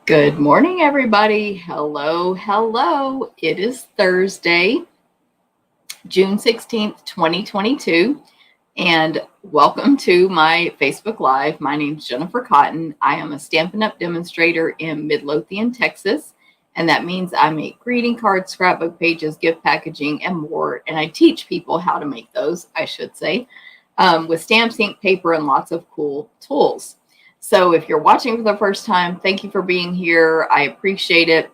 Good morning, everybody. Hello. It is Thursday, June 16th, 2022, and welcome to my Facebook Live. My name is Jennifer Cotton. I am a Stampin' Up! Demonstrator in Midlothian, Texas, and that means I make greeting cards, scrapbook pages, gift packaging, and more, and I teach people how to make those, I should say, with stamps, ink, paper, and lots of cool tools. So if you're watching for the first time, thank you for being here. I appreciate it.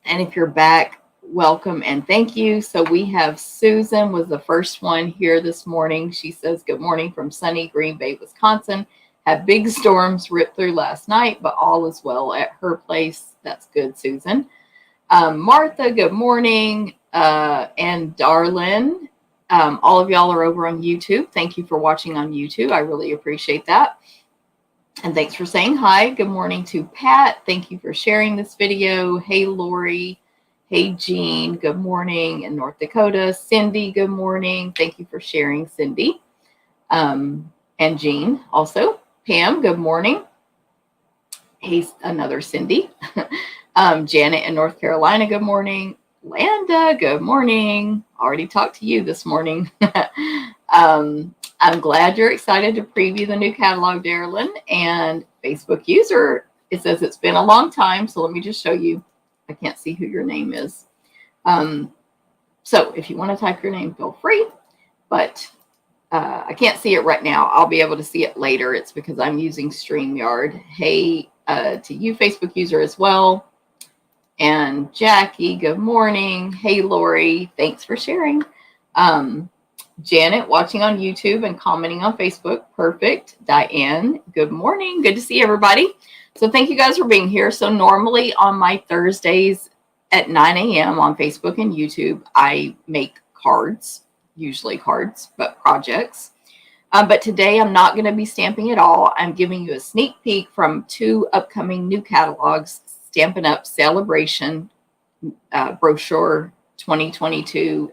And if you're back, welcome and thank you. So we have Susan was the first one here this morning. She says, good morning from sunny Green Bay, Wisconsin. Had big storms rip through last night, but all is well at her place. That's good, Susan. Martha, good morning. And Darlin, all of y'all are over on YouTube. Thank you for watching on YouTube. I really appreciate that. And thanks for saying hi. Good morning to Pat. Thank you for sharing this video. Hey, Lori. Hey, Jean. Good morning in North Dakota. Cindy, good morning. Thank you for sharing, Cindy. And Jean also. Pam, good morning. Hey, another Cindy. Janet in North Carolina, good morning. Landa, good morning. Already talked to you this morning. I'm glad you're excited to preview the new catalog, Darylyn. And Facebook user, it says it's been a long time. So let me just show you. I can't see who your name is. So if you want to type your name, feel free. But I can't see it right now. I'll be able to see it later. It's because I'm using StreamYard. Hey to you, Facebook user as well. And Jackie, good morning. Hey, Lori, thanks for sharing. Janet, watching on YouTube and commenting on Facebook. Perfect. Diane, good morning. Good to see everybody. So thank you guys for being here. So normally on my Thursdays at 9 a.m. on Facebook and YouTube, I make cards, usually cards, but projects. But today I'm not going to be stamping at all. I'm giving you a sneak peek from 2 upcoming new catalogs, Stampin' Up! Celebration brochure 2022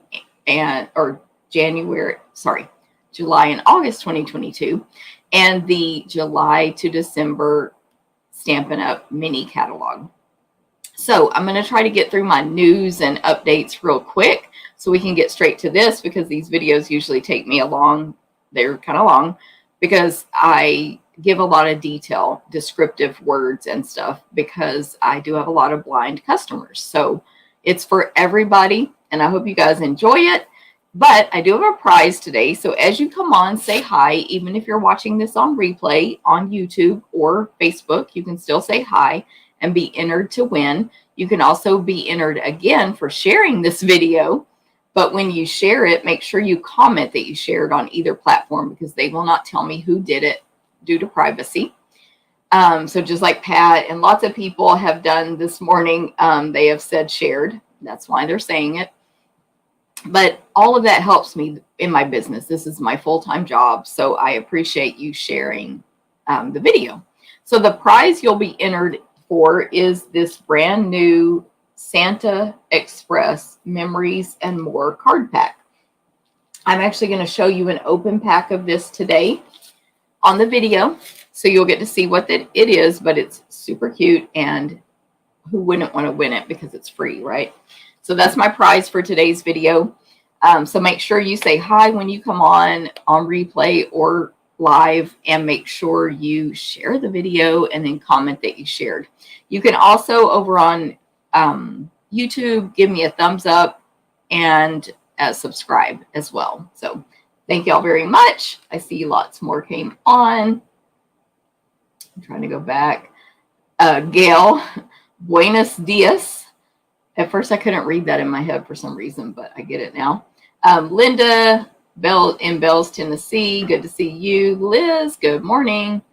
or July and August 2022, and the July to December Stampin' Up! Mini catalog. So I'm going to try to get through my news and updates real quick so we can get straight to this, because these videos usually take me they're kind of long, because I give a lot of detail, descriptive words and stuff, because I do have a lot of blind customers. So it's for everybody, and I hope you guys enjoy it. But I do have a prize today. So as you come on, say hi. Even if you're watching this on replay on YouTube or Facebook, you can still say hi and be entered to win. You can also be entered again for sharing this video. But when you share it, make sure you comment that you shared on either platform, because they will not tell me who did it due to privacy. So just like Pat and lots of people have done this morning, they have said shared. That's why they're saying it. But all of that helps me in my business. This is my full-time job. So I appreciate you sharing the video. So the prize you'll be entered for is this brand new Santa Express Memories and More card pack. I'm actually going to show you an open pack of this today on the video, so you'll get to see what it is, but it's super cute, and who wouldn't want to win it because it's free, right? So that's my prize for today's video. So make sure you say hi when you come on replay or live, and make sure you share the video and then comment that you shared. You can also over on YouTube give me a thumbs up and subscribe as well. So thank y'all very much. I see lots more came on. I'm trying to go back. Gail, buenos dias. At first, I couldn't read that in my head for some reason, but I get it now. Linda, in Bells, Tennessee. Good to see you. Liz, good morning.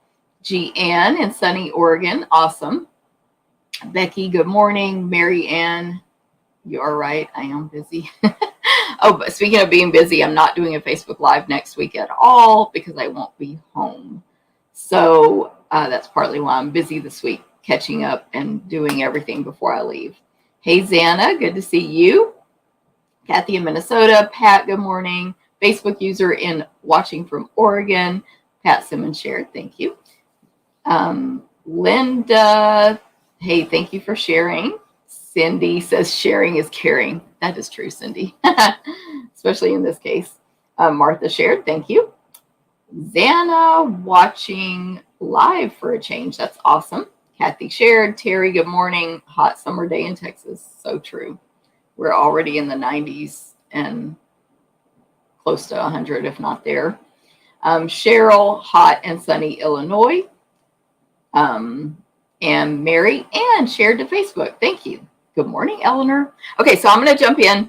G-Ann in sunny Oregon. Awesome. Becky, good morning. Mary Ann, you are right. I am busy. Oh, but speaking of being busy, I'm not doing a Facebook Live next week at all because I won't be home. So that's partly why I'm busy this week, catching up and doing everything before I leave. Hey, Zana, good to see you. Kathy in Minnesota. Pat, good morning. Facebook user watching from Oregon. Pat Simmons shared. Thank you. Linda, Hey, thank you for sharing. Cindy says sharing is caring. That is true, Cindy, especially in this case. Martha shared. Thank you. Xana watching live for a change. That's awesome. Kathy shared. Terry, good morning. Hot summer day in Texas. So true. We're already in the 90s and close to 100, if not there. Cheryl, hot and sunny Illinois. And Mary Ann shared to Facebook. Thank you. Good morning, Eleanor. Okay, so I'm going to jump in.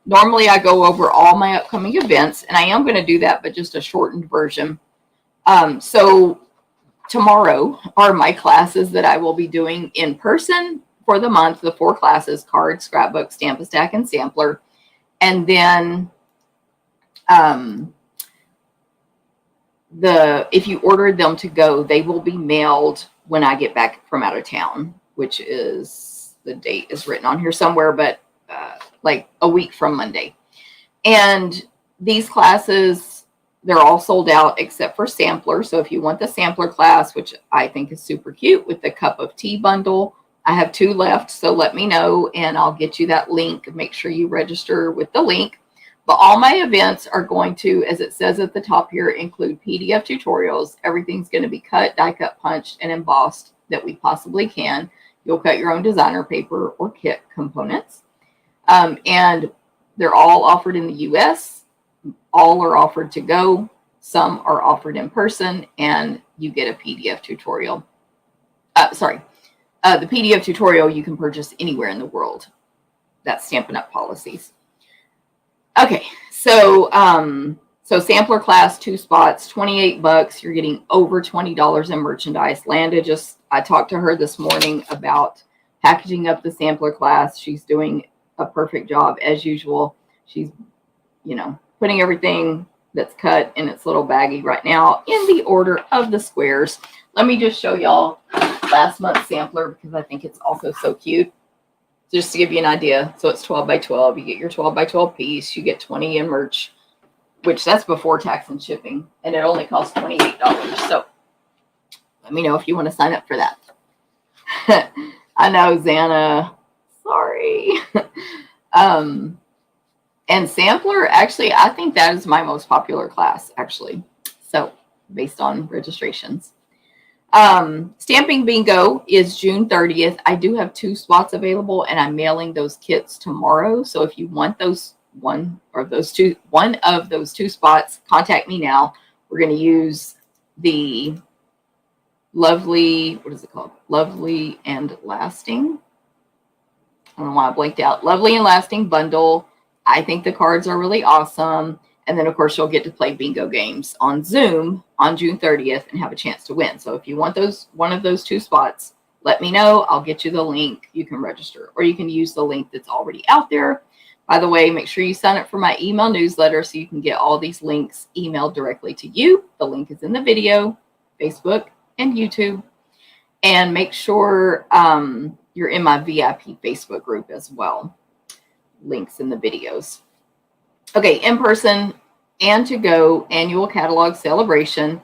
Normally I go over all my upcoming events, and I am going to do that, but just a shortened version. So tomorrow are my classes that I will be doing in person for the month, the 4 classes: card, scrapbook, Stamp-A-Stack, and sampler. And then if you ordered them to go, they will be mailed when I get back from out of town, which is, the date is written on here somewhere, but like a week from Monday. And these classes, they're all sold out except for sampler. So if you want the sampler class, which I think is super cute with the cup of tea bundle, I have 2 left. So let me know and I'll get you that link. Make sure you register with the link. But all my events are going to, as it says at the top here, include PDF tutorials. Everything's going to be cut, die cut, punched, and embossed that we possibly can. You'll cut your own designer paper or kit components. And they're all offered in the US. All are offered to go. Some are offered in person, and you get a PDF tutorial. The PDF tutorial you can purchase anywhere in the world. That's Stampin' Up! Policies. Okay, so sampler class, 2 spots, $28. You're getting over $20 in merchandise. Landa I talked to her this morning about packaging up the sampler class. She's doing a perfect job as usual. She's, putting everything that's cut in its little baggie right now in the order of the squares. Let me just show y'all last month's sampler because I think it's also so cute. Just to give you an idea. So it's 12 by 12. You get your 12 by 12 piece. You get 20 in merch, which that's before tax and shipping. And it only costs $28. So let me know if you want to sign up for that. I know, Xana. Sorry. And sampler, actually, I think that is my most popular class, actually. So based on registrations. Stamping Bingo is June 30th. I do have 2 spots available, and I'm mailing those kits tomorrow. So if you want one of those two spots, contact me now. We're going to use the lovely, what is it called? Lovely and Lasting. I don't know why I blanked out. Lovely and Lasting bundle. I think the cards are really awesome. And then, of course, you'll get to play bingo games on Zoom on June 30th and have a chance to win. So if you want one of those 2 spots, let me know. I'll get you the link. You can register, or you can use the link that's already out there. By the way, make sure you sign up for my email newsletter so you can get all these links emailed directly to you. The link is in the video, Facebook, and YouTube. And make sure you're in my VIP Facebook group as well. Links in the videos. Okay, in person and to go annual catalog celebration.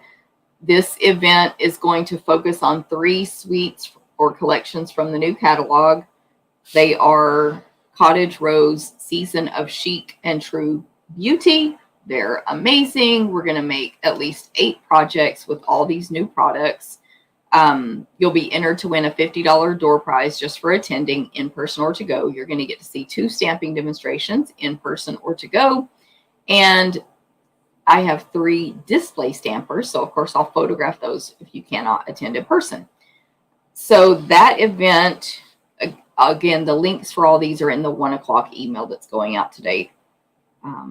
This event is going to focus on 3 suites or collections from the new catalog. They are Cottage Rose, Season of Chic, and True Beauty. They're amazing. We're going to make at least 8 projects with all these new products. You'll be entered to win a $50 door prize just for attending in person or to go. You're going to get to see 2 stamping demonstrations in person or to go. And I have 3 display stampers. So of course I'll photograph those if you cannot attend in person. So that event, again, the links for all these are in the 1 o'clock email that's going out today. I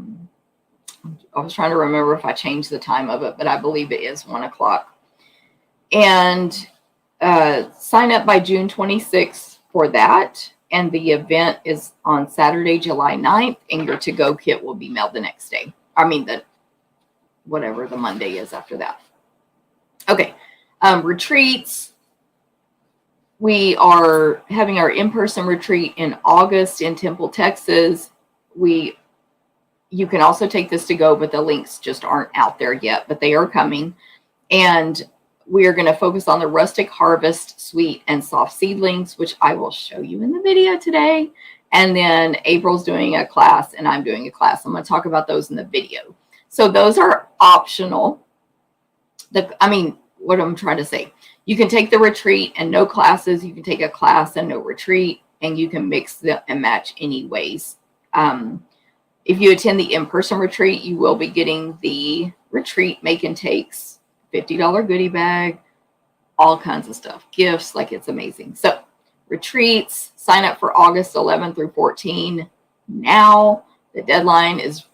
was trying to remember if I changed the time of it, but I believe it is 1 o'clock. And sign up by June 26th for that. And the event is on Saturday, July 9th, and your to-go kit will be mailed the next day. Whatever the Monday is after that. Okay, retreats. We are having our in-person retreat in August in Temple, Texas. You can also take this to go, but the links just aren't out there yet, but they are coming. And we are going to focus on the Rustic Harvest sweet and soft seedlings, which I will show you in the video today. And then April's doing a class and I'm doing a class. I'm going to talk about those in the video. So those are optional. What I'm trying to say, you can take the retreat and no classes. You can take a class and no retreat, and you can mix them and match anyways. If you attend the in-person retreat, you will be getting the retreat make and takes, $50 goodie bag, all kinds of stuff, gifts, like it's amazing. So retreats, sign up for August 11 through 14. Now the deadline is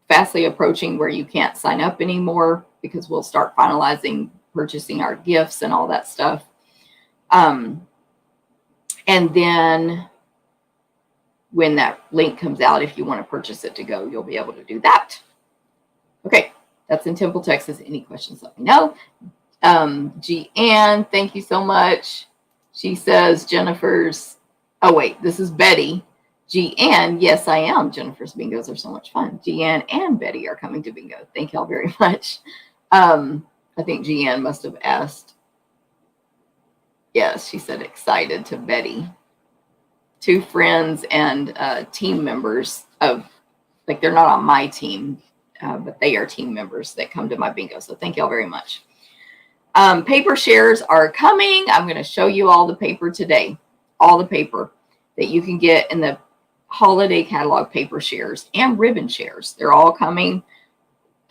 fastly approaching where you can't sign up anymore because we'll start finalizing purchasing our gifts and all that stuff. And then when that link comes out, if you want to purchase it to go, you'll be able to do that. Okay, that's in Temple, Texas. Any questions, let me know. Ann, thank you so much. She says Jennifer's, oh wait, this is Betty. Ann, yes, I am. Jennifer's bingos are so much fun. Ann and Betty are coming to bingo. Thank y'all very much. I think Ann must have asked. Yes, she said excited to Betty. 2 friends and team members of, like, they're not on my team, but they are team members that come to my bingo. So thank y'all very much. Paper shares are coming. I'm going to show you all the paper today, all the paper that you can get in the holiday catalog paper shares and ribbon shares. They're all coming.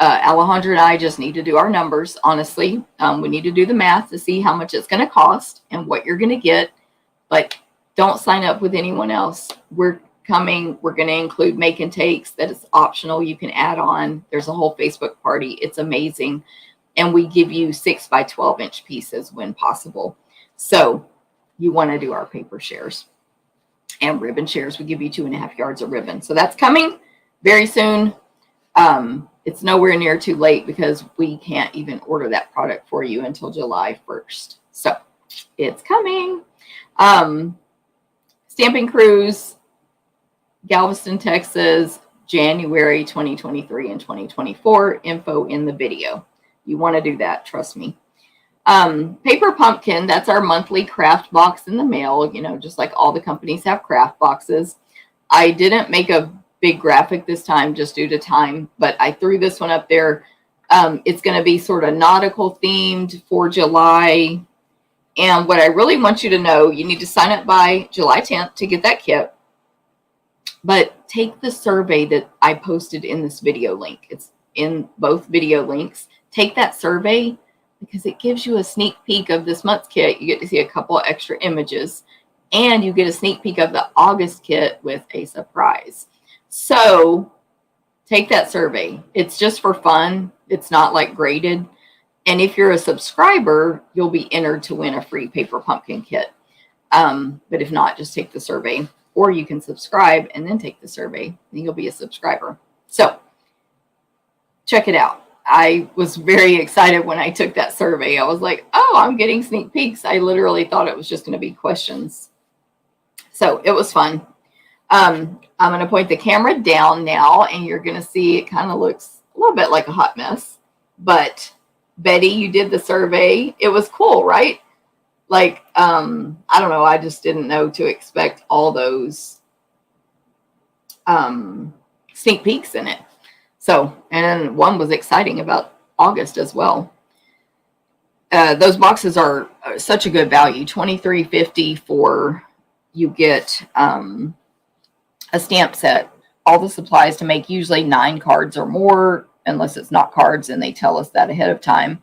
Alejandra and I just need to do our numbers, honestly. We need to do the math to see how much it's going to cost and what you're going to get. But don't sign up with anyone else. We're coming. We're going to include make and takes. That is optional. You can add on. There's a whole Facebook party. It's amazing. And we give you 6 by 12 inch pieces when possible. So you want to do our paper shares and ribbon shares. We give you 2.5 yards of ribbon. So that's coming very soon. It's nowhere near too late because we can't even order that product for you until July 1st. So it's coming. Stamping Cruise, Galveston, Texas, January 2023 and 2024. Info in the video. You want to do that, trust me. Paper Pumpkin, that's our monthly craft box in the mail. You know, just like all the companies have craft boxes. I didn't make a big graphic this time just due to time, but I threw this one up there. It's going to be sort of nautical themed for July. And what I really want you to know, you need to sign up by July 10th to get that kit. But take the survey that I posted in this video link. It's in both video links. Take that survey because it gives you a sneak peek of this month's kit. You get to see a couple extra images and you get a sneak peek of the August kit with a surprise. So take that survey. It's just for fun. It's not like graded. And if you're a subscriber, you'll be entered to win a free Paper Pumpkin kit. But if not, just take the survey. Or you can subscribe and then take the survey. And you'll be a subscriber. So check it out. I was very excited when I took that survey. I was like, oh, I'm getting sneak peeks. I literally thought it was just going to be questions. So it was fun. I'm going to point the camera down now, and you're going to see it kind of looks a little bit like a hot mess. But Betty, you did the survey. It was cool, right? Like, I don't know. I just didn't know to expect all those sneak peeks in it. So, and then one was exciting about August as well. Those boxes are such a good value. $23.50 for, you get a stamp set, all the supplies to make usually 9 cards or more, unless it's not cards and they tell us that ahead of time.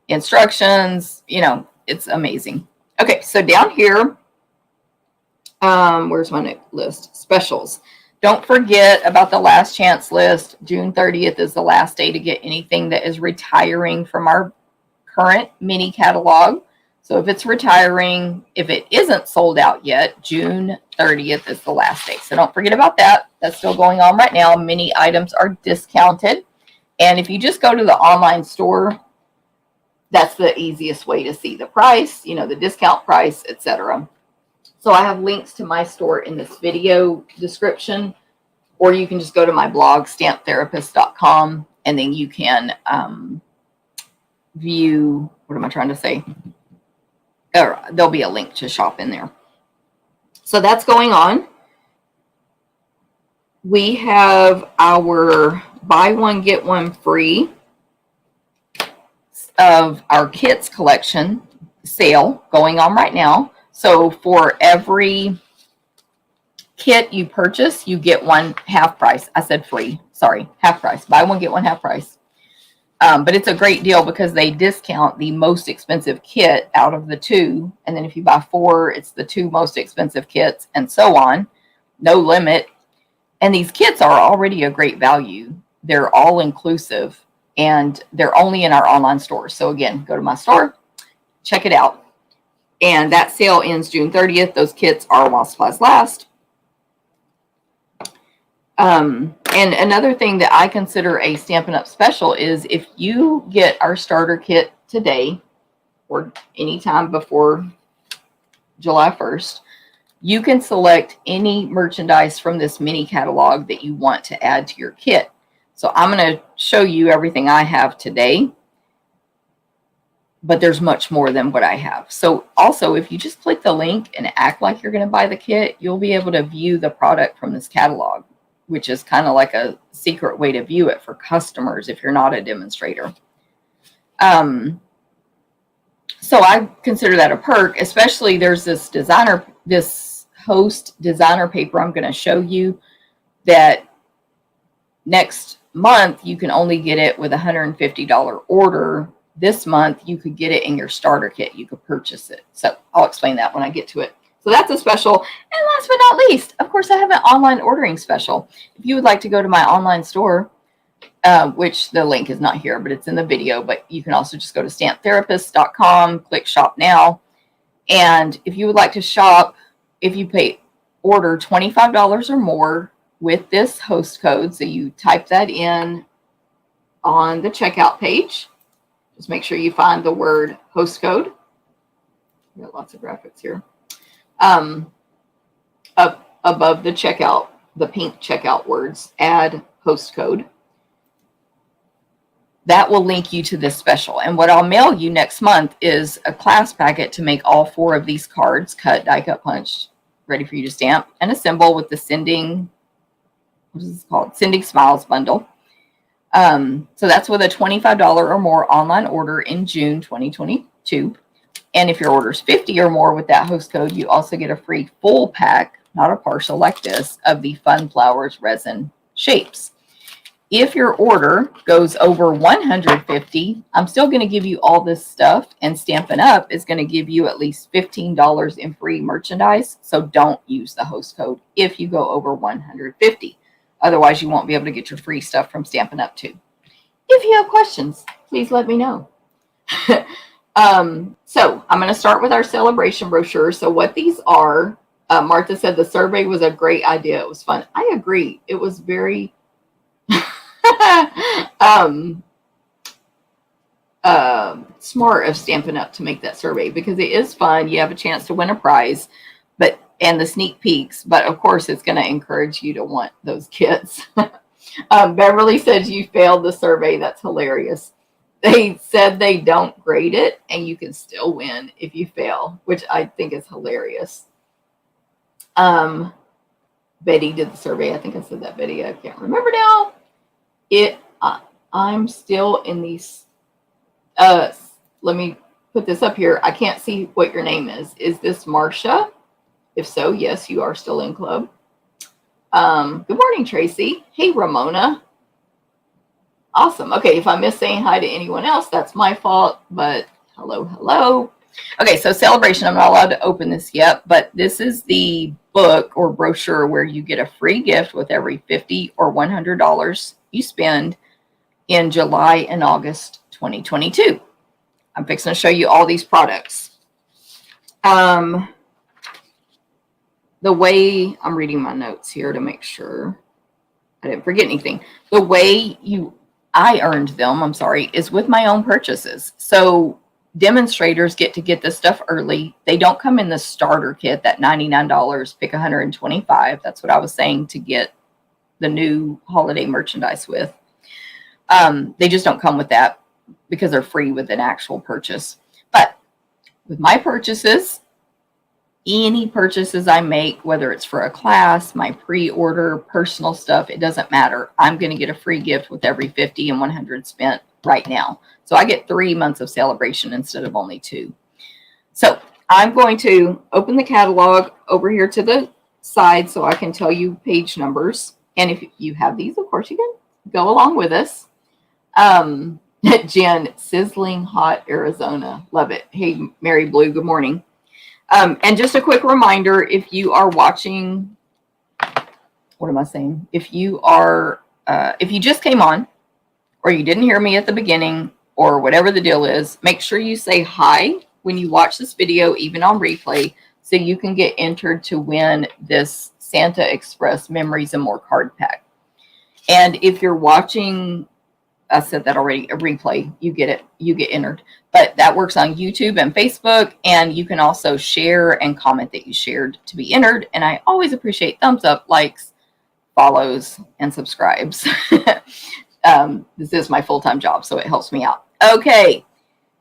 Instructions, you know, it's amazing. Okay, so down here, where's my list? Specials. Don't forget about the last chance list. June 30th is the last day to get anything that is retiring from our current mini catalog. So if it's retiring, if it isn't sold out yet, June 30th is the last day. So don't forget about that. That's still going on right now. Many items are discounted. And if you just go to the online store, that's the easiest way to see the price, you know, the discount price, etc. So I have links to my store in this video description, or you can just go to my blog, stamptherapist.com, and then you can view what am I trying to say? Or there'll be a link to shop in there. So that's going on. We have our buy one, get one free of our kits collection sale going on right now. So for every kit you purchase, you get one half price. I said free. Sorry, half price. Buy one, get one half price. But it's a great deal because they discount the most expensive kit out of the two. And then if you buy four, it's the two most expensive kits and so on. No limit. And these kits are already a great value. They're all inclusive and they're only in our online store. So again, go to my store, check it out. And that sale ends June 30th. Those kits are while supplies last. And another thing that I consider a Stampin' Up! Special is if you get our starter kit today or anytime before July 1st, you can select any merchandise from this mini catalog that you want to add to your kit. So I'm going to show you everything I have today, but there's much more than what I have. So also, if you just click the link and act like you're going to buy the kit, you'll be able to view the product from this catalog, which is kind of like a secret way to view it for customers if you're not a demonstrator. So I consider that a perk, especially there's this host designer paper I'm going to show you that next month you can only get it with a $150 order. This month you could get it in your starter kit. You could purchase it. So I'll explain that when I get to it. So that's a special. And last but not least, of course, I have an online ordering special. If you would like to go to my online store, which the link is not here, but it's in the video, but you can also just go to stamptherapist.com, click shop now. And if you would like to shop, if you order $25 or more with this host code, so you type that in on the checkout page, just make sure you find the word host code. We got lots of graphics here. Up above the checkout, the pink checkout words, add host code. That will link you to this special. And what I'll mail you next month is a class packet to make all 4 of these cards, cut, die cut, punched, ready for you to stamp, and assemble with the Sending, what is this called? Sending Smiles bundle. So that's with a $25 or more online order in June 2022. And if your order is $50 or more with that host code, you also get a free full pack, not a partial like this, of the Fun Flowers resin shapes. If your order goes over $150, I'm still going to give you all this stuff, and Stampin' Up! Is going to give you at least $15 in free merchandise. So don't use the host code if you go over $150. Otherwise, you won't be able to get your free stuff from Stampin' Up! Too. If you have questions, please let me know. So I'm going to start with our celebration brochure. So what these are, Martha said the survey was a great idea. It was fun. I agree. It was very smart of Stampin' Up! To make that survey because it is fun. You have a chance to win a prize, and the sneak peeks, but of course it's going to encourage you to want those kits. Beverly says you failed the survey. That's hilarious. They said they don't grade it and you can still win if you fail, which I think is hilarious. Betty did the survey. I think I said that, Betty. I can't remember now. I'm still in these. Let me put this up here. I can't see what your name is. Is this Marcia? If so, yes, you are still in club. Good morning, Tracy. Hey, Ramona. Awesome. Okay, if I miss saying hi to anyone else, that's my fault. But hello, hello. Okay, so celebration. I'm not allowed to open this yet, but this is the book or brochure where you get a free gift with every $50 or $100 you spend in July and August 2022. I'm fixing to show you all these products. The way I'm reading my notes here to make sure I didn't forget anything. The way I earned them, is with my own purchases. So demonstrators get to get this stuff early. They don't come in the starter kit, that $99, pick $125. That's what I was saying to get the new holiday merchandise with. They just don't come with that. because they're free with an actual purchase. But with my purchases, any purchases I make, whether it's for a class, my pre-order, personal stuff, it doesn't matter. I'm going to get a free gift with every 50 and 100 spent right now. So I get 3 months of celebration instead of only 2. So I'm going to open the catalog over here to the side so I can tell you page numbers. And if you have these, of course, you can go along with us. Jen, sizzling hot Arizona. Love it. Hey, Mary Blue, good morning. And just a quick reminder, if you are watching, what am I saying? If you just came on or you didn't hear me at the beginning or whatever the deal is, make sure you say hi when you watch this video, even on replay, so you can get entered to win this Santa Express Memories and More card pack. And if you're watching, I said that already, a replay, you get entered. But that works on YouTube and Facebook, and you can also share and comment that you shared to be entered. And I always appreciate thumbs up, likes, follows, and subscribes. This is my full-time job, so it helps me out. Okay,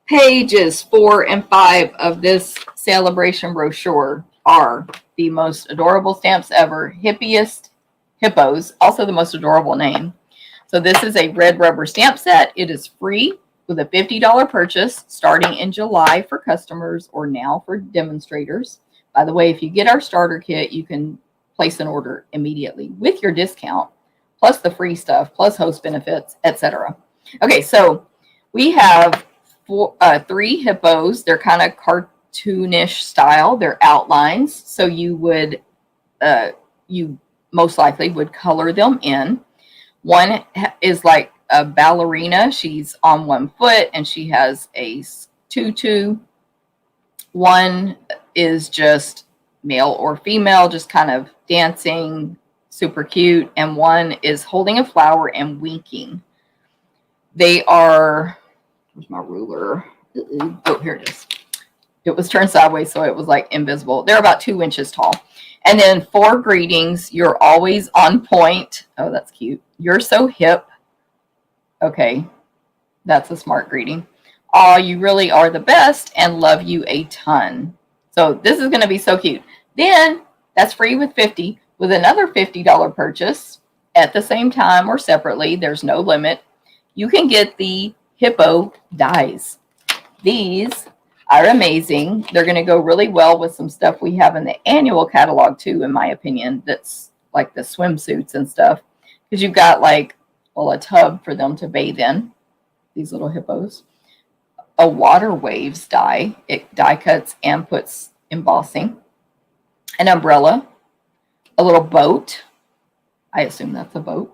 pages 4 and 5 of this celebration brochure are the most adorable stamps ever, hippiest hippos, also the most adorable name. So this is a red rubber stamp set. It is free with a $50 purchase starting in July for customers or now for demonstrators. By the way, if you get our starter kit, you can place an order immediately with your discount, plus the free stuff, plus host benefits, etc. Okay, so we have 3 hippos. They're kind of cartoonish style. They're outlines. So you most likely would color them in. One is like a ballerina. She's on one foot and she has a tutu. One is just male or female, just kind of dancing, super cute. And one is holding a flower and winking. They are, where's my ruler? Oh, here it is. It was turned sideways, so it was like invisible. They're about 2 inches tall. And then 4 greetings. You're always on point. Oh, that's cute. You're so hip. Okay, that's a smart greeting. Oh, you really are the best and love you a ton. So this is going to be so cute. Then that's free with 50 with another $50 purchase at the same time or separately. There's no limit. You can get the hippo dies. These are amazing. They're going to go really well with some stuff we have in the annual catalog too, in my opinion. That's like the swimsuits and stuff. Because you've got like, well, a tub for them to bathe in, these little hippos. A water waves die. It die cuts and puts embossing. An umbrella. A little boat. I assume that's a boat.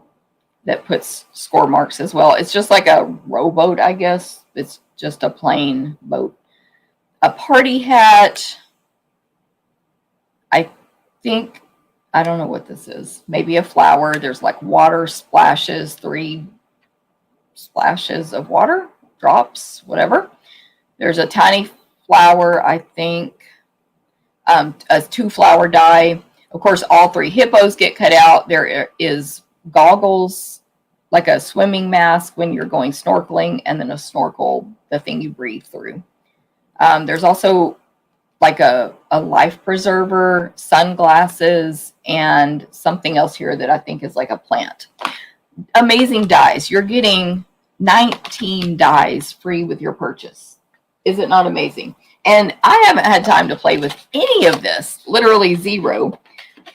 That puts score marks as well. It's just like a rowboat, I guess. It's just a plain boat. A party hat. I don't know what this is. Maybe a flower. There's like water splashes, 3 splashes of water, drops, whatever. There's a tiny flower, I think, a 2-flower die. Of course, all 3 hippos get cut out. There is goggles, like a swimming mask when you're going snorkeling, and then a snorkel, the thing you breathe through. There's also like a life preserver, sunglasses, and something else here that I think is like a plant. Amazing dies. You're getting 19 dies free with your purchase. Is it not amazing? And I haven't had time to play with any of this, literally 0.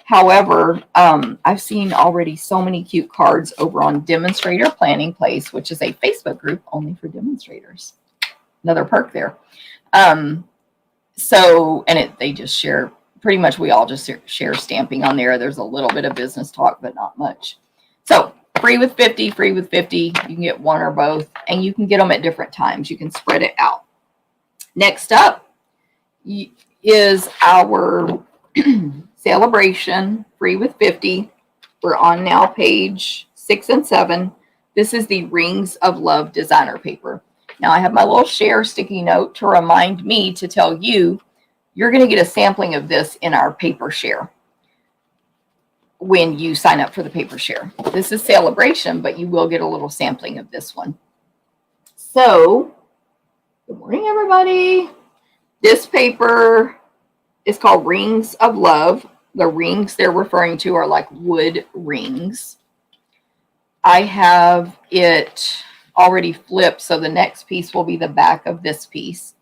However, I've seen already so many cute cards over on Demonstrator Planning Place, which is a Facebook group only for demonstrators. Another perk there. They just share, pretty much we all just share stamping on there. There's a little bit of business talk, but not much. So free with 50, free with 50. You can get one or both, and you can get them at different times. You can spread it out. Next up is our celebration, free with 50. We're on now page 6 and 7. This is the Rings of Love designer paper. Now I have my little share sticky note to remind me to tell you, you're going to get a sampling of this in our paper share when you sign up for the paper share. This is celebration, but you will get a little sampling of this one. So, good morning, everybody. This paper is called Rings of Love. The rings they're referring to are like wood rings. I have it already flipped, so the next piece will be the back of this piece.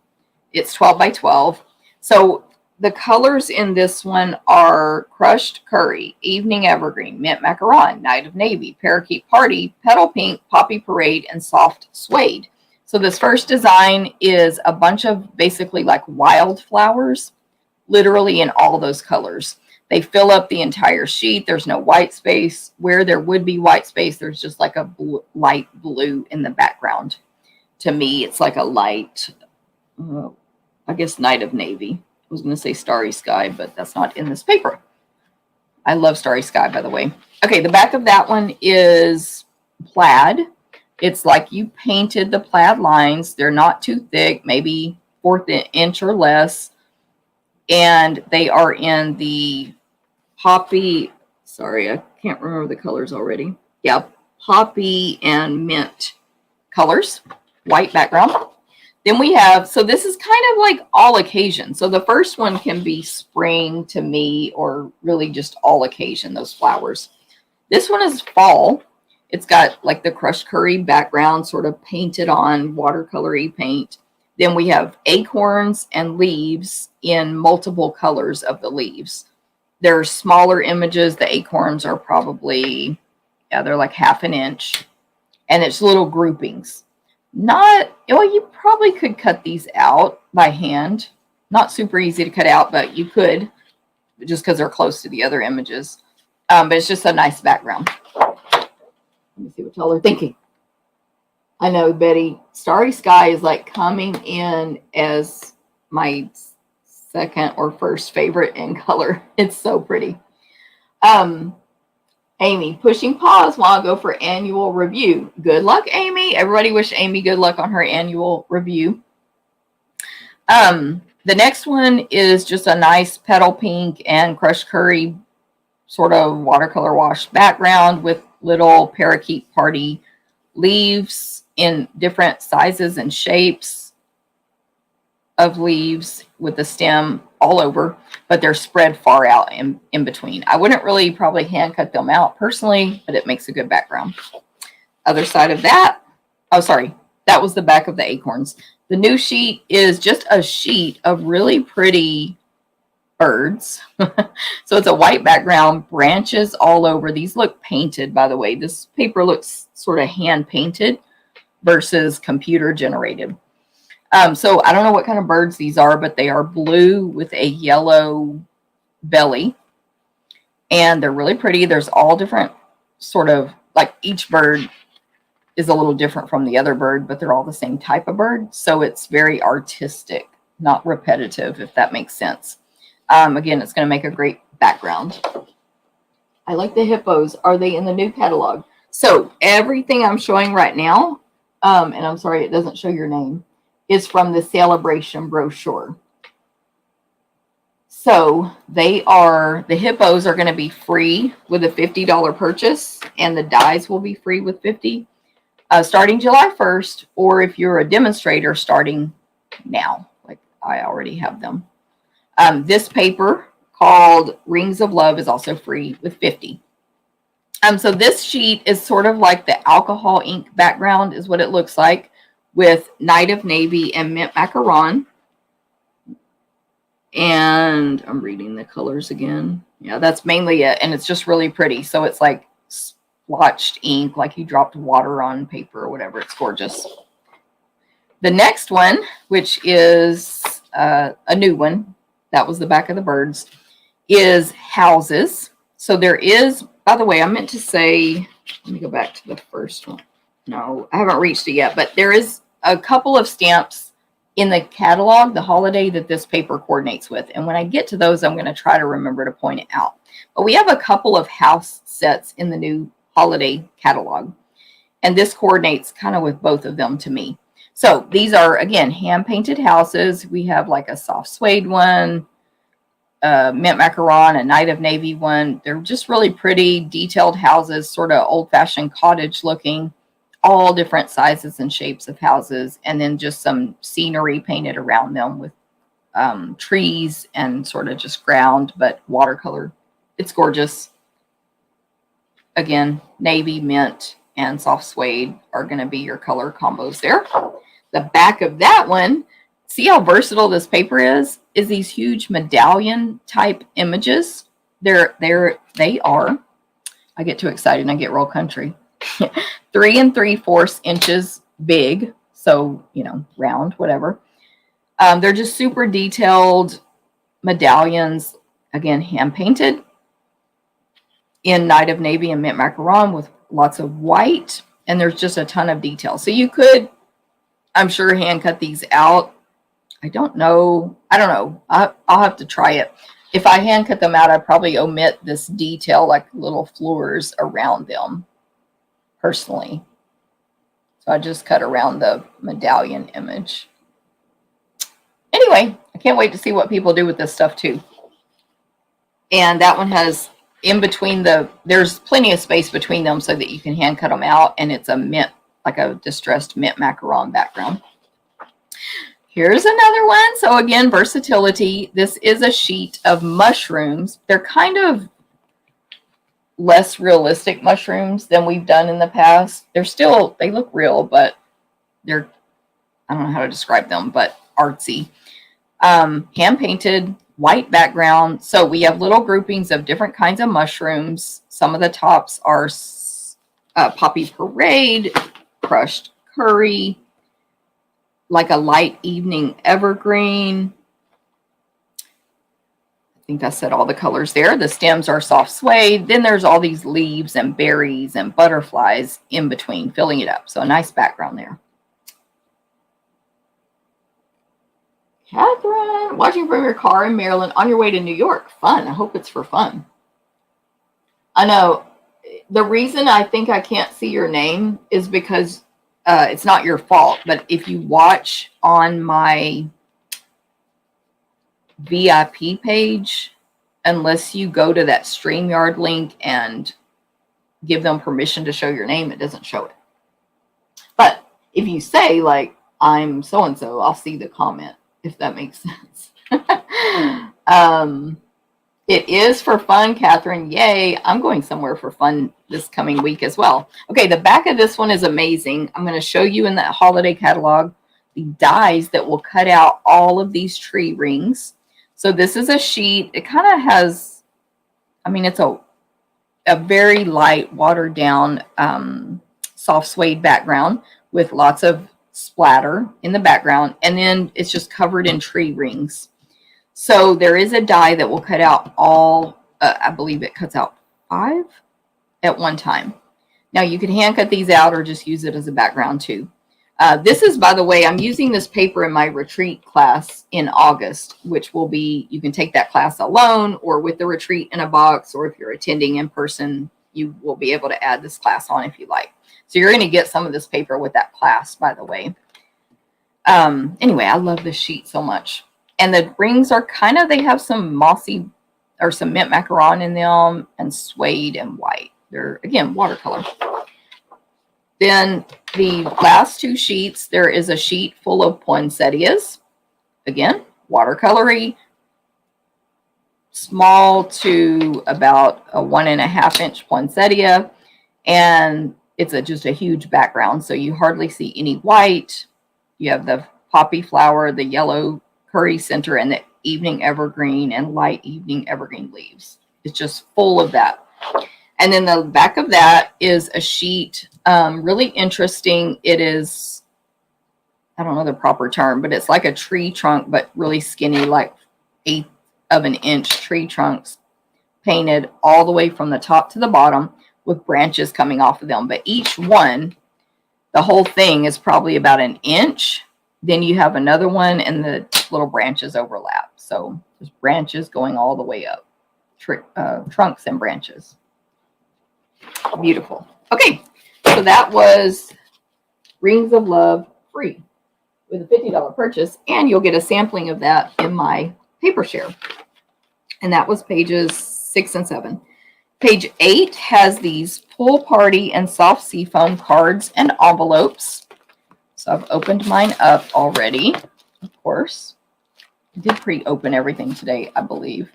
It's 12 by 12. So the colors in this one are Crushed Curry, Evening Evergreen, Mint Macaron, Night of Navy, Parakeet Party, Petal Pink, Poppy Parade, and Soft Suede. So this first design is a bunch of basically like wildflowers, literally in all those colors. They fill up the entire sheet. There's no white space. Where there would be white space, there's just like a light blue in the background. To me, it's like a light, I guess, Night of Navy. I was going to say Starry Sky, but that's not in this paper. I love Starry Sky, by the way. Okay, the back of that one is plaid. It's like you painted the plaid lines. They're not too thick, maybe 1/4 inch or less. And they are in the poppy, sorry, I can't remember the colors already. Yeah, poppy and mint colors, white background. Then we have, so this is kind of like all occasion. So the first one can be spring to me, or really just all occasion, those flowers. This one is fall. It's got like the Crushed Curry background sort of painted on watercolory paint. Then we have acorns and leaves in multiple colors of the leaves. There are smaller images. The acorns are probably, yeah, they're like 1/2 inch. And it's little groupings. Not, well, you probably could cut these out by hand. Not super easy to cut out, but you could, just because they're close to the other images. But it's just a nice background. Let me see what y'all are thinking. I know, Betty, Starry Sky is like coming in as my second or first favorite in color. It's so pretty. Amy, pushing pause while I go for annual review. Good luck, Amy. Everybody wish Amy good luck on her annual review. The next one is just a nice petal pink and Crushed Curry sort of watercolor wash background with little Parakeet Party leaves in different sizes and shapes of leaves with the stem all over, but they're spread far out in between. I wouldn't really probably hand cut them out personally, but it makes a good background. Other side of that, oh, sorry, that was the back of the acorns. The new sheet is just a sheet of really pretty birds. So it's a white background, branches all over. These look painted, by the way. This paper looks sort of hand painted versus computer generated. So I don't know what kind of birds these are, but they are blue with a yellow belly. And they're really pretty. There's all different sort of, like each bird is a little different from the other bird, but they're all the same type of bird. So it's very artistic, not repetitive, if that makes sense. Again, it's going to make a great background. I like the hippos. Are they in the new catalog? So everything I'm showing right now, and I'm sorry it doesn't show your name, is from the Celebration brochure. So the hippos are going to be free with a $50 purchase, and the dies will be free with $50 starting July 1st, or if you're a demonstrator, starting now, like I already have them. This paper called Rings of Love is also free with $50. So this sheet is sort of like the alcohol ink background is what it looks like, with Night of Navy and Mint Macaron. And I'm reading the colors again. Yeah, that's mainly it. And it's just really pretty. So it's like splotched ink, like you dropped water on paper or whatever. It's gorgeous. The next one, which is a new one, that was the back of the birds, is houses. So there is, by the way, I meant to say, let me go back to the first one. No, I haven't reached it yet, but there is a couple of stamps in the catalog, the holiday that this paper coordinates with. And when I get to those, I'm going to try to remember to point it out. But we have a couple of house sets in the new holiday catalog. And this coordinates kind of with both of them to me. So these are, again, hand-painted houses. We have like a soft suede one, Mint Macaron, a Night of Navy one. They're just really pretty, detailed houses, sort of old-fashioned cottage looking. all different sizes and shapes of houses, and then just some scenery painted around them with trees and sort of just ground, but watercolor. It's gorgeous. Again, navy, mint, and soft suede are going to be your color combos there. The back of that one, see how versatile this paper is these huge medallion type images. They are, I get too excited and I get real country. 3 3/4 inches big. So, you know, round, whatever. They're just super detailed medallions, again, hand painted in Night of Navy and mint macaron with lots of white. And there's just a ton of detail. So you could, I'm sure, hand cut these out. I don't know. I'll have to try it. If I hand cut them out, I'd probably omit this detail, like little floors around them personally. So I just cut around the medallion image. Anyway, I can't wait to see what people do with this stuff too. And that one has in between there's plenty of space between them so that you can hand cut them out, and it's a mint, like a distressed mint macaron background. Here's another one. So again, versatility. This is a sheet of mushrooms. They're kind of less realistic mushrooms than we've done in the past. They look real, but they're, I don't know how to describe them, but artsy. Hand painted, white background. So we have little groupings of different kinds of mushrooms. Some of the tops are Poppy Parade, crushed curry, like a light evening evergreen. I think I said all the colors there. The stems are soft suede. Then there's all these leaves and berries and butterflies in between, filling it up. So a nice background there. Catherine, watching from your car in Maryland on your way to New York. Fun. I hope it's for fun. I know. The reason I think I can't see your name is because it's not your fault, but if you watch on my VIP page, unless you go to that StreamYard link and give them permission to show your name, it doesn't show it. But if you say, like, I'm so-and-so, I'll see the comment, if that makes sense. It is for fun, Catherine. Yay. I'm going somewhere for fun this coming week as well. Okay, the back of this one is amazing. I'm going to show you in that holiday catalog the dies that will cut out all of these tree rings. So this is a sheet. It kind of has, I mean, it's a very light, watered down, soft suede background with lots of splatter in the background. And then it's just covered in tree rings. So there is a die that will cut out all, I believe it cuts out 5 at one time. Now you can hand cut these out or just use it as a background too. This is, by the way, I'm using this paper in my retreat class in August, which will be, you can take that class alone or with the retreat in a box, or if you're attending in person, you will be able to add this class on if you like. So you're going to get some of this paper with that class, by the way. Anyway, I love this sheet so much. And the rings are kind of, they have some mossy or some mint macaron in them and suede and white. They're, again, watercolor. Then the last 2 sheets, there is a sheet full of poinsettias. Again, watercolory, small to about a 1.5 inch poinsettia. And it's just a huge background. So you hardly see any white. You have the poppy flower, the yellow curry center, and the evening evergreen and light evening evergreen leaves. It's just full of that. And then the back of that is a sheet, really interesting. It is, I don't know the proper term, but it's like a tree trunk, but really skinny, like 1/8 of an inch tree trunks, painted all the way from the top to the bottom with branches coming off of them. But each one, the whole thing is probably about 1 inch. Then you have another one and the little branches overlap. So there's branches going all the way up, trunks and branches. Beautiful. Okay, so that was Rings of Love free with a $50 purchase, and you'll get a sampling of that in my paper share. And that was pages 6 and 7. Page 8 has these pool party and soft seafoam cards and envelopes. So I've opened mine up already, of course. I did pre-open everything today, I believe.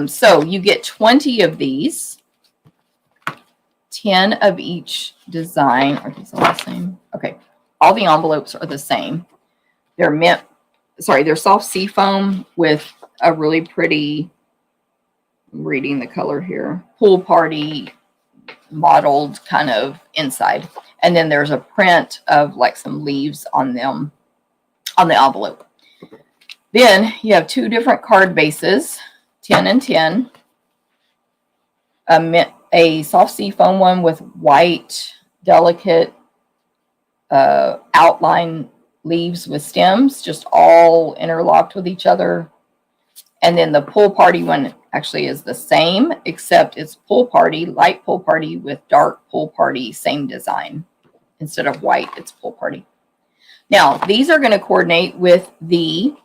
So you get 20 of these, 10 of each design. Are these all the same? Okay, all the envelopes are the same. They're soft seafoam with a really pretty, I'm reading the color here, pool party modeled kind of inside. And then there's a print of like some leaves on them, on the envelope. Then you have 2 different card bases, 10 and 10. A soft seafoam one with white, delicate outline leaves with stems, just all interlocked with each other. And then the pool party one actually is the same, except it's pool party, light pool party with dark pool party, same design. Instead of white, it's pool party. Now, these are going to coordinate with the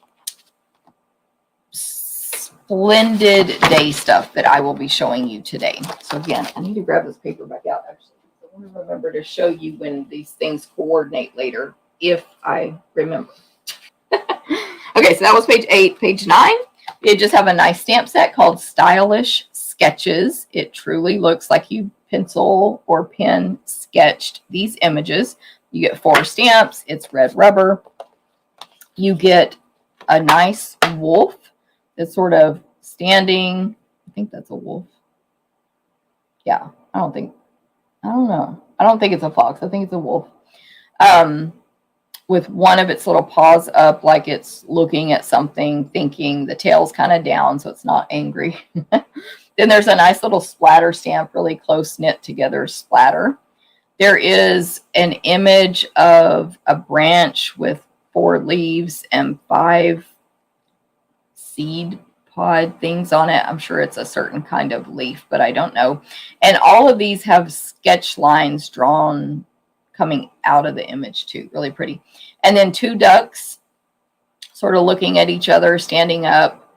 Splendid Day stuff that I will be showing you today. So again, I need to grab this paper back out, actually. I want to remember to show you when these things coordinate later, if I remember. Okay, so that was page 8. Page 9, we just have a nice stamp set called Stylish Sketches. It truly looks like you pencil or pen sketched these images. You get 4 stamps. It's red rubber. You get a nice wolf that's sort of standing. I think that's a wolf. Yeah, I don't know. I don't think it's a fox. I think it's a wolf. With one of its little paws up like it's looking at something, thinking. The tail's kind of down, so it's not angry. Then there's a nice little splatter stamp, really close knit together splatter. There is an image of a branch with 4 leaves and 5 seed pod things on it. I'm sure it's a certain kind of leaf, but I don't know. And all of these have sketch lines drawn coming out of the image too. Really pretty. And then 2 ducks sort of looking at each other, standing up,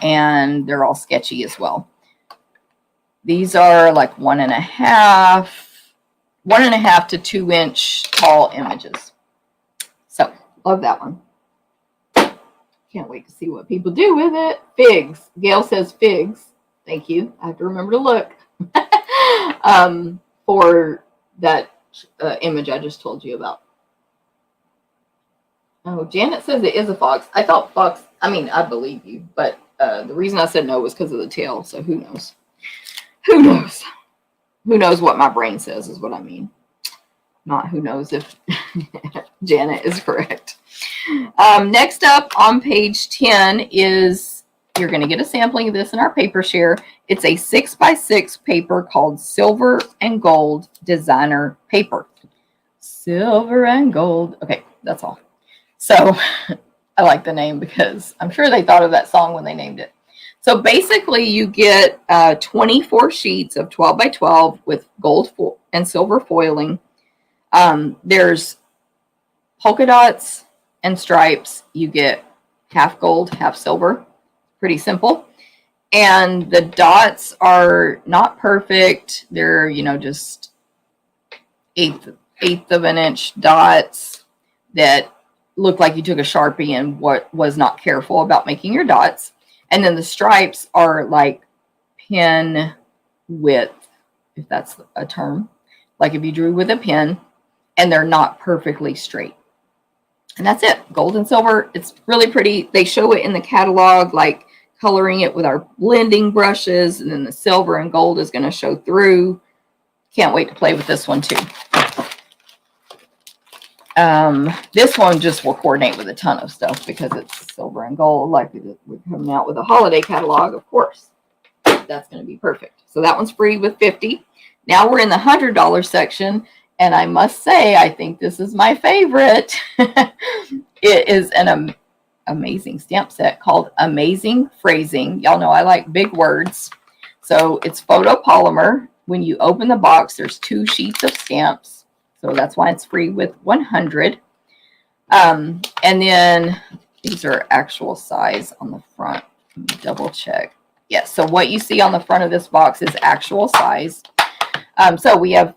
and they're all sketchy as well. These are like 1.5 to 2 inch tall images. So love that one. Can't wait to see what people do with it. Figs. Gail says figs. Thank you. I have to remember to look for that image I just told you about. Oh, Janet says it is a fox. I thought fox. I mean, I believe you, but the reason I said no was because of the tail. So who knows? Who knows? Who knows what my brain says is what I mean. Not who knows if Janet is correct. Next up on page 10 is, you're going to get a sampling of this in our paper share. It's a 6x6 paper called Silver and Gold Designer Paper. Silver and Gold. Okay, that's all. So I like the name because I'm sure they thought of that song when they named it. So basically you get 24 sheets of 12 by 12 with gold and silver foiling. There's polka dots and stripes. You get half gold, half silver. Pretty simple. And the dots are not perfect. They're, just eighth of an inch dots that look like you took a Sharpie and was not careful about making your dots. And then the stripes are like pen width, if that's a term. Like if you drew with a pen, and they're not perfectly straight. And that's it. Gold and silver. It's really pretty. They show it in the catalog, like coloring it with our blending brushes. And then the silver and gold is going to show through. Can't wait to play with this one too. This one just will coordinate with a ton of stuff because it's silver and gold. Like we're coming out with a holiday catalog, of course. That's going to be perfect. So that one's free with 50. Now we're in the $100 section. And I must say, I think this is my favorite. It is an amazing stamp set called Amazing Phrasing. Y'all know I like big words. So it's photopolymer. When you open the box, there's 2 sheets of stamps. So that's why it's free with 100. And then these are actual size on the front. Let me double check. Yes, so what you see on the front of this box is actual size. So we have,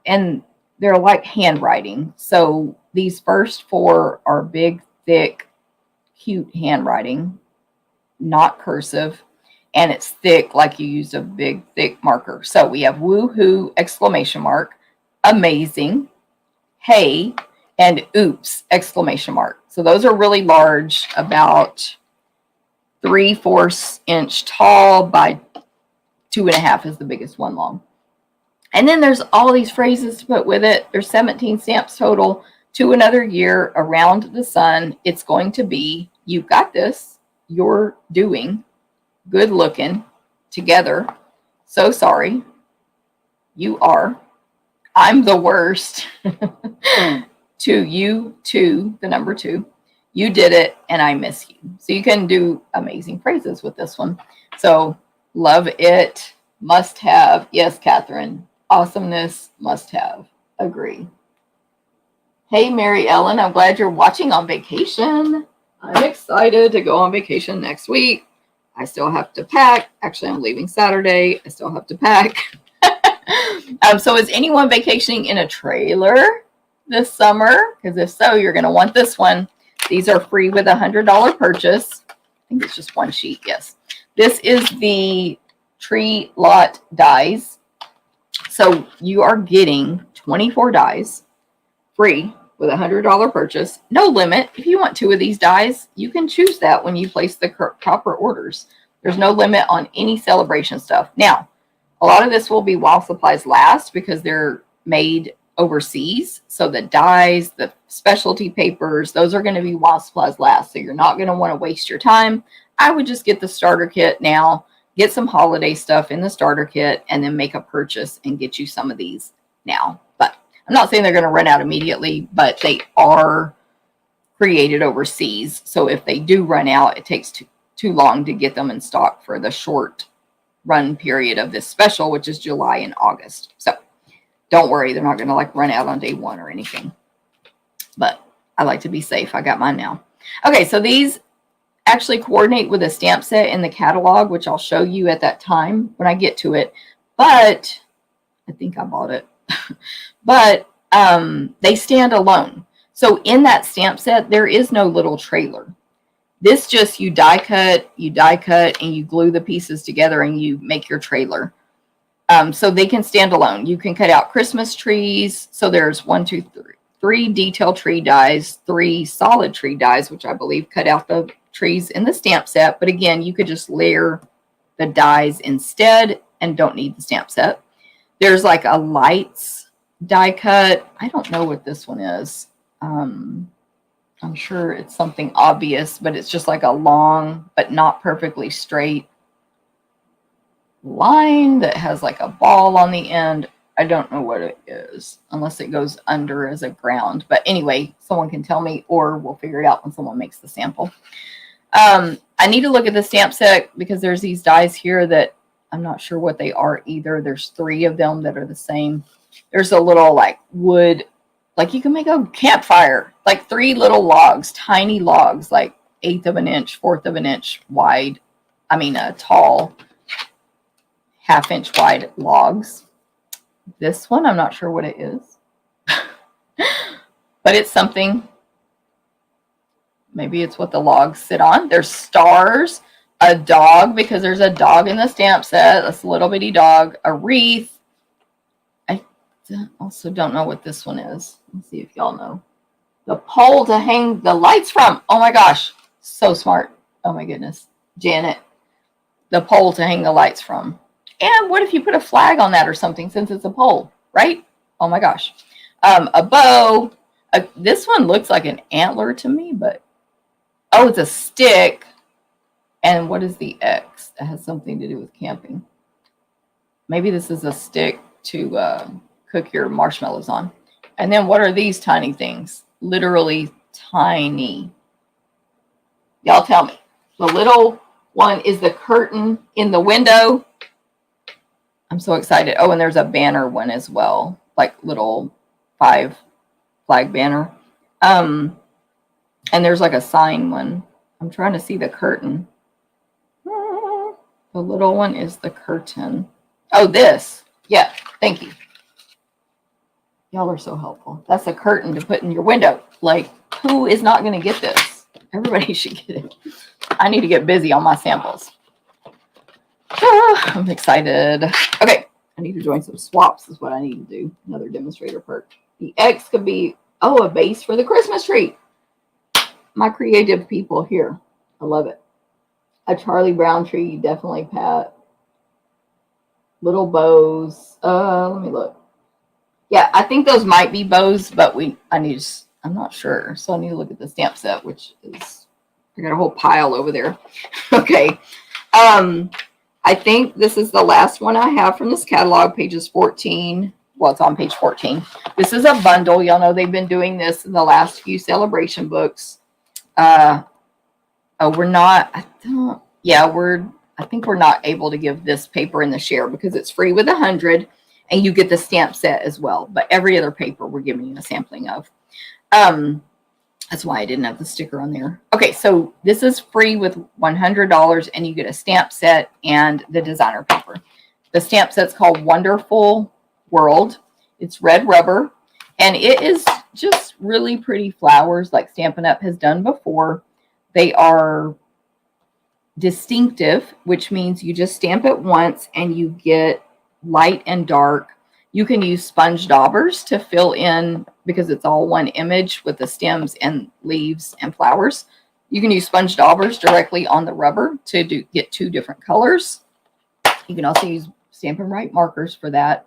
and they're like handwriting. So these first 4 are big, thick, cute handwriting, not cursive, and it's thick like you used a big, thick marker. So we have woohoo, exclamation mark, amazing, hey, and oops, exclamation mark. So those are really large, about 3/4 inch tall by 2.5 is the biggest one long. And then there's all these phrases to put with it. There's 17 stamps total. To another year, around the sun, it's going to be, you've got this, you're doing, good looking, together, so sorry, you are, I'm the worst, to you, to the number 2, you did it, and I miss you. So you can do amazing phrases with this one. So love it, must have. Yes, Catherine. Awesomeness, must have. Agree. Hey, Mary Ellen, I'm glad you're watching on vacation. I'm excited to go on vacation next week. I still have to pack. Actually, I'm leaving Saturday. I still have to pack. So is anyone vacationing in a trailer this summer? Because if so, you're going to want this one. These are free with a $100 purchase. I think it's just one sheet. Yes. This is the tree lot dies. So you are getting 24 dies free with a $100 purchase. No limit. If you want 2 of these dies, you can choose that when you place the proper orders. There's no limit on any celebration stuff. Now, a lot of this will be while supplies last because they're made overseas. So the dies, the specialty papers, those are going to be while supplies last. So you're not going to want to waste your time. I would just get the starter kit now, get some holiday stuff in the starter kit, and then make a purchase and get you some of these now. But I'm not saying they're going to run out immediately, but they are created overseas. So if they do run out, it takes too long to get them in stock for the short run period of this special, which is July and August. So don't worry, they're not going to like run out on day 1 or anything. But I like to be safe. I got mine now. Okay, so these actually coordinate with a stamp set in the catalog, which I'll show you at that time when I get to it. But I think I bought it. But they stand alone. So in that stamp set, there is no little trailer. This just, you die cut, and you glue the pieces together and you make your trailer. So they can stand alone. You can cut out Christmas trees. So there's 1, 2, 3 detail tree dies, 3 solid tree dies, which I believe cut out the trees in the stamp set. But again, you could just layer the dies instead and don't need the stamp set. There's like a lights die cut. I don't know what this one is. I'm sure it's something obvious, but it's just like a long, but not perfectly straight line that has like a ball on the end. I don't know what it is unless it goes under as a ground. But anyway, someone can tell me, or we'll figure it out when someone makes the sample. I need to look at the stamp set because there's these dies here that I'm not sure what they are either. There's 3 of them that are the same. There's a little like wood, like you can make a campfire, like 3 little logs, tiny logs, like 1/8 of an inch, 1/4 of an inch wide. I mean, tall, 1/2 inch wide logs. This one, I'm not sure what it is, but it's something. Maybe it's what the logs sit on. There's stars, a dog, because there's a dog in the stamp set, this little bitty dog, a wreath. I also don't know what this one is. Let's see if y'all know. The pole to hang the lights from. Oh my gosh, so smart. Oh my goodness. Janet, the pole to hang the lights from. And what if you put a flag on that or something since it's a pole, right? Oh my gosh. A bow. This one looks like an antler to me, but oh, it's a stick. And what is the X? That has something to do with camping. Maybe this is a stick to cook your marshmallows on. And then what are these tiny things? Literally tiny. Y'all tell me. The little one is the curtain in the window. I'm so excited. Oh, and there's a banner one as well, like little 5 flag banner. And there's like a sign one. I'm trying to see the curtain. The little one is the curtain. Oh, this. Yeah, thank you. Y'all are so helpful. That's a curtain to put in your window. Like, who is not going to get this? Everybody should get it. I need to get busy on my samples. I'm excited. Okay, I need to join some swaps is what I need to do. Another demonstrator perk. The X could be, a base for the Christmas tree. My creative people here. I love it. A Charlie Brown tree, definitely, Pat. Little bows. Let me look. Yeah, I think those might be bows, but I'm not sure. So I need to look at the stamp set, which is, I got a whole pile over there. Okay. I think this is the last one I have from this catalog, pages 14. Well, it's on page 14. This is a bundle. Y'all know they've been doing this in the last few celebration books. I think we're not able to give this paper in the share because it's free with 100 and you get the stamp set as well. But every other paper we're giving you a sampling of. That's why I didn't have the sticker on there. Okay, so this is free with $100 and you get a stamp set and the designer paper. The stamp set's called Wonderful World. It's red rubber and it is just really pretty flowers like Stampin' Up! Has done before. They are distinctive, which means you just stamp it once and you get light and dark. You can use sponge daubers to fill in because it's all one image with the stems and leaves and flowers. You can use sponge daubers directly on the rubber to get two different colors. You can also use Stampin' Right markers for that.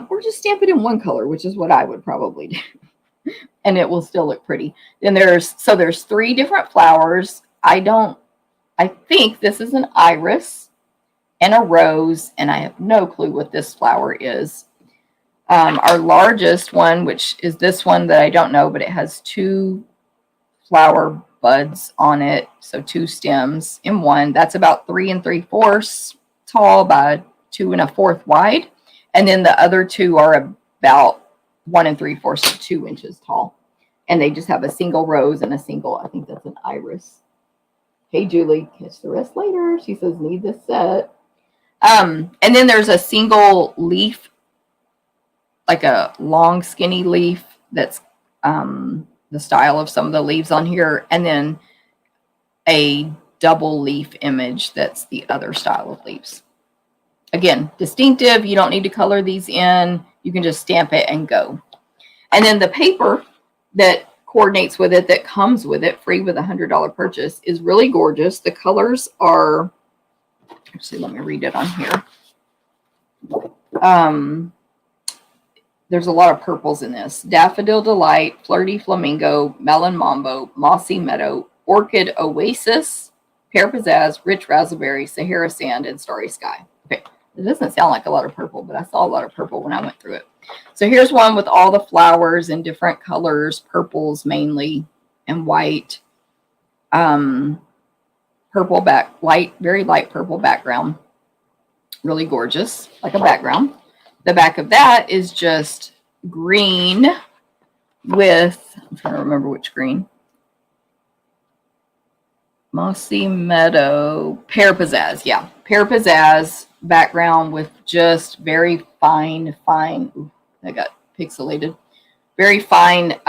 Or just stamp it in one color, which is what I would probably do. And it will still look pretty. Then there's 3 different flowers. I think this is an iris and a rose, and I have no clue what this flower is. Our largest one, which is this one that I don't know, but it has 2 flower buds on it. So 2 stems in one. That's about 3 3/4 tall by 2 1/4 wide. And then the other 2 are about 1 3/4 to 2 inches tall. And they just have a single rose and a single, I think that's an iris. Hey, Julie, catch the rest later. She says, need this set. And then there's a single leaf, like a long skinny leaf that's the style of some of the leaves on here, and then a double leaf image that's the other style of leaves. Again, distinctive. You don't need to color these in. You can just stamp it and go. And then the paper that coordinates with it, that comes with it, free with a $100 purchase, is really gorgeous. The colors are, actually, let me read it on here. There's a lot of purples in this. Daffodil Delight, Flirty Flamingo, Melon Mambo, Mossy Meadow, Orchid Oasis, Pear Pizzazz, Rich Raspberry, Sahara Sand, and Starry Sky. Okay, it doesn't sound like a lot of purple, but I saw a lot of purple when I went through it. So here's one with all the flowers in different colors, purples mainly, and white. Purple very light purple background. Really gorgeous, like a background. The back of that is just green with, I'm trying to remember which green. Mossy Meadow, Pear Pizzazz. Yeah, Pear Pizzazz background with just very fine, ooh, I got pixelated. Very fine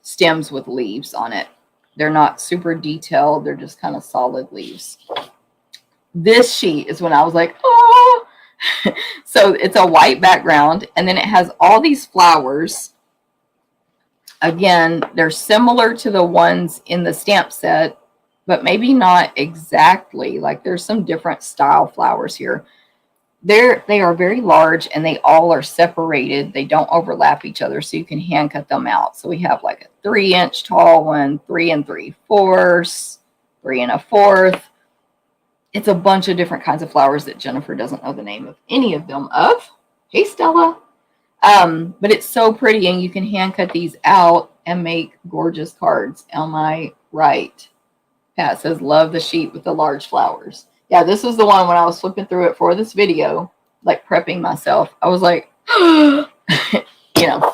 stems with leaves on it. They're not super detailed. They're just kind of solid leaves. This sheet is when I was like, oh. So it's a white background, and then it has all these flowers. Again, they're similar to the ones in the stamp set, but maybe not exactly. Like there's some different style flowers here. They are very large, and they all are separated. They don't overlap each other, so you can hand cut them out. So we have like a 3-inch tall one, 3 3/4, 3 1/4. It's a bunch of different kinds of flowers that Jennifer doesn't know the name of any of them of. Hey, Stella. But it's so pretty, and you can hand cut these out and make gorgeous cards. Am I right? Pat says, love the sheet with the large flowers. Yeah, this was the one when I was flipping through it for this video, like prepping myself. I was like, you know.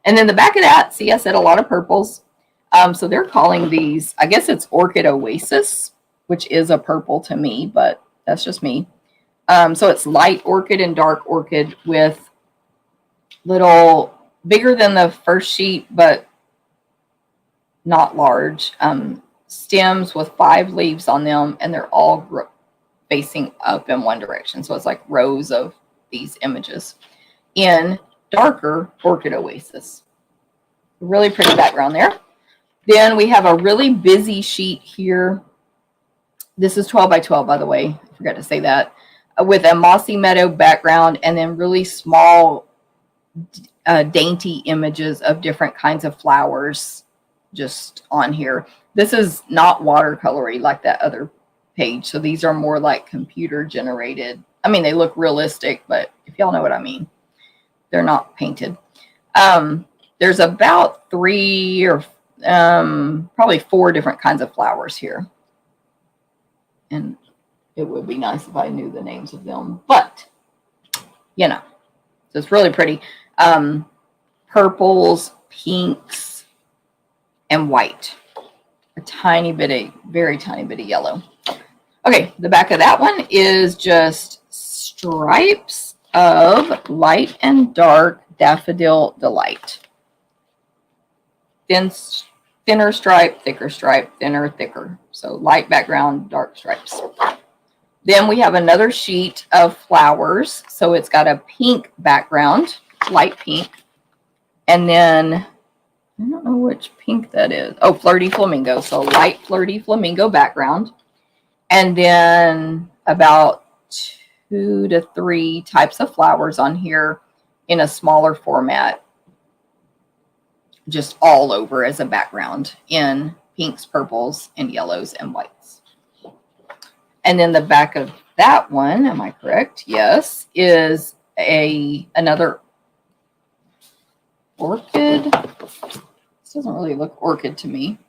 And then the back of that, see, I said a lot of purples. So they're calling these, I guess it's Orchid Oasis, which is a purple to me, but That's just me. So it's light orchid and dark orchid with little, bigger than the first sheet, but not large, stems with 5 leaves on them, and they're all facing up in one direction. So it's like rows of these images in darker Orchid Oasis. Really pretty background there. Then we have a really busy sheet here. This is 12 by 12, by the way. I forgot to say that. With a mossy meadow background, and then really small, dainty images of different kinds of flowers just on here. This is not watercolory like that other page. So these are more like computer generated. I mean, they look realistic, but if y'all know what I mean, they're not painted. There's about 3 or probably 4 different kinds of flowers here. And it would be nice if I knew the names of them, but you know, so it's really pretty. Purples, pinks, and white. A tiny bit of, very tiny bit of yellow. Okay, the back of that one is just stripes of light and dark Daffodil Delight. Thinner stripe, thicker stripe, thinner, thicker. So light background, dark stripes. Then we have another sheet of flowers. So it's got a pink background, light pink. And then, I don't know which pink that is. Oh, Flirty Flamingo. So light Flirty Flamingo background. And then about 2 to 3 types of flowers on here in a smaller format. Just all over as a background in pinks, purples, and yellows and whites. And then the back of that one, am I correct? Yes, is another orchid. This doesn't really look orchid to me.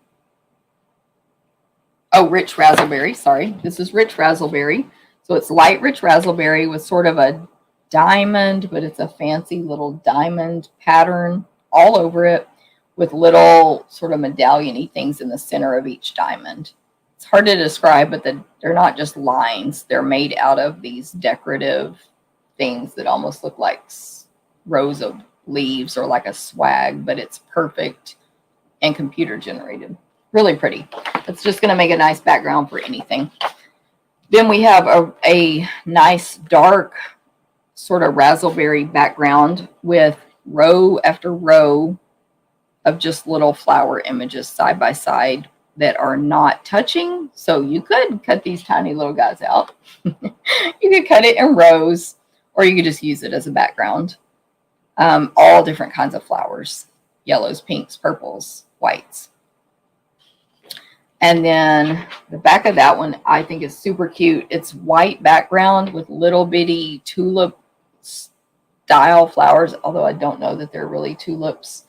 Oh, Rich Razzleberry. Sorry. This is Rich Razzleberry. So it's light Rich Razzleberry with sort of a diamond, but it's a fancy little diamond pattern all over it with little sort of medallion-y things in the center of each diamond. It's hard to describe, but they're not just lines. They're made out of these decorative things that almost look like rows of leaves or like a swag, but it's perfect and computer generated. Really pretty. It's just going to make a nice background for anything. Then we have a nice dark sort of razzleberry background with row after row of just little flower images side by side that are not touching. So you could cut these tiny little guys out. You could cut it in rows, or you could just use it as a background. All different kinds of flowers, yellows, pinks, purples, whites. And then the back of that one I think is super cute. It's white background with little bitty tulip style flowers, although I don't know that they're really tulips.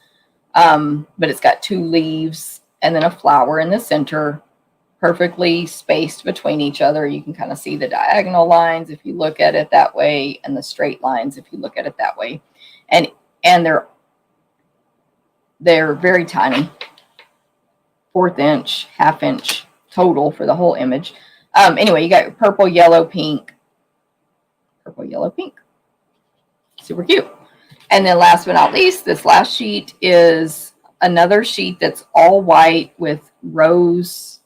But it's got 2 leaves and then a flower in the center, perfectly spaced between each other. You can kind of see the diagonal lines if you look at it that way, and the straight lines if you look at it that way. And they're very tiny, 1/4 inch, 1/2 inch total for the whole image. Anyway, you got purple, yellow, pink. Purple, yellow, pink. Super cute. And then last but not least, this last sheet is another sheet that's all white with rows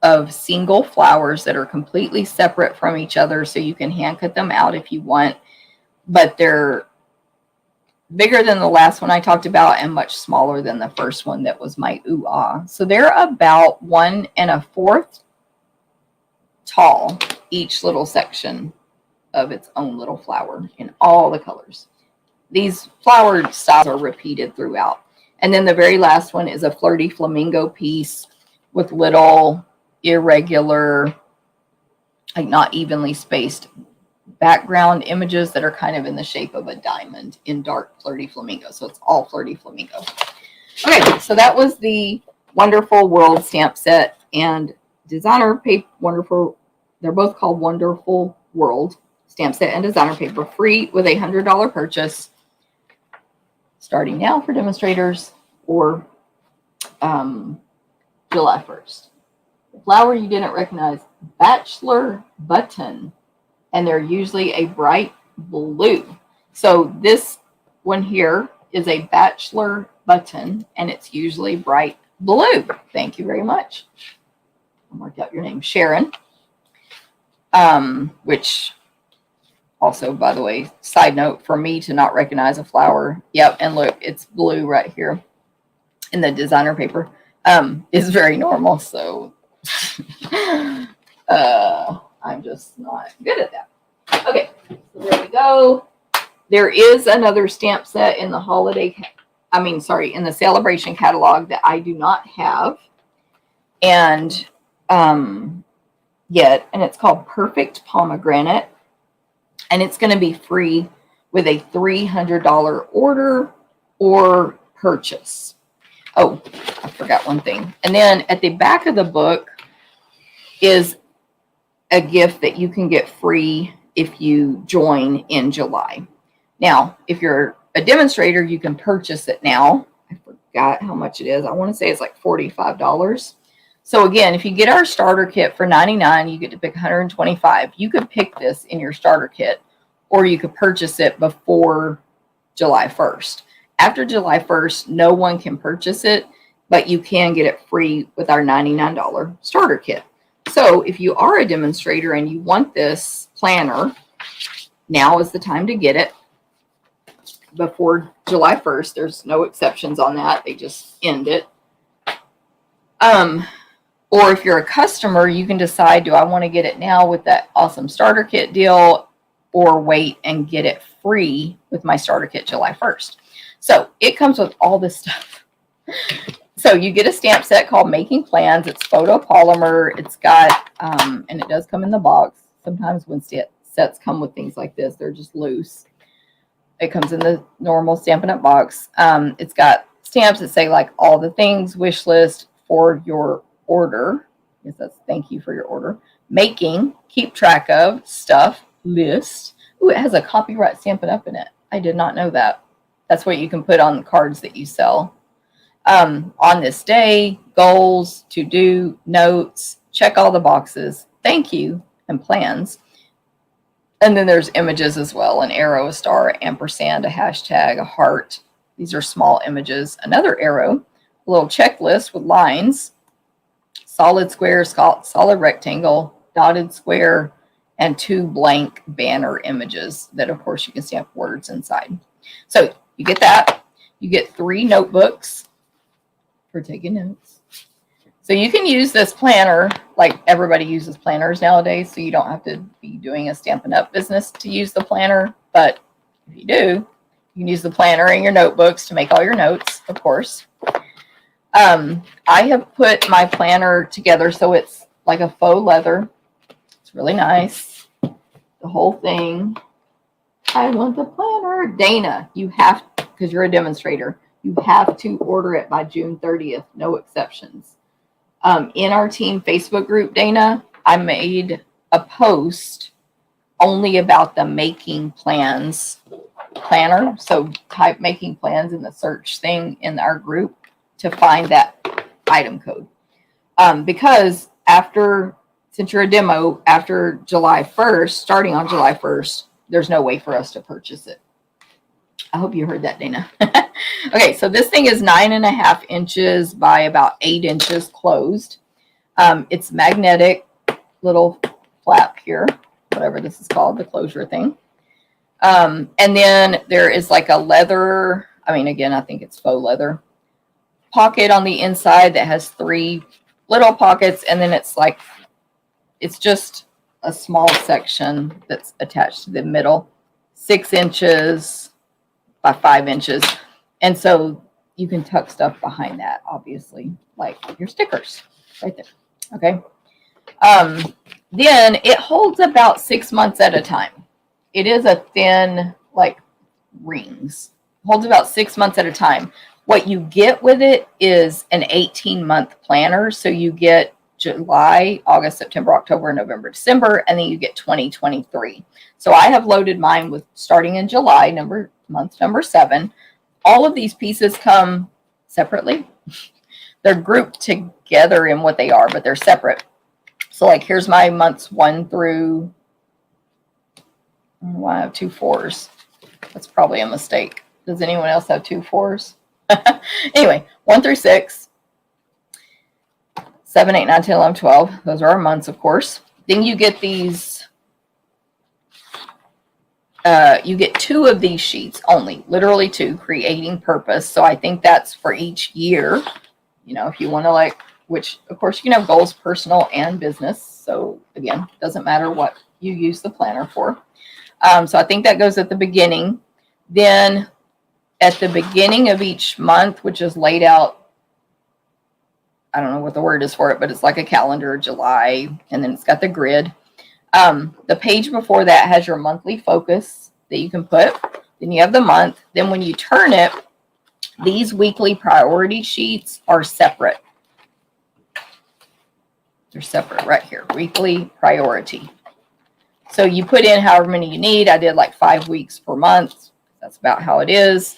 of single flowers that are completely separate from each other. So you can hand cut them out if you want, but they're bigger than the last one I talked about and much smaller than the first one that was my ooh ah. So they're about 1 1/4 tall, each little section of its own little flower in all the colors. These flower styles are repeated throughout. And then the very last one is a Flirty Flamingo piece with little irregular, like not evenly spaced background images that are kind of in the shape of a diamond in dark Flirty Flamingo. So it's all Flirty Flamingo. Okay, so that was the Wonderful World stamp set and designer paper. Wonderful, they're both called Wonderful World stamp set and designer paper, free with a $100 purchase, starting now for demonstrators or July 1st. The flower you didn't recognize, Bachelor Button. and they're usually a bright blue. So this one here is a bachelor button, and it's usually bright blue. Thank you very much. I'll mark out your name, Sharon. Which also, by the way, side note, for me to not recognize a flower. Yep, and look, it's blue right here in the designer paper. Is very normal. So I'm just not good at that. Okay, so there we go. There is another stamp set in the in the celebration catalog that I do not have. And yet, and it's called Perfect Pomegranate, and it's going to be free with a $300 order or purchase. Oh, I forgot one thing. And then at the back of the book is a gift that you can get free if you join in July. Now, if you're a demonstrator, you can purchase it now. I forgot how much it is. I want to say it's like $45. So again, if you get our starter kit for $99, you get to pick $125. You could pick this in your starter kit, or you could purchase it before July 1st. After July 1st, no one can purchase it, but you can get it free with our $99 starter kit. So if you are a demonstrator and you want this planner, now is the time to get it before July 1st. There's no exceptions on that. They just end it. Or if you're a customer, you can decide, do I want to get it now with that awesome starter kit deal, or wait and get it free with my starter kit July 1st. So it comes with all this stuff. So you get a stamp set called Making Plans. It's photopolymer. It's got, and it does come in the box. Sometimes when sets come with things like this, they're just loose. It comes in the normal Stampin' Up! Box. It's got stamps that say like all the things, wish list for your order. I guess that's thank you for your order. Making, keep track of, stuff, list. Ooh, it has a copyright Stampin' Up! In it. I did not know that. That's what you can put on the cards that you sell. On this day, goals, to do, notes, check all the boxes, thank you, and plans. And then there's images as well, an arrow, a star, ampersand, a hashtag, a heart. These are small images. Another arrow, a little checklist with lines, solid square, solid rectangle, dotted square, and 2 blank banner images that, of course, you can stamp words inside. So you get that. You get 3 notebooks for taking notes. So you can use this planner, like everybody uses planners nowadays, so you don't have to be doing a Stampin' Up! Business to use the planner. But if you do, you can use the planner and your notebooks to make all your notes, of course. I have put my planner together so it's like a faux leather. It's really nice. The whole thing. I want the planner. Dana, you have, because you're a demonstrator, you have to order it by June 30th. No exceptions. In our team Facebook group, Dana, I made a post only about the Making Plans planner. So type Making Plans in the search thing in our group to find that item code. Because since you're a demo, after July 1st, starting on July 1st, there's no way for us to purchase it. I hope you heard that, Dana. Okay, so this thing is 9.5 inches by about 8 inches closed. It's magnetic, little flap here, whatever this is called, the closure thing. And then there is like a leather, again, I think it's faux leather, pocket on the inside that has 3 little pockets, and then it's just a small section that's attached to the middle, 6 inches by 5 inches. And so you can tuck stuff behind that, obviously, like your stickers right there. Okay. Then it holds about 6 months at a time. It is a thin, like rings. Holds about 6 months at a time. What you get with it is an 18-month planner. So you get July, August, September, October, November, December, and then you get 2023. So I have loaded mine with starting in July, month number 7. All of these pieces come separately. They're grouped together in what they are, but they're separate. So like here's my months 1 through Why I have 2 4s? That's probably a mistake. Does anyone else have 2 4s? Anyway, 1 through 6, 7, 8, 9, 10, 11, 12. Those are our months, of course. Then you get these, you get 2 of these sheets only, literally 2, creating purpose. So I think that's for each year. You know, if you want to like, which of course you can have goals, personal and business. So again, doesn't matter what you use the planner for. So I think that goes at the beginning. Then at the beginning of each month, which is laid out, I don't know what the word is for it, but it's like a calendar, July, and then it's got the grid. The page before that has your monthly focus that you can put. Then you have the month. Then when you turn it, these weekly priority sheets are separate. They're separate right here, weekly priority. So you put in however many you need. I did like 5 weeks per month. That's about how it is.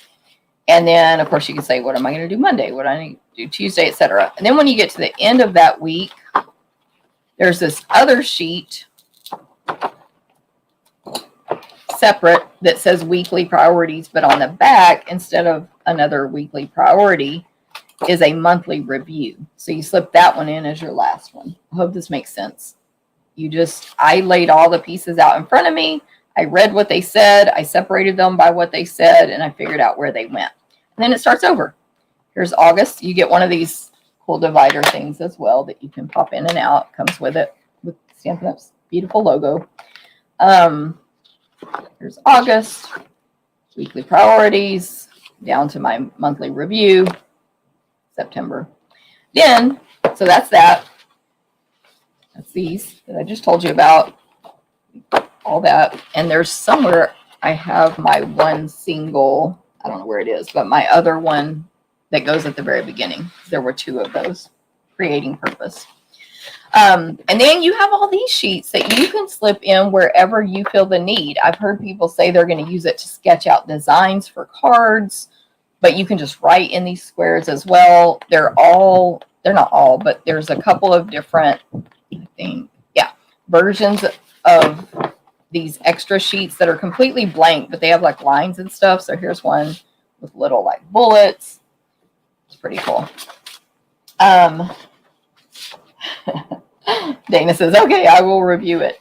And then, of course, you can say, what am I going to do Monday? What do I need to do Tuesday, etc. And then when you get to the end of that week, there's this other sheet separate that says weekly priorities, but on the back, instead of another weekly priority, is a monthly review. So you slip that one in as your last one. I hope this makes sense. I laid all the pieces out in front of me. I read what they said. I separated them by what they said, and I figured out where they went. And then it starts over. Here's August. You get one of these cool divider things as well that you can pop in and out. Comes with it with Stampin' Up's beautiful logo. Here's August, weekly priorities, down to my monthly review, September. Then, so that's that. That's these that I just told you about, all that. And there's somewhere I have my one single, I don't know where it is, but my other one that goes at the very beginning. There were 2 of those, creating purpose. And then you have all these sheets that you can slip in wherever you feel the need. I've heard people say they're going to use it to sketch out designs for cards, but you can just write in these squares as well. They're not all, but there's a couple of different, I think, versions of these extra sheets that are completely blank, but they have like lines and stuff. So here's one with little like bullets. It's pretty cool. Dana says, okay, I will review it.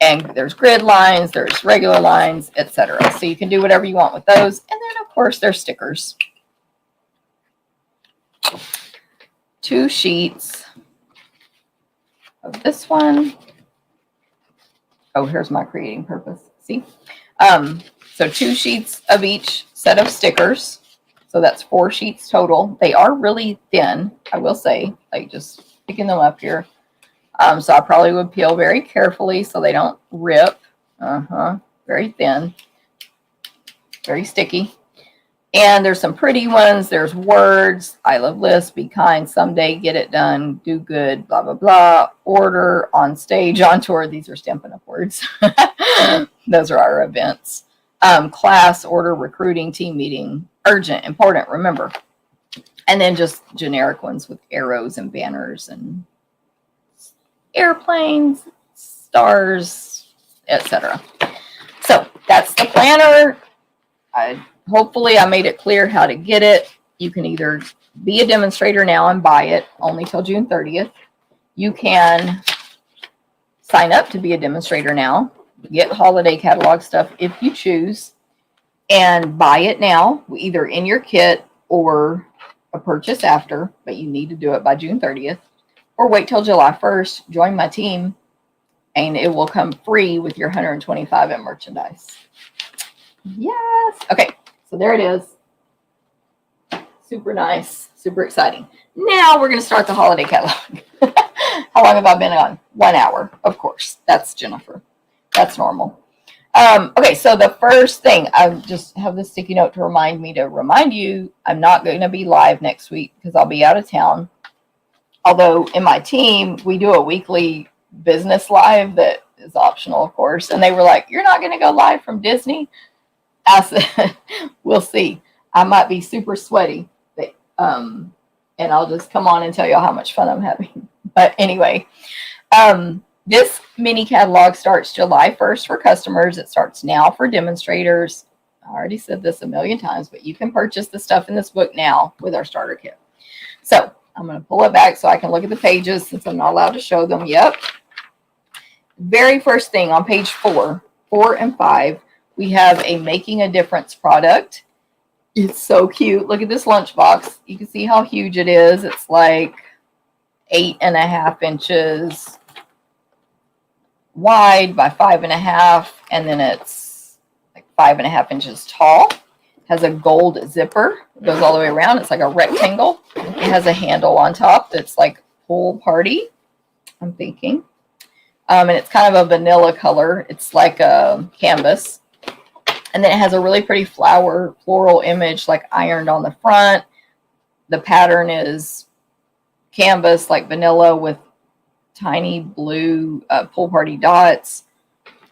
And there's grid lines, there's regular lines, etc. So you can do whatever you want with those. And then, of course, there's stickers. 2 sheets of this one. Oh, here's my creating purpose. See? So 2 sheets of each set of stickers. So that's 4 sheets total. They are really thin, I will say, like just picking them up here. So I probably would peel very carefully so they don't rip. Very thin, very sticky. And there's some pretty ones. There's words. I love lists. Be kind. Someday. Get it done. Do good. Blah, blah, blah. Order. On stage. On tour. These are Stampin' Up words. Those are our events. Class. Order. Recruiting. Team meeting. Urgent. Important. Remember. And then just generic ones with arrows and banners and airplanes, stars, etc. So that's the planner. Hopefully I made it clear how to get it. You can either be a demonstrator now and buy it only till June 30th. You can sign up to be a demonstrator now, get holiday catalog stuff if you choose, and buy it now, either in your kit or a purchase after, but you need to do it by June 30th. Or wait till July 1st, join my team, and it will come free with your 125 in merchandise. Yes. Okay, so there it is. Super nice, super exciting. Now we're going to start the holiday catalog. How long have I been on? 1 hour, of course. That's Jennifer. That's normal. Okay, so the first thing, I just have this sticky note to remind you, I'm not going to be live next week because I'll be out of town. Although in my team, we do a weekly business live that is optional, of course. And they were like, you're not going to go live from Disney? I said, we'll see. I might be super sweaty. And I'll just come on and tell y'all how much fun I'm having. But anyway, This mini catalog starts July 1st for customers. It starts now for demonstrators. I already said this a million times, but you can purchase the stuff in this book now with our starter kit. So I'm going to pull it back so I can look at the pages since I'm not allowed to show them. Yep. Very first thing on page 4 and 5, we have a Making a Difference product. It's so cute. Look at this lunchbox. You can see how huge it is. It's like 8.5 inches wide by 5.5, and then it's like 5.5 inches tall. It has a gold zipper. It goes all the way around. It's like a rectangle. It has a handle on top that's like Pool Party, I'm thinking. And it's kind of a vanilla color. It's like a canvas. And then it has a really pretty floral image, like ironed on the front. The pattern is canvas, like vanilla, with tiny blue Pool Party dots.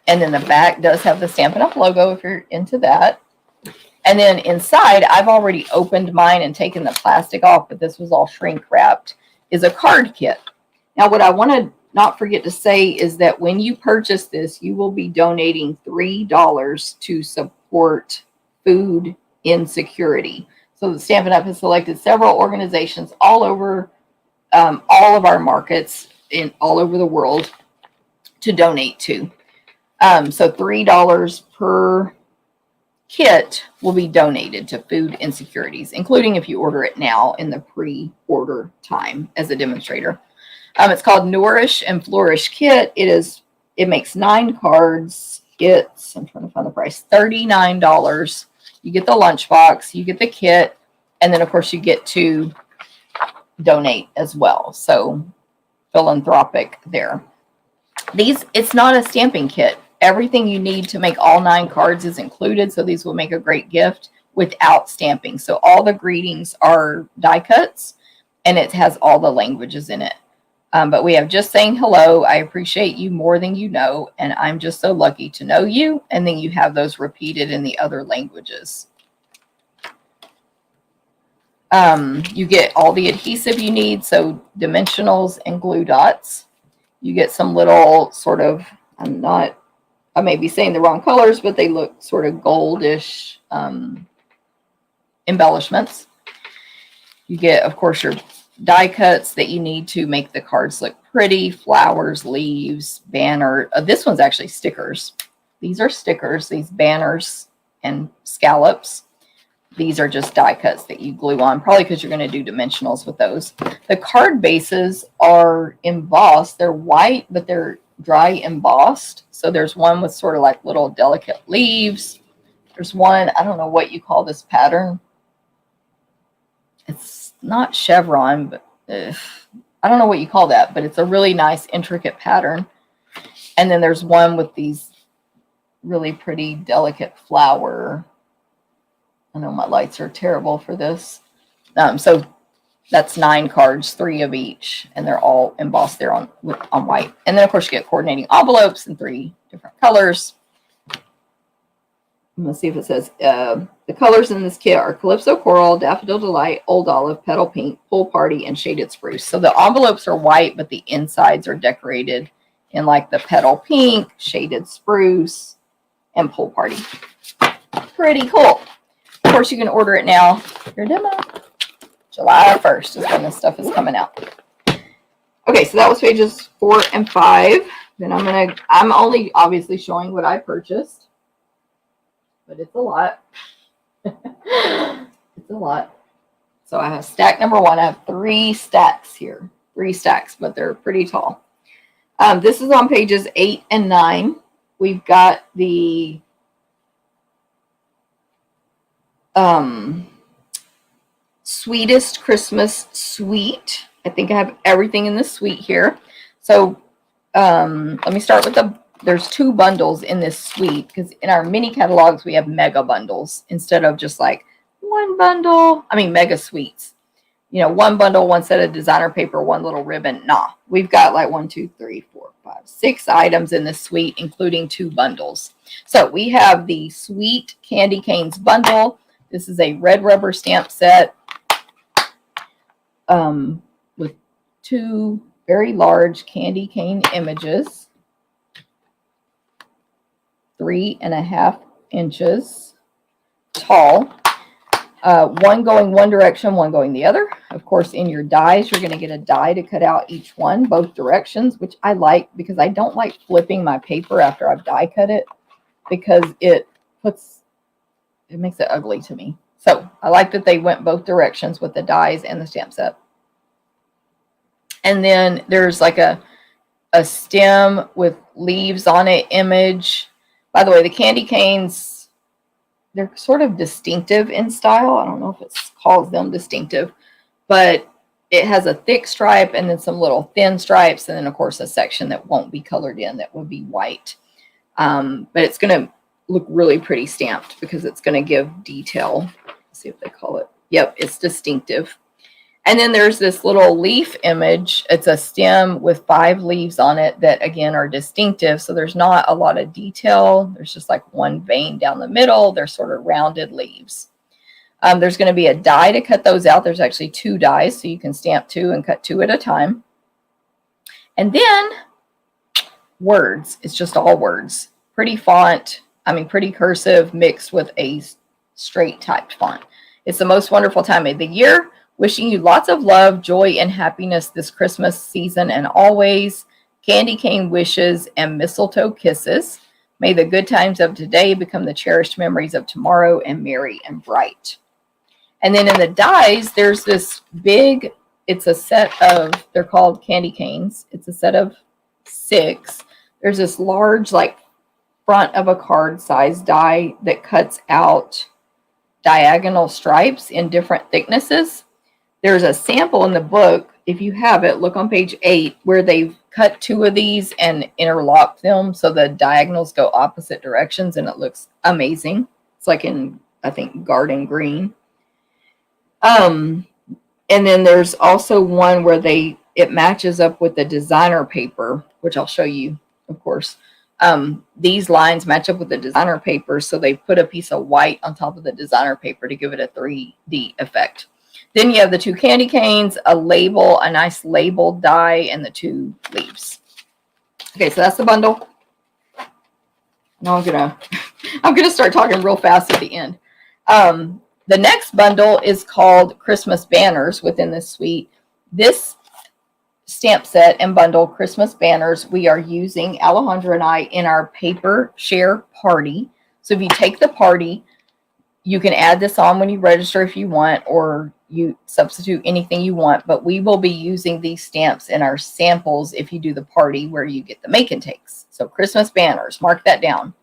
And then the back does have the Stampin' Up! Logo if you're into that. And then inside, I've already opened mine and taken the plastic off, but this was all shrink wrapped, is a card kit. Now, what I want to not forget to say is that when you purchase this, you will be donating $3 to support food insecurity. So the Stampin' Up! Has selected several organizations all over all of our markets in all over the world to donate to. So $3 per kit will be donated to food insecurities, including if you order it now in the pre-order time as a demonstrator. It's called Nourish and Flourish Kit. It makes 9 cards. I'm trying to find the price, $39. You get the lunchbox, you get the kit, and then of course you get to donate as well. So philanthropic there. It's not a stamping kit. Everything you need to make all 9 cards is included. So these will make a great gift without stamping. So all the greetings are die cuts, and it has all the languages in it. But we have Just Saying Hello. I appreciate you more than you know, and I'm just so lucky to know you. And then you have those repeated in the other languages. You get all the adhesive you need, so dimensionals and glue dots. You get some little sort of, I may be saying the wrong colors, but they look sort of goldish embellishments. You get, of course, your die cuts that you need to make the cards look pretty, flowers, leaves, banner. This one's actually stickers. These are stickers, these banners and scallops. These are just die cuts that you glue on, probably because you're going to do dimensionals with those. The card bases are embossed. They're white, but they're dry embossed. So there's one with sort of like little delicate leaves. There's one, I don't know what you call this pattern. It's not chevron, but I don't know what you call that, but it's a really nice, intricate pattern. And then there's one with these really pretty, delicate flower. I know my lights are terrible for this. So that's 9 cards, 3 of each, and they're all embossed there on white. And then, of course, you get coordinating envelopes in 3 different colors. I'm going to see if it says the colors in this kit are Calypso Coral, Daffodil Delight, Old Olive, Petal Pink, Pool Party, and Shaded Spruce. So the envelopes are white, but the insides are decorated in like the Petal Pink, Shaded Spruce, and Pool Party. Pretty cool. Of course, you can order it now. Your demo. July 1st is when this stuff is coming out. Okay, so that was pages 4 and 5. Then I'm only obviously showing what I purchased. But it's a lot. It's a lot. So I have stack number 1. I have 3 stacks here. 3 stacks, but they're pretty tall. This is on pages 8 and 9. We've got the Sweetest Christmas Suite. I think I have everything in the suite here. So let me start with there's 2 bundles in this suite, because in our mini catalogs, we have mega bundles instead of just like 1 bundle. I mean, mega suites. You know, 1 bundle, 1 set of designer paper, 1 little ribbon. Nah, we've got like 1, 2, 3, 4, 5, 6 items in this suite, including 2 bundles. So we have the Sweet Candy Canes bundle. This is a red rubber stamp set with 2 very large candy cane images. 3.5 inches tall. One going one direction, one going the other. Of course, in your dies, you're going to get a die to cut out each one, both directions, which I like because I don't like flipping my paper after I've die cut it because it makes it ugly to me. So I like that they went both directions with the dies and the stamp set. And then there's like a stem with leaves on it image. By the way, the candy canes, they're sort of distinctive in style. I don't know if it calls them distinctive, but it has a thick stripe and then some little thin stripes. And then, of course, a section that won't be colored in that would be white. But it's going to look really pretty stamped because it's going to give detail. Let's see what they call it. Yep, it's distinctive. And then there's this little leaf image. It's a stem with 5 leaves on it that, again, are distinctive. So there's not a lot of detail. There's just like one vein down the middle. They're sort of rounded leaves. There's going to be a die to cut those out. There's actually 2 dies, so you can stamp 2 and cut 2 at a time. And then words. It's just all words. Pretty font. Pretty cursive mixed with a straight typed font. It's the most wonderful time of the year. Wishing you lots of love, joy, and happiness this Christmas season and always. Candy cane wishes and mistletoe kisses. May the good times of today become the cherished memories of tomorrow, and merry and bright. And then in the dies, there's this big, it's a set of, they're called candy canes. It's a set of 6. There's this large, like, front of a card size die that cuts out diagonal stripes in different thicknesses. There's a sample in the book. If you have it, look on page 8 where they've cut 2 of these and interlocked them so the diagonals go opposite directions and it looks amazing. It's like in, I think, garden green. And then there's also one where it matches up with the designer paper, which I'll show you, of course. These lines match up with the designer paper, so they put a piece of white on top of the designer paper to give it a 3D effect. Then you have the 2 candy canes, a label, a nice labeled die, and the 2 leaves. Okay, so that's the bundle. Now I'm gonna start talking real fast at the end. The next bundle is called Christmas Banners within this suite. This stamp set and bundle, Christmas Banners, we are using, Alejandra and I, in our paper share party. So if you take the party, you can add this on when you register if you want, or you substitute anything you want, but we will be using these stamps in our samples if you do the party where you get the make and takes. So Christmas Banners, mark that down.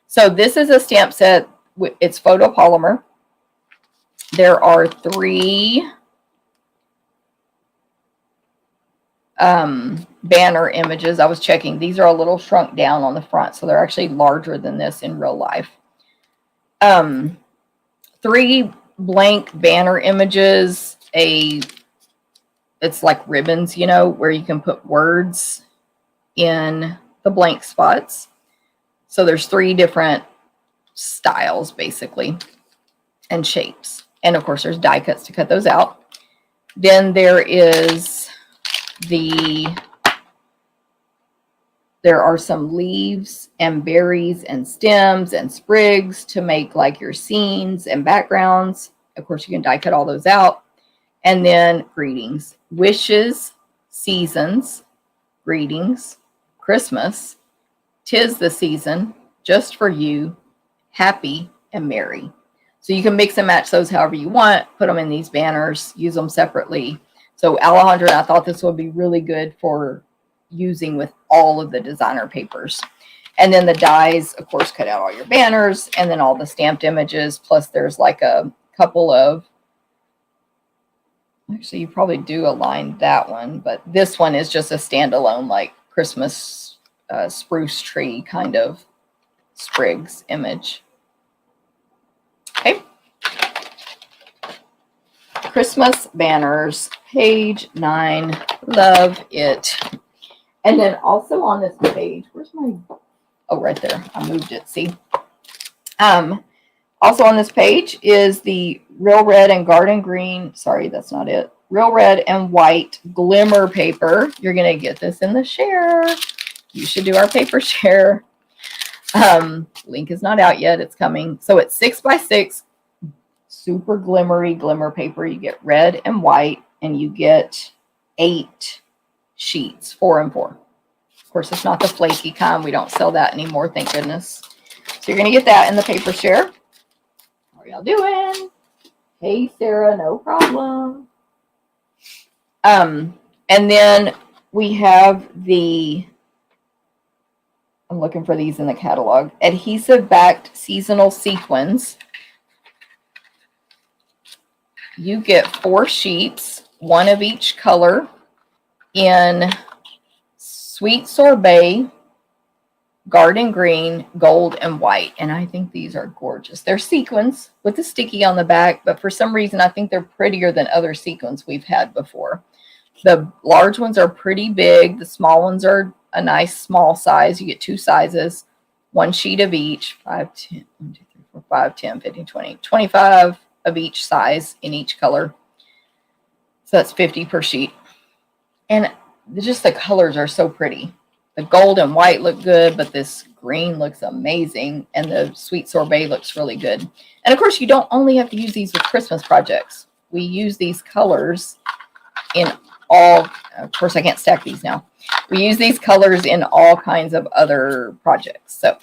So this is a stamp set. It's photopolymer. There are 3 banner images. I was checking. These are a little shrunk down on the front, so they're actually larger than this in real life. 3 blank banner images. It's like ribbons, where you can put words in the blank spots. So there's 3 different styles, basically, and shapes. And of course, there's die cuts to cut those out. Then there are some leaves and berries and stems and sprigs to make like your scenes and backgrounds. Of course, you can die cut all those out. And then greetings, wishes, seasons, greetings, Christmas, 'tis the season, just for you, happy and merry. So you can mix and match those however you want, put them in these banners, use them separately. So Alejandra and I thought this would be really good for using with all of the designer papers. And then the dies, of course, cut out all your banners and then all the stamped images. Plus there's like a couple of, actually you probably do align that one, but this one is just a standalone like Christmas spruce tree kind of sprigs image. Okay. Christmas Banners, page 9. Love it. And then also on this page, where's my, oh, right there. I moved it, see. Also on this page is the Real Red and Garden Green. Sorry, that's not it. Real Red and White Glimmer paper. You're going to get this in the share. You should do our paper share. Link is not out yet. It's coming. So it's 6x6, super glimmery glimmer paper. You get red and white, and you get 8 sheets, 4 and 4. Of course, it's not the flaky kind. We don't sell that anymore, thank goodness. So you're going to get that in the paper share. How are y'all doing? Hey, Sarah, no problem. And then we have the, I'm looking for these in the catalog, adhesive backed seasonal sequins. You get 4 sheets, 1 of each color, in sweet sorbet, garden green, gold, and white. And I think these are gorgeous. They're sequins with the sticky on the back, but for some reason I think they're prettier than other sequins we've had before. The large ones are pretty big. The small ones are a nice small size. You get 2 sizes, 1 sheet of each, 5, 10, 1, 2, 3, 4, 5, 10, 15, 20, 25 of each size in each color. So that's 50 per sheet. And just the colors are so pretty. The gold and white look good, but this green looks amazing. And the sweet sorbet looks really good. And of course, you don't only have to use these with Christmas projects. We use these colors in all, of course, I can't stack these now. We use these colors in all kinds of other projects. So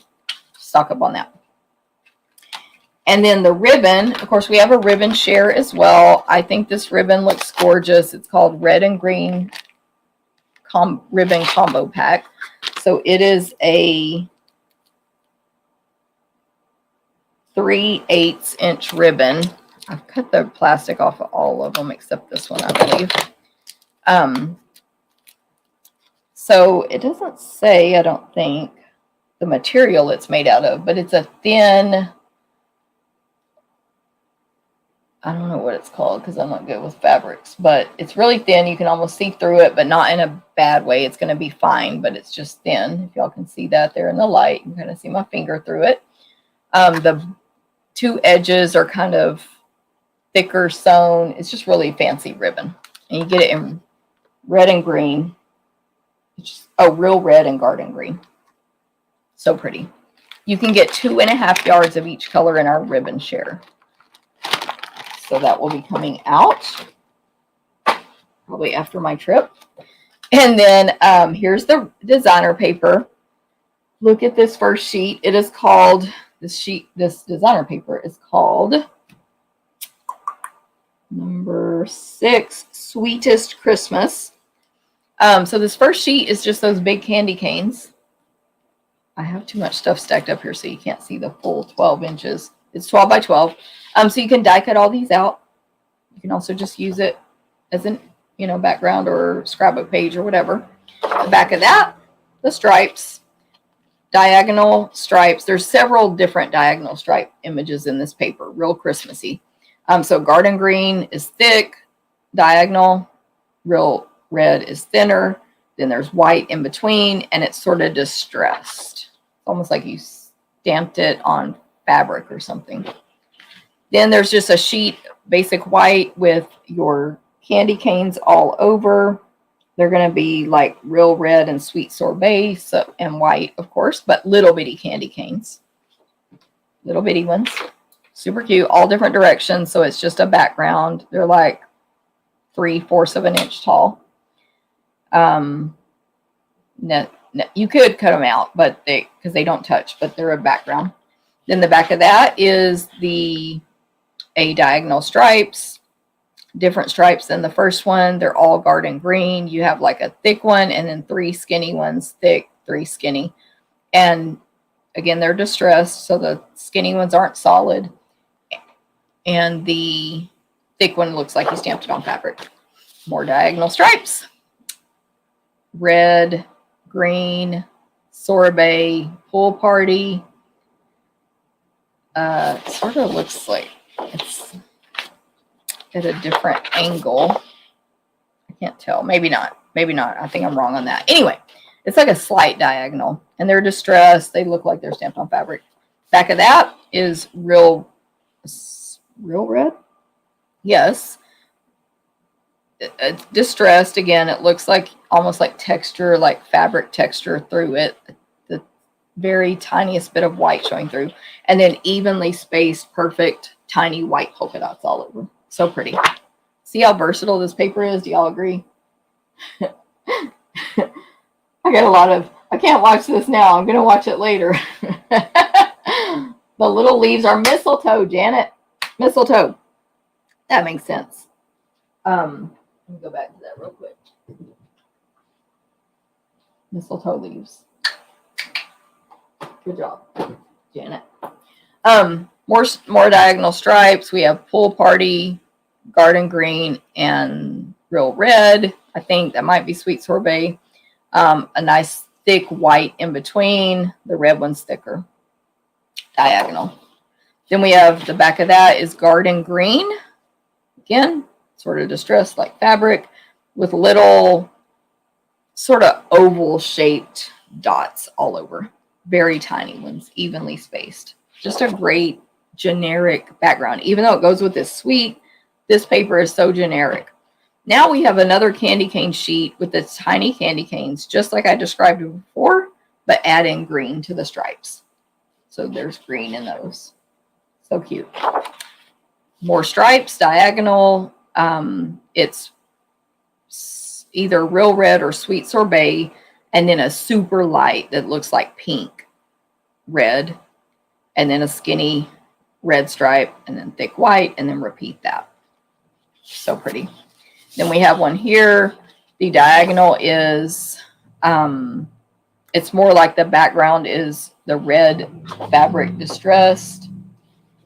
stock up on that. And then the ribbon, of course, we have a ribbon share as well. I think this ribbon looks gorgeous. It's called Red and Green Ribbon Combo Pack. So it is a 3/8 inch ribbon. I've cut the plastic off of all of them except this one, I believe. So it doesn't say, I don't think, the material it's made out of, but it's a thin, I don't know what it's called because I'm not good with fabrics, but it's really thin. You can almost see through it, but not in a bad way. It's going to be fine, but it's just thin. If y'all can see that there in the light, you can kind of see my finger through it. The 2 edges are kind of thicker sewn. It's just really fancy ribbon. And you get it in red and green. It's just, oh, real red and garden green. So pretty. You can get 2.5 yards of each color in our ribbon share. So that will be coming out probably after my trip. And then here's the designer paper. Look at this first sheet. It is called, this designer paper is called number 6, Sweetest Christmas. So this first sheet is just those big candy canes. I have too much stuff stacked up here so you can't see the full 12 inches. It's 12 by 12. So you can die cut all these out. You can also just use it as an, background or scrapbook page or whatever. The back of that, the stripes, diagonal stripes. There's several different diagonal stripe images in this paper, real Christmassy. So garden green is thick, diagonal, real red is thinner. Then there's white in between, and it's sort of distressed. Almost like you stamped it on fabric or something. Then there's just a sheet, basic white with your candy canes all over. They're going to be like real red and sweet sorbet and white, of course, but little bitty candy canes. Little bitty ones. Super cute, all different directions. So it's just a background. They're like 3/4 of an inch tall. You could cut them out, but because they don't touch, but they're a background. Then the back of that is a diagonal stripes, different stripes than the first one. They're all garden green. You have like a thick one and then 3 skinny ones, thick, 3 skinny. And again, they're distressed, so the skinny ones aren't solid. And the thick one looks like you stamped it on fabric. More diagonal stripes. Red, green, sorbet, pool party. Sort of looks like it's at a different angle. I can't tell. Maybe not. Maybe not. I think I'm wrong on that. Anyway, it's like a slight diagonal. And they're distressed. They look like they're stamped on fabric. Back of that is real red? Yes. It's distressed. Again, it looks like almost like texture, like fabric texture through it. The very tiniest bit of white showing through. And then evenly spaced, perfect, tiny white polka dots all over. So pretty. See how versatile this paper is? Do y'all agree? I got a lot of, I can't watch this now. I'm going to watch it later. The little leaves are mistletoe, Janet. Mistletoe. That makes sense. Let me go back to that real quick. Mistletoe leaves. Good job, Janet. More diagonal stripes. We have Pool Party, Garden Green, and Real Red. I think that might be Sweet Sorbet. A nice thick white in between. The red one's thicker. Diagonal. Then we have the back of that is Garden Green. Again, sort of distressed like fabric with little sort of oval shaped dots all over. Very tiny ones, evenly spaced. Just a great generic background. Even though it goes with this sweet, this paper is so generic. Now we have another candy cane sheet with the tiny candy canes, just like I described before, but add in green to the stripes. So there's green in those. So cute. More stripes, diagonal. It's either Real Red or Sweet Sorbet, and then a super light that looks like pink red, and then a skinny red stripe, and then thick white, and then repeat that. So pretty. Then we have one here. The diagonal is, it's more like the background is the red fabric distressed.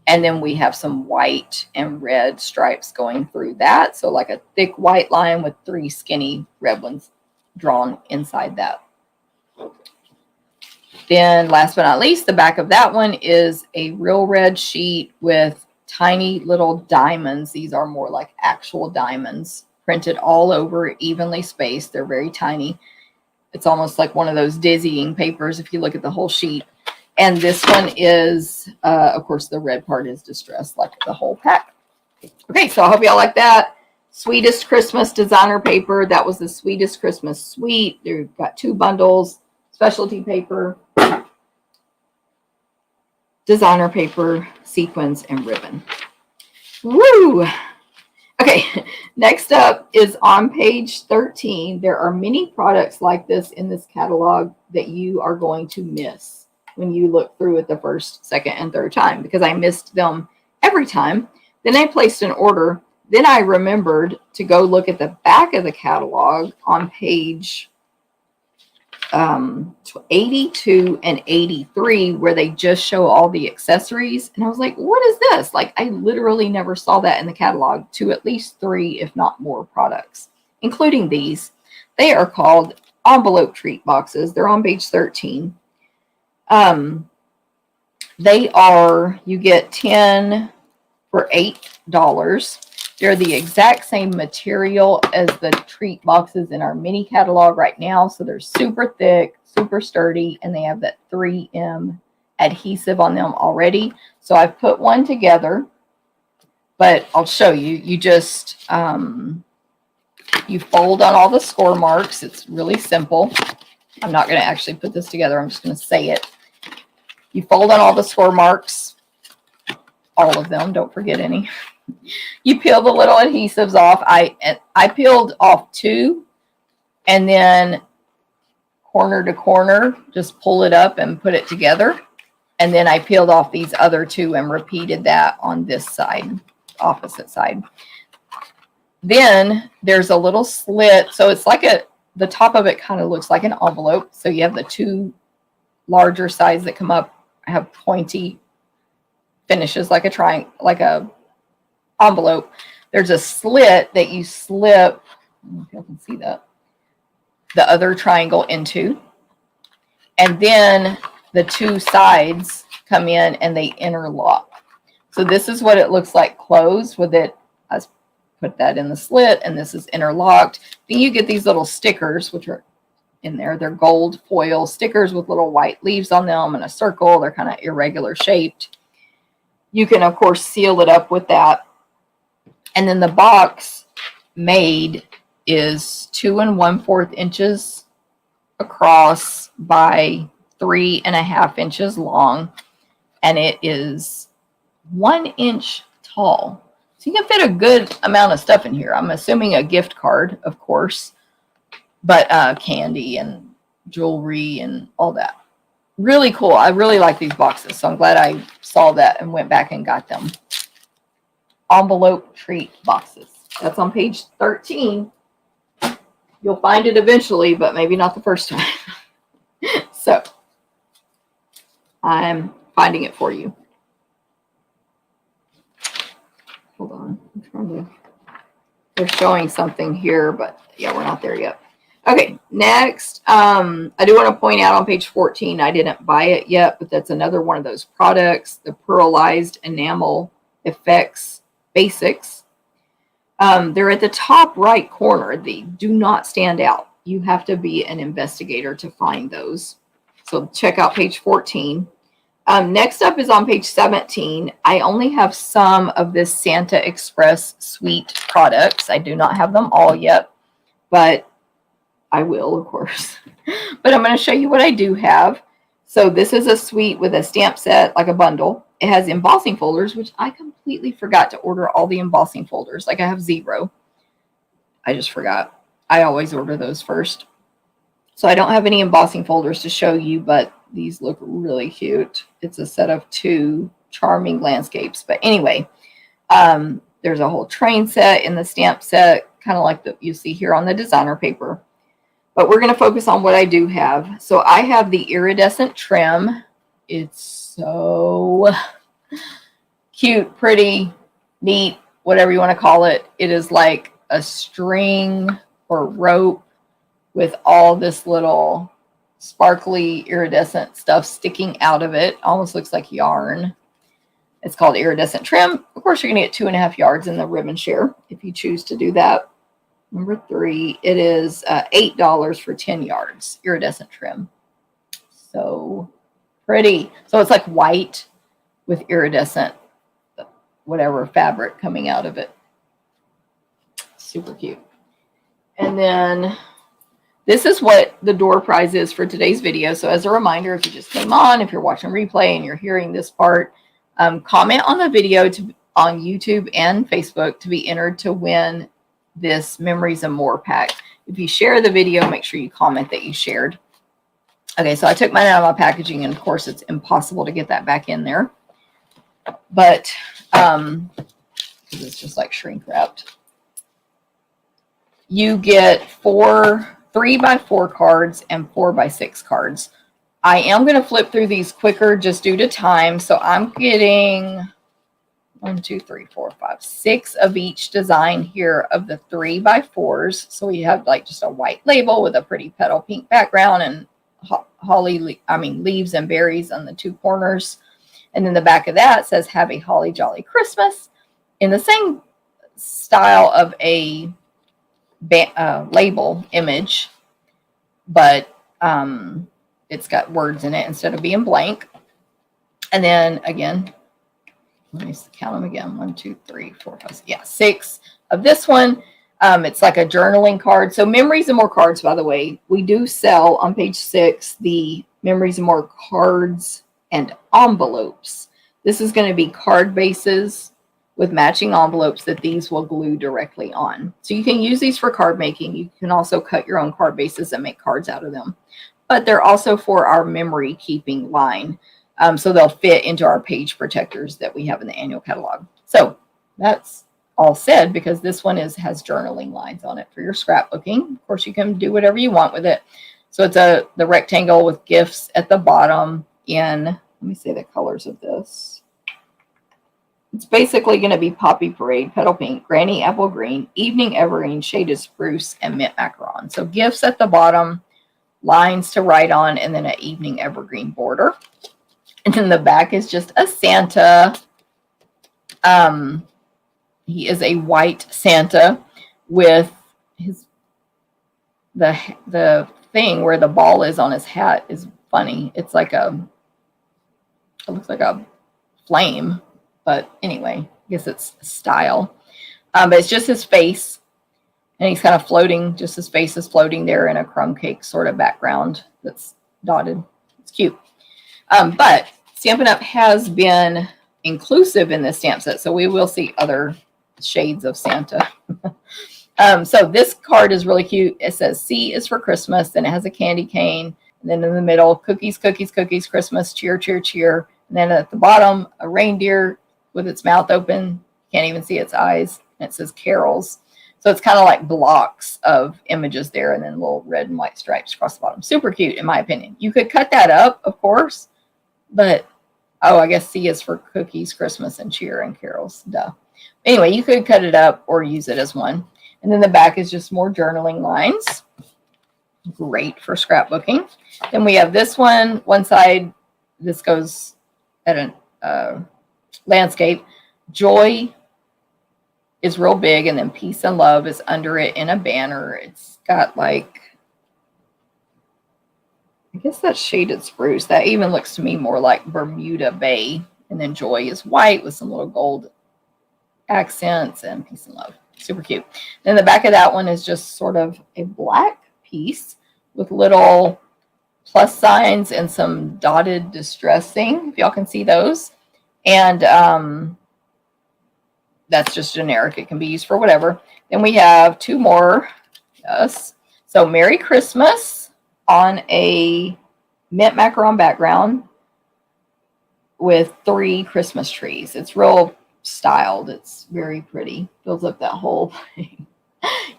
And then we have some white and red stripes going through that. So like a thick white line with 3 skinny red ones drawn inside that. Then last but not least, the back of that one is a Real Red sheet with tiny little diamonds. These are more like actual diamonds printed all over, evenly spaced. They're very tiny. It's almost like one of those dizzying papers if you look at the whole sheet. And this one is, of course, the red part is distressed like the whole pack. Okay, so I hope y'all like that. Sweetest Christmas designer paper. That was the Sweetest Christmas suite. They've got 2 bundles, specialty paper, designer paper, sequins, and ribbon. Woo! Okay, next up is on page 13. There are many products like this in this catalog that you are going to miss when you look through it the first, second, and third time, because I missed them every time. Then I placed an order. Then I remembered to go look at the back of the catalog on page 82 and 83, where they just show all the accessories. And I was like, what is this? Like, I literally never saw that in the catalog to at least 3, if not more, products, including these. They are called envelope treat boxes. They're on page 13. They are, you get 10 for $8. They're the exact same material as the treat boxes in our mini catalog right now. So they're super thick, super sturdy, and they have that 3M adhesive on them already. So I've put one together, but I'll show you. You just, you fold on all the score marks. It's really simple. I'm not going to actually put this together. I'm just going to say it. You fold on all the score marks, all of them. Don't forget any. You peel the little adhesives off. I peeled off 2, and then corner to corner, just pull it up and put it together. And then I peeled off these other 2 and repeated that on this side, opposite side. Then there's a little slit. So it's like the top of it kind of looks like an envelope. So you have the 2 larger sides that come up, have pointy finishes like a triangle, like a envelope. There's a slit that you slip, I don't know if you can see that, the other triangle into. And then the 2 sides come in and they interlock. So this is what it looks like closed with it. I put that in the slit, and this is interlocked. Then you get these little stickers, which are in there. They're gold foil stickers with little white leaves on them and a circle. They're kind of irregular shaped. You can, of course, seal it up with that. And then the box made is 2 1/4 inches across by 3.5 inches long, and it is 1 inch tall. So you can fit a good amount of stuff in here. I'm assuming a gift card, of course, but candy and jewelry and all that. Really cool. I really like these boxes, so I'm glad I saw that and went back and got them. Envelope treat boxes. That's on page 13. You'll find it eventually, but maybe not the first time. So I'm finding it for you. Hold on. I'm trying to. They're showing something here, but yeah, we're not there yet. Okay, next, I do want to point out on page 14, I didn't buy it yet, but that's another one of those products, the Pearlized Enamel Effects Basics. They're at the top right corner. They do not stand out. You have to be an investigator to find those. So check out page 14. Next up is on page 17. I only have some of this Santa Express suite products. I do not have them all yet, but I will, of course. But I'm going to show you what I do have. So this is a suite with a stamp set, like a bundle. It has embossing folders, which I completely forgot to order all the embossing folders. Like I have 0. I just forgot. I always order those first. So I don't have any embossing folders to show you, but these look really cute. It's a set of 2 charming landscapes. But anyway, there's a whole train set in the stamp set, kind of like you see here on the designer paper. But we're going to focus on what I do have. So I have the iridescent trim. It's so cute, pretty, neat, whatever you want to call it. It is like a string or rope with all this little sparkly iridescent stuff sticking out of it. Almost looks like yarn. It's called iridescent trim. Of course, you're going to get 2.5 yards in the ribbon share if you choose to do that. Number 3, it is $8 for 10 yards, iridescent trim. So pretty. So it's like white with iridescent, whatever fabric coming out of it. Super cute. And then this is what the door prize is for today's video. So as a reminder, if you just came on, if you're watching replay and you're hearing this part, comment on the video on YouTube and Facebook to be entered to win this Memories and More pack. If you share the video, make sure you comment that you shared. Okay, so I took mine out of my packaging, and of course it's impossible to get that back in there. But because it's just like shrink wrapped. You get 3x4 cards and 4x6 cards. I am going to flip through these quicker just due to time. So I'm getting 1, 2, 3, 4, 5, 6 of each design here of the 3x4s. So we have like just a white label with a pretty petal pink background and leaves and berries on the 2 corners. And then the back of that says, "Have a holly jolly Christmas," in the same style of a label image, but it's got words in it instead of being blank. And then again, let me count them again. 1, 2, 3, 4, 5, 6. Yeah, 6 of this one. It's like a journaling card. So Memories and More cards, by the way, we do sell on page 6 the Memories and More cards and envelopes. This is going to be card bases with matching envelopes that these will glue directly on. So you can use these for card making. You can also cut your own card bases and make cards out of them. But they're also for our memory keeping line. So they'll fit into our page protectors that we have in the annual catalog. So that's all said, because this one has journaling lines on it for your scrapbooking. Of course, you can do whatever you want with it. So it's the rectangle with gifts at the bottom in, let me say the colors of this. It's basically going to be Poppy Parade, Petal Pink, Granny Apple Green, Evening Evergreen, Shaded Spruce, and Mint Macaron. So gifts at the bottom, lines to write on, and then an Evening Evergreen border. And then the back is just a Santa. He is a white Santa with the thing where the ball is on his hat is funny. It's like it looks like a flame, but anyway, I guess it's style. But it's just his face, and he's kind of floating. Just his face is floating there in a crumb cake sort of background that's dotted. It's cute. But Stampin' Up! Has been inclusive in this stamp set, so we will see other shades of Santa. So this card is really cute. It says C is for Christmas, then it has a candy cane, and then in the middle, cookies, cookies, cookies, Christmas, cheer, cheer, cheer. And then at the bottom, a reindeer with its mouth open. Can't even see its eyes. And it says carols. So it's kind of like blocks of images there and then little red and white stripes across the bottom. Super cute, in my opinion. You could cut that up, of course, but, oh, I guess C is for cookies, Christmas, and cheer and carols. Duh. Anyway, you could cut it up or use it as one. And then the back is just more journaling lines. Great for scrapbooking. Then we have this one side, this goes at a landscape. Joy is real big, and then peace and love is under it in a banner. It's got like, I guess that's shaded spruce. That even looks to me more like Bermuda Bay. And then joy is white with some little gold accents, and peace and love. Super cute. Then the back of that one is just sort of a black piece with little plus signs and some dotted distressing, if y'all can see those. And that's just generic. It can be used for whatever. Then we have two more. Yes. So Merry Christmas on a mint macaron background with 3 Christmas trees. It's real styled. It's very pretty. Fills up that whole thing.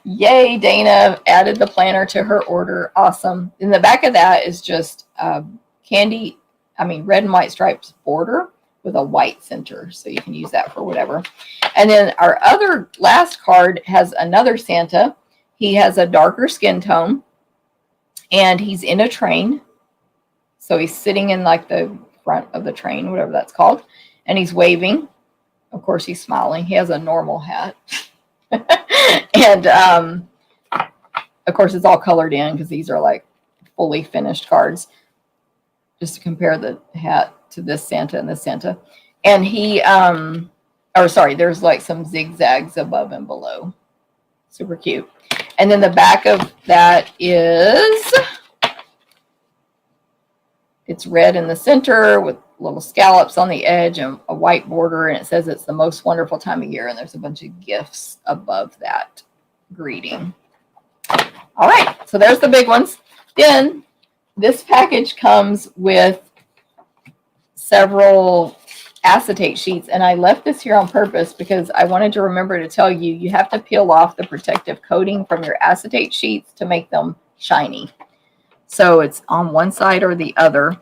Yay, Dana added the planner to her order. Awesome. In the back of that is just red and white stripes border with a white center. So you can use that for whatever. And then our other last card has another Santa. He has a darker skin tone and he's in a train. So he's sitting in like the front of the train, whatever that's called. And he's waving. Of course, he's smiling. He has a normal hat. And, of course, it's all colored in because these are like fully finished cards. Just to compare the hat to this Santa and this Santa. And there's like some zigzags above and below. Super cute. And then the back of that it's red in the center with little scallops on the edge and a white border, and it says it's the most wonderful time of year, and there's a bunch of gifts above that greeting. All right, so there's the big ones. Then this package comes with several acetate sheets, and I left this here on purpose because I wanted to remember to tell you, you have to peel off the protective coating from your acetate sheets to make them shiny. So it's on one side or the other.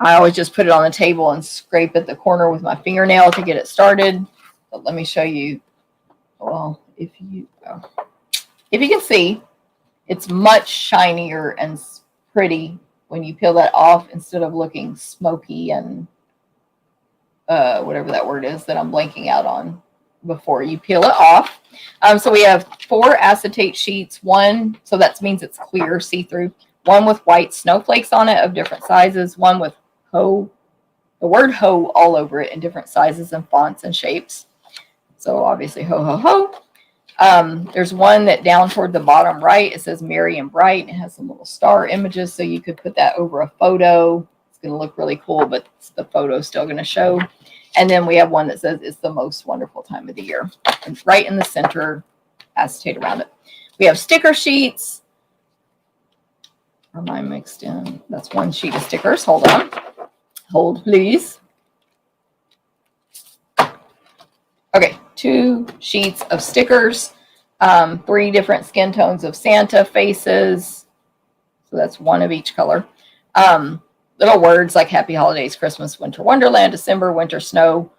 I always just put it on the table and scrape at the corner with my fingernail to get it started. But let me show you. Well, if you can see, it's much shinier and pretty when you peel that off instead of looking smoky and whatever that word is that I'm blanking out on before you peel it off. So we have 4 acetate sheets. One, so that means it's clear, see-through. One with white snowflakes on it of different sizes. One with the word ho all over it in different sizes and fonts and shapes. So obviously ho, ho, ho. There's one that down toward the bottom right, it says merry and bright. It has some little star images, so you could put that over a photo. It's going to look really cool, but the photo's still going to show. And then we have one that says it's the most wonderful time of the year. And right in the center, acetate around it. We have sticker sheets. Or am I mixed in? That's one sheet of stickers. Hold on. Hold, please. Okay, 2 sheets of stickers. 3 different skin tones of Santa faces. So that's 1 of each color. Little words like Happy Holidays, Christmas, Winter Wonderland, December, Winter Snow,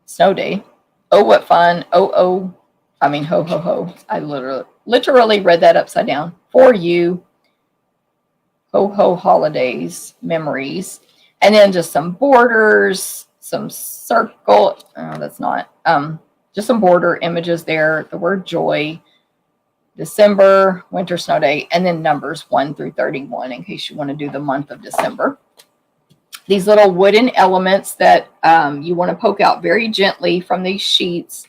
Snow Day. Oh, what fun. Ho, ho, ho. I literally read that upside down. For you. Ho, ho, holidays, memories. And then just some borders, some circle. Oh, that's not. Just some border images there. The word joy. December, Winter Snow Day, and then numbers 1 through 31 in case you want to do the month of December. These little wooden elements that you want to poke out very gently from these sheets,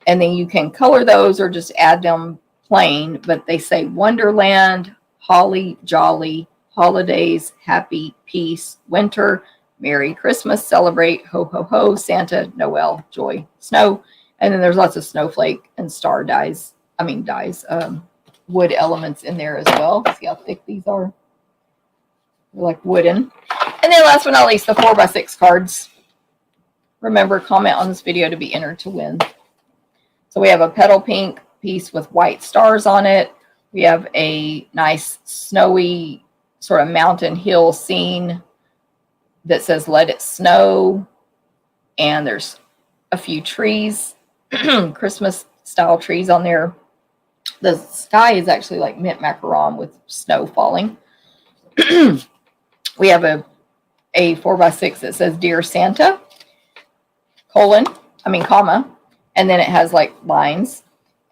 and then you can color those or just add them plain, but they say Wonderland, Holly, Jolly, holidays, happy, peace, winter, Merry Christmas, celebrate, ho, ho, ho, Santa, Noel, joy, snow. And then there's lots of snowflake and star dyes, wood elements in there as well. See how thick these are? They're like wooden. And then last but not least, the 4x6 cards. Remember, comment on this video to be entered to win. So we have a petal pink piece with white stars on it. We have a nice snowy sort of mountain hill scene that says let it snow. And there's a few trees, Christmas style trees on there. The sky is actually like mint macaron with snow falling. We have a 4x6 that says Dear Santa, comma, and then it has like lines.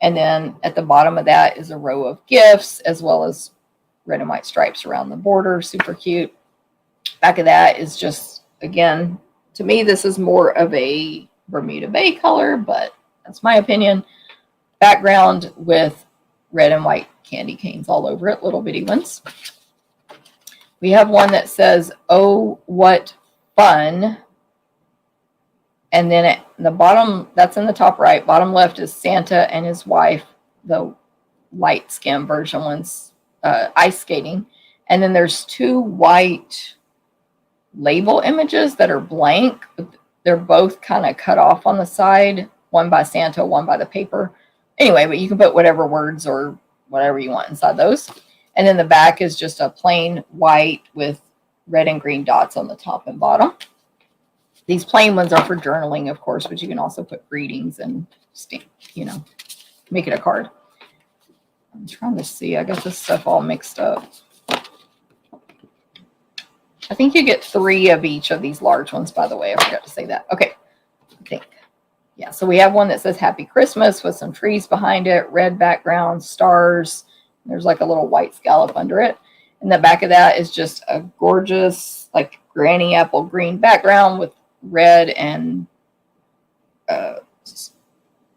And then at the bottom of that is a row of gifts as well as red and white stripes around the border. Super cute. Back of that is just, again, to me, this is more of a Bermuda Bay color, but that's my opinion. Background with red and white candy canes all over it, little bitty ones. We have one that says, oh, what fun. And then at the bottom, that's in the top right, bottom left is Santa and his wife, the light skin version one's ice skating. And then there's two white label images that are blank. They're both kind of cut off on the side, one by Santa, one by the paper. Anyway, but you can put whatever words or whatever you want inside those. And then the back is just a plain white with red and green dots on the top and bottom. These plain ones are for journaling, of course, but you can also put greetings and stamp, make it a card. I'm trying to see. I got this stuff all mixed up. I think you get 3 of each of these large ones, by the way. I forgot to say that. Okay. I think. Yeah, so we have one that says Happy Christmas with some trees behind it, red background, stars. There's like a little white scallop under it. And the back of that is just a gorgeous, like granny apple green background with red and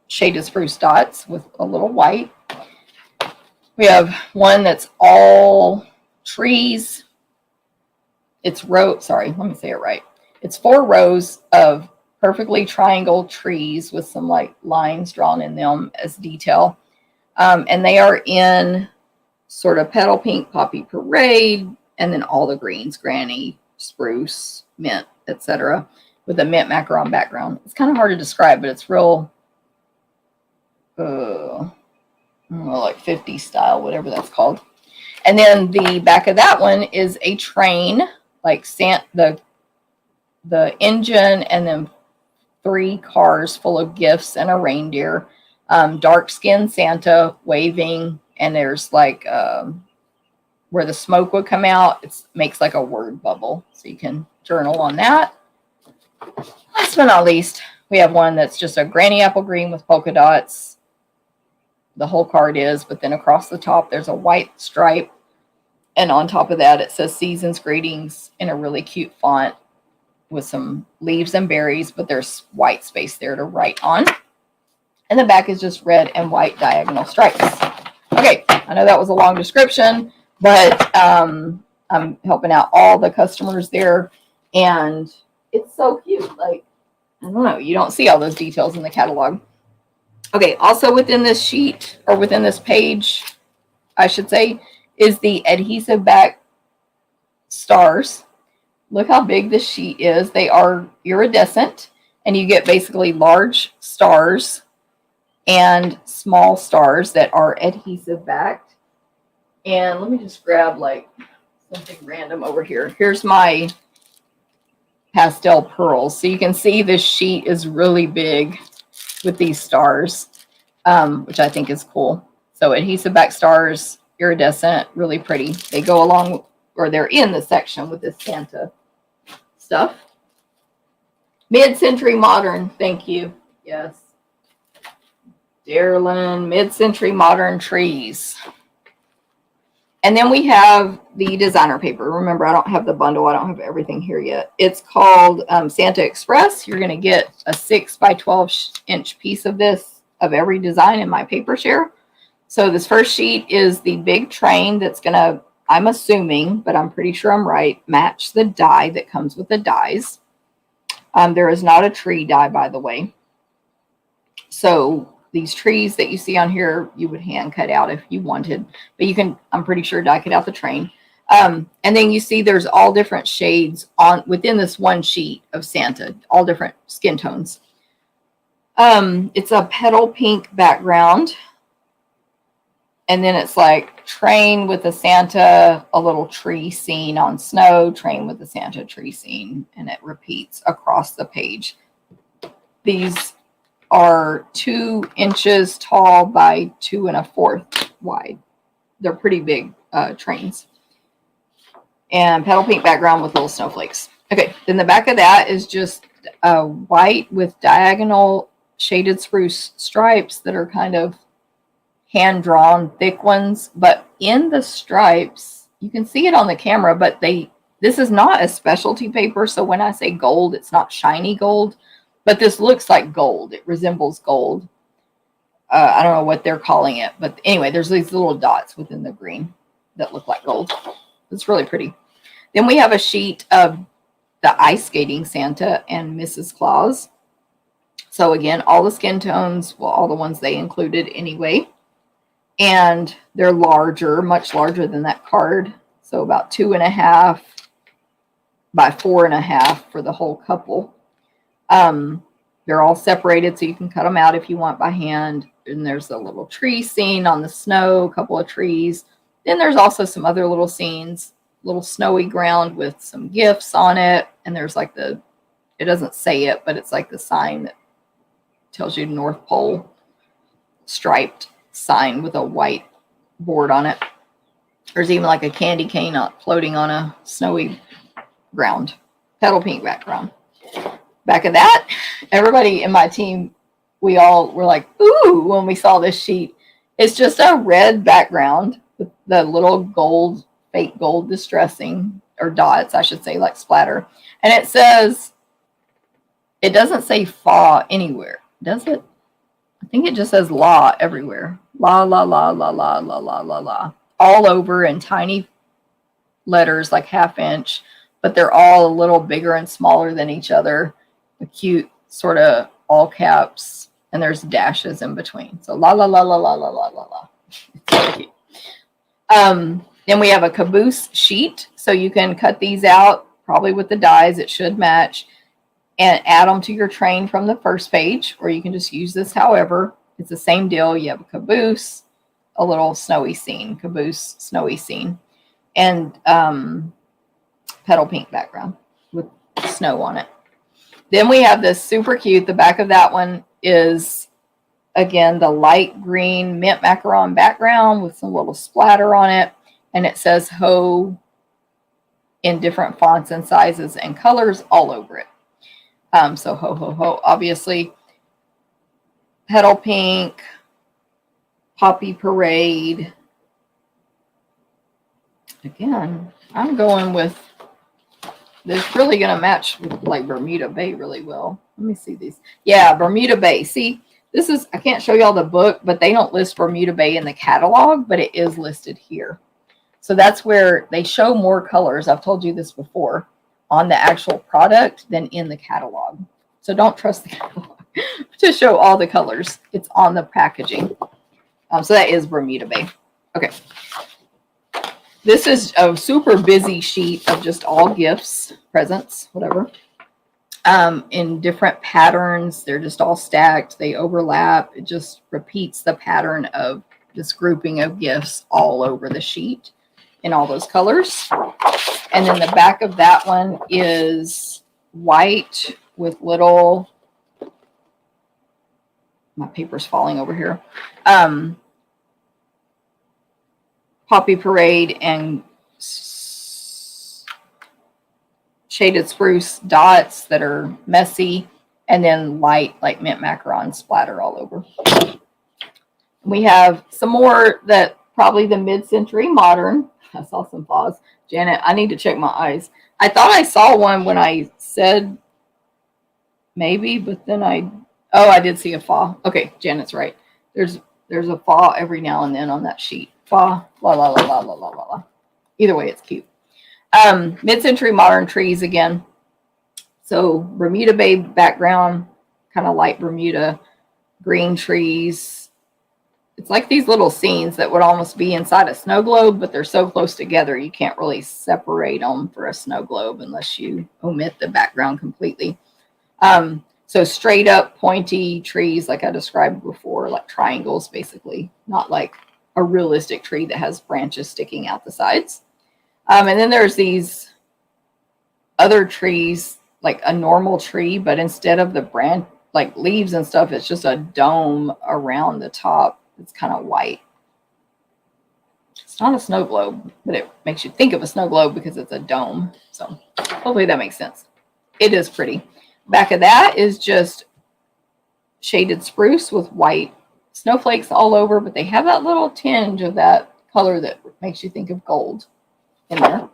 shaded spruce dots with a little white. We have one that's all trees. It's let me say it right. It's 4 rows of perfectly triangle trees with some like lines drawn in them as detail. And they are in sort of petal pink, poppy parade, and then all the greens, granny, spruce, mint, etc., with a mint macaron background. It's kind of hard to describe, but it's real, like 50 style, whatever that's called. And then the back of that one is a train, like the engine, and then 3 cars full of gifts and a reindeer. Dark skinned Santa waving, and there's like where the smoke would come out, it makes like a word bubble, so you can journal on that. Last but not least, we have one that's just a granny apple green with polka dots. The whole card is, but then across the top there's a white stripe, and on top of that it says Season's Greetings in a really cute font with some leaves and berries, but there's white space there to write on. And the back is just red and white diagonal stripes. Okay, I know that was a long description, but I'm helping out all the customers there, and it's so cute. Like, I don't know, you don't see all those details in the catalog. Okay, also within this sheet, or within this page, I should say, is the adhesive back stars. Look how big this sheet is. They are iridescent, and you get basically large stars and small stars that are adhesive backed. And let me just grab like something random over here. Here's my pastel pearls. So you can see this sheet is really big with these stars, which I think is cool. So adhesive back stars, iridescent, really pretty. They go along, or they're in the section with this Santa stuff. Mid-century modern, thank you. Yes. Darlin, mid-century modern trees. And then we have the designer paper. Remember, I don't have the bundle. I don't have everything here yet. It's called Santa Express. You're going to get a 6 by 12 inch piece of this, of every design in my paper share. So this first sheet is the big train that's going to I'm assuming, but I'm pretty sure I'm right, match the die that comes with the dies. There is not a tree die, by the way. So these trees that you see on here, you would hand cut out if you wanted, but you can, I'm pretty sure, die cut out the train. And then you see there's all different shades on within this one sheet of Santa, all different skin tones. It's a petal pink background. And then it's like train with a Santa, a little tree scene on snow, train with a Santa tree scene, and it repeats across the page. These are 2 inches tall by 2 1/4 wide. They're pretty big trains. And petal pink background with little snowflakes. Okay, then the back of that is just white with diagonal shaded spruce stripes that are kind of hand-drawn thick ones, but in the stripes, you can see it on the camera, but this is not a specialty paper, so when I say gold, it's not shiny gold, but this looks like gold. It resembles gold. I don't know what they're calling it, but anyway, there's these little dots within the green that look like gold. It's really pretty. Then we have a sheet of the ice skating Santa and Mrs. Claus. So again, all the skin tones, well, all the ones they included anyway. And they're larger, much larger than that card. So about 2 1/2 by 4 1/2 for the whole couple. They're all separated, so you can cut them out if you want by hand. And there's a little tree scene on the snow, a couple of trees. Then there's also some other little scenes, little snowy ground with some gifts on it. And there's like it doesn't say it, but it's like the sign that tells you North Pole, striped sign with a white board on it. There's even like a candy cane floating on a snowy ground. Petal pink background. Back of that, everybody in my team, we all were like, ooh, when we saw this sheet. It's just a red background with the little gold, fake gold distressing, or dots, I should say, like splatter. And it says, it doesn't say fa anywhere, does it? I think it just says la everywhere. La, la, la, la, la, la, la, la, la. All over in tiny letters, like 1/2 inch, but they're all a little bigger and smaller than each other. A cute sort of all caps, and there's dashes in between. So la, la, la, la, la, la, la, la, la. It's so cute. Then we have a caboose sheet. So you can cut these out, probably with the dies. It should match. And add them to your train from the first page, or you can just use this however. It's the same deal. You have a caboose, a little snowy scene, caboose, snowy scene, and petal pink background with snow on it. Then we have this super cute, the back of that one is, again, the light green mint macaron background with some little splatter on it, and it says ho in different fonts and sizes and colors all over it. So ho, ho, ho, obviously. Petal pink, poppy parade. Again, I'm going with, this really going to match with like Bermuda Bay really well. Let me see these. Yeah, Bermuda Bay. See, this is, I can't show y'all the book, but they don't list Bermuda Bay in the catalog, but it is listed here. So that's where they show more colors. I've told you this before, on the actual product than in the catalog. So don't trust the catalog to show all the colors. It's on the packaging. So that is Bermuda Bay. Okay. This is a super busy sheet of just all gifts, presents, whatever, in different patterns. They're just all stacked. They overlap. It just repeats the pattern of this grouping of gifts all over the sheet in all those colors. And then the back of that one is white with little, my paper's falling over here, poppy parade and shaded spruce dots that are messy, and then light like mint macaron splatter all over. We have some more that probably the mid-century modern. I saw some flaws. Janet, I need to check my eyes. I thought I saw one when I said maybe, but then I did see a fa. Okay, Janet's right. There's a fa every now and then on that sheet. Fa, la, la, la, la, la, la, la. Either way, it's cute. Mid-century modern trees again. So Bermuda Bay background, kind of light Bermuda, green trees. It's like these little scenes that would almost be inside a snow globe, but they're so close together you can't really separate them for a snow globe unless you omit the background completely. So straight up pointy trees like I described before, like triangles basically, not like a realistic tree that has branches sticking out the sides. And then there's these other trees, like a normal tree, but instead of the branch, like leaves and stuff, it's just a dome around the top. It's kind of white. It's not a snow globe, but it makes you think of a snow globe because it's a dome. So hopefully that makes sense. It is pretty. Back of that is just shaded spruce with white snowflakes all over, but they have that little tinge of that color that makes you think of gold in there.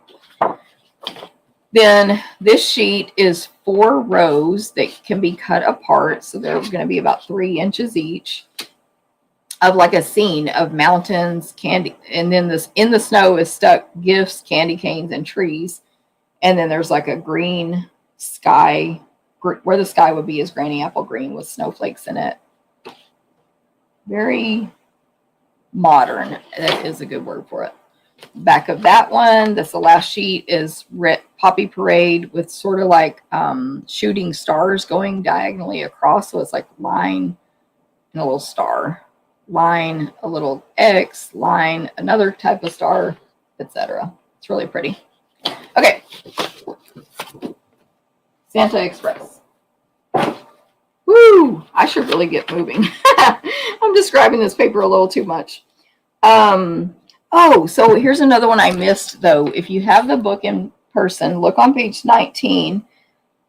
Then this sheet is 4 rows that can be cut apart. So they're going to be about 3 inches each of like a scene of mountains, candy. And then this in the snow is stuck gifts, candy canes, and trees. And then there's like a green sky, where the sky would be is granny apple green with snowflakes in it. Very modern. That is a good word for it. Back of that one, that's the last sheet, is Poppy Parade with sort of like shooting stars going diagonally across. So it's like line and a little star, line, a little X, line, another type of star, etc. It's really pretty. Okay. Santa Express. Woo! I should really get moving. I'm describing this paper a little too much. Oh, so here's another one I missed, though. If you have the book in person, look on page 19.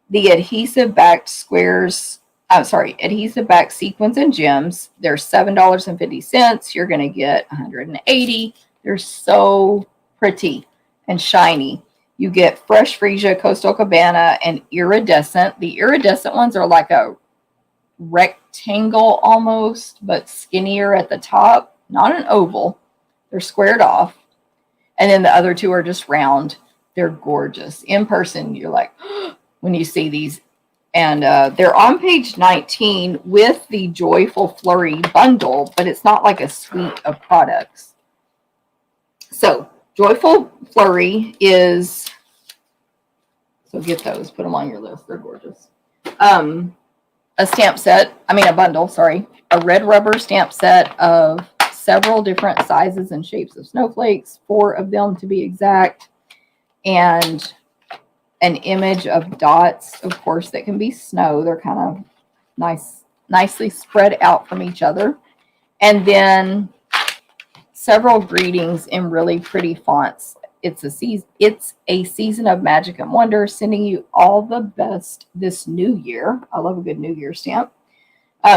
The adhesive-backed squares, adhesive-backed sequins and gems. They're $7.50. You're going to get 180. They're so pretty and shiny. You get Fresh Freesia, Coastal Cabana, and Iridescent. The iridescent ones are like a rectangle almost, but skinnier at the top. Not an oval. They're squared off. And then the other two are just round. They're gorgeous. In person, you're like, when you see these. And they're on page 19 with the Joyful Flurry bundle, but it's not like a suite of products. So Joyful Flurry is, so get those, put them on your list. They're gorgeous. A stamp set, a bundle, sorry. A red rubber stamp set of several different sizes and shapes of snowflakes, 4 of them to be exact, and an image of dots, of course, that can be snow. They're kind of nicely spread out from each other. And then several greetings in really pretty fonts. It's a season of magic and wonder, sending you all the best this new year. I love a good New Year stamp.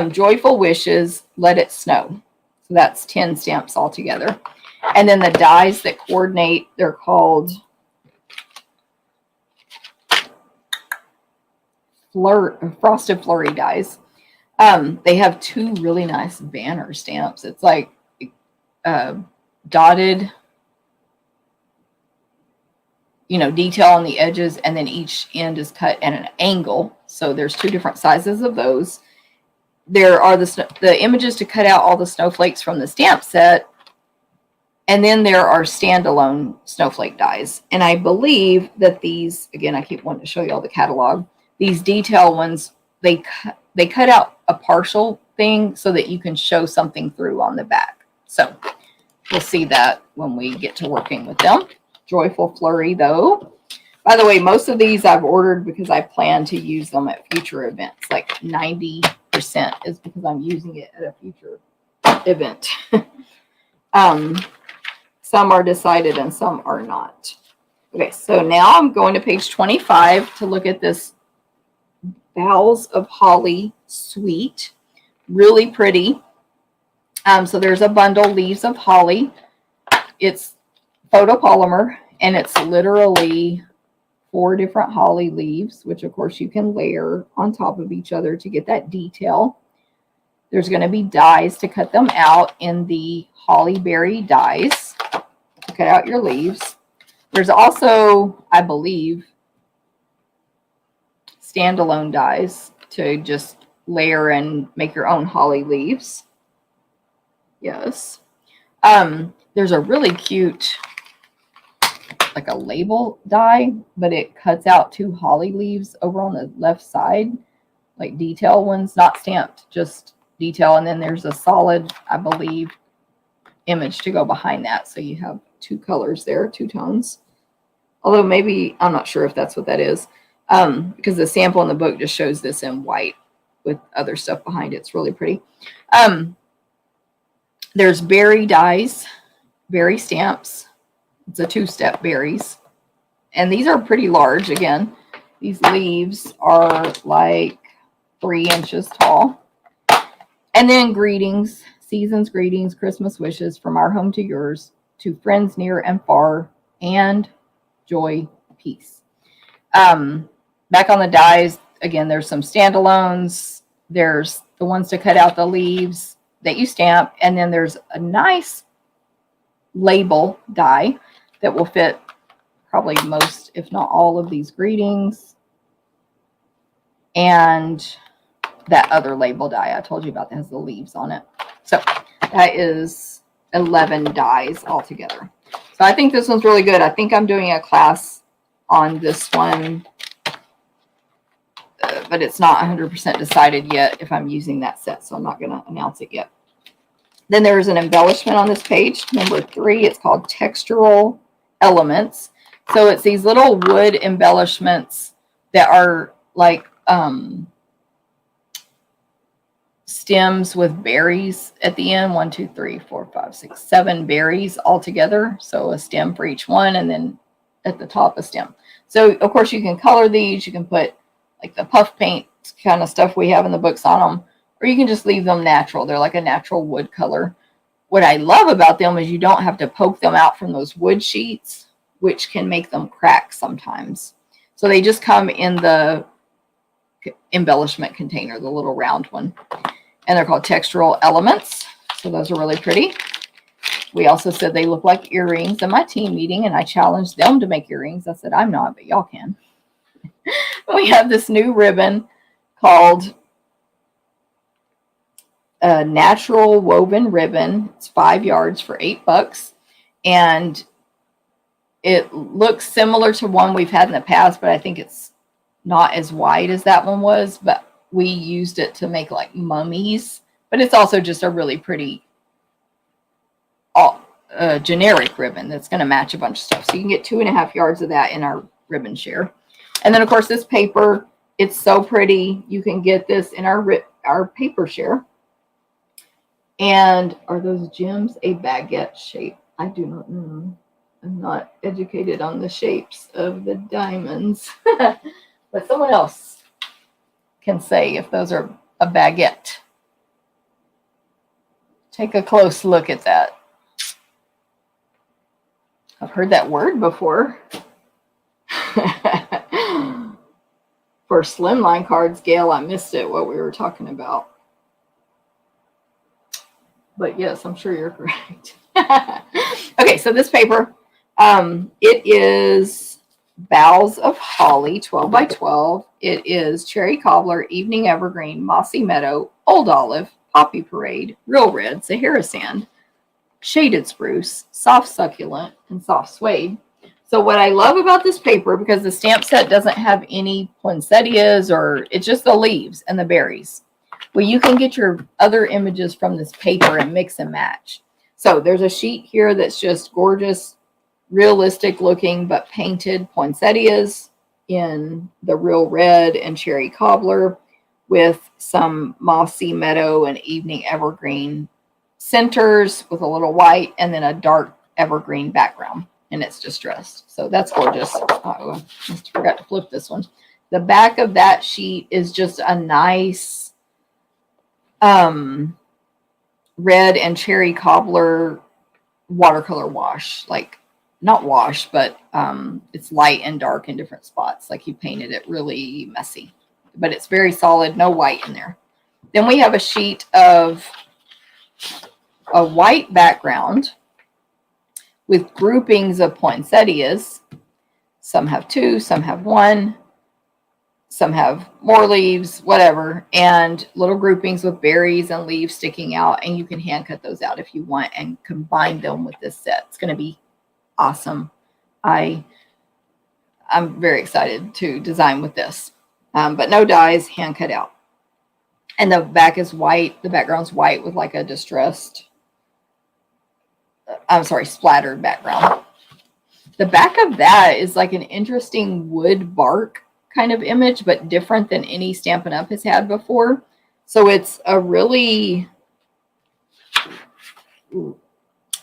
Joyful wishes, let it snow. So that's 10 stamps altogether. And then the dies that coordinate, they're called Frosted Flurry dies. They have 2 really nice banner stamps. It's like dotted, detail on the edges, and then each end is cut at an angle. So there's 2 different sizes of those. There are the images to cut out all the snowflakes from the stamp set. And then there are standalone snowflake dies. And I believe that these, again, I keep wanting to show you all the catalog. These detail ones, they cut out a partial thing so that you can show something through on the back. So we'll see that when we get to working with them. Joyful Flurry, though. By the way, most of these I've ordered because I plan to use them at future events. Like 90% is because I'm using it at a future event. Some are decided and some are not. Okay, so now I'm going to page 25 to look at this Boughs of Holly suite. Really pretty. So there's a bundle, Leaves of Holly. It's photopolymer, and it's literally 4 different holly leaves, which of course you can layer on top of each other to get that detail. There's going to be dies to cut them out in the holly berry dies to cut out your leaves. There's also, I believe, standalone dies to just layer and make your own holly leaves. Yes. There's a really cute, like a label die, but it cuts out 2 holly leaves over on the left side, like detail ones, not stamped, just detail. And then there's a solid, I believe, image to go behind that. So you have 2 colors there, 2 tones. Although maybe, I'm not sure if that's what that is, because the sample in the book just shows this in white with other stuff behind it. It's really pretty. There's berry dies, berry stamps. It's a 2-step berries. And these are pretty large. Again, these leaves are like 3 inches tall. And then greetings, season's greetings, Christmas wishes from our home to yours, to friends near and far, and joy, peace. Back on the dies, again, there's some standalones. There's the ones to cut out the leaves that you stamp. And then there's a nice label die that will fit probably most, if not all, of these greetings. And that other label die I told you about that has the leaves on it. So that is 11 dies altogether. So I think this one's really good. I think I'm doing a class on this one, but it's not 100% decided yet if I'm using that set, so I'm not going to announce it yet. Then there's an embellishment on this page, number 3. It's called Textural Elements. So it's these little wood embellishments that are like stems with berries at the end. 1, 2, 3, 4, 5, 6, 7 berries all together. So a stem for each one, and then at the top a stem. So of course you can color these. You can put like the puff paint kind of stuff we have in the books on them, or you can just leave them natural. They're like a natural wood color. What I love about them is you don't have to poke them out from those wood sheets, which can make them crack sometimes. So they just come in the embellishment container, the little round one. And they're called Textural Elements. So those are really pretty. We also said they look like earrings in my team meeting, and I challenged them to make earrings. I said, I'm not, but y'all can. We have this new ribbon called a Natural Woven Ribbon. It's 5 yards for $8. And it looks similar to one we've had in the past, but I think it's not as wide as that one was. But we used it to make like mummies. But it's also just a really pretty generic ribbon that's going to match a bunch of stuff. So you can get 2.5 yards of that in our ribbon share. And then, of course, this paper, it's so pretty. You can get this in our paper share. And are those gems a baguette shape? I do not know. I'm not educated on the shapes of the diamonds. But someone else can say if those are a baguette. Take a close look at that. I've heard that word before. For slimline cards, Gail, I missed it, what we were talking about. But yes, I'm sure you're correct. Okay, so this paper, it is Boughs of Holly, 12 by 12. It is Cherry Cobbler, Evening Evergreen, Mossy Meadow, Old Olive, Poppy Parade, Real Red, Sahara Sand, Shaded Spruce, Soft Succulent, and Soft Suede. So what I love about this paper, because the stamp set doesn't have any poinsettias, or it's just the leaves and the berries. Well, you can get your other images from this paper and mix and match. So there's a sheet here that's just gorgeous, realistic looking, but painted poinsettias in the Real Red and Cherry Cobbler with some Mossy Meadow and Evening Evergreen centers with a little white, and then a dark evergreen background. And it's distressed. So that's gorgeous. Oh, I just forgot to flip this one. The back of that sheet is just a nice red and Cherry Cobbler watercolor wash. Like, not wash, but it's light and dark in different spots. Like you painted it really messy. But it's very solid, no white in there. Then we have a sheet of a white background with groupings of poinsettias. Some have 2, some have 1, some have more leaves, whatever, and little groupings with berries and leaves sticking out. And you can hand cut those out if you want and combine them with this set. It's going to be awesome. I'm very excited to design with this, but no dies, hand cut out. And the back is white. The background's white with like a splattered background. The back of that is like an interesting wood bark kind of image, but different than any Stampin' Up! Has had before. So it's a really,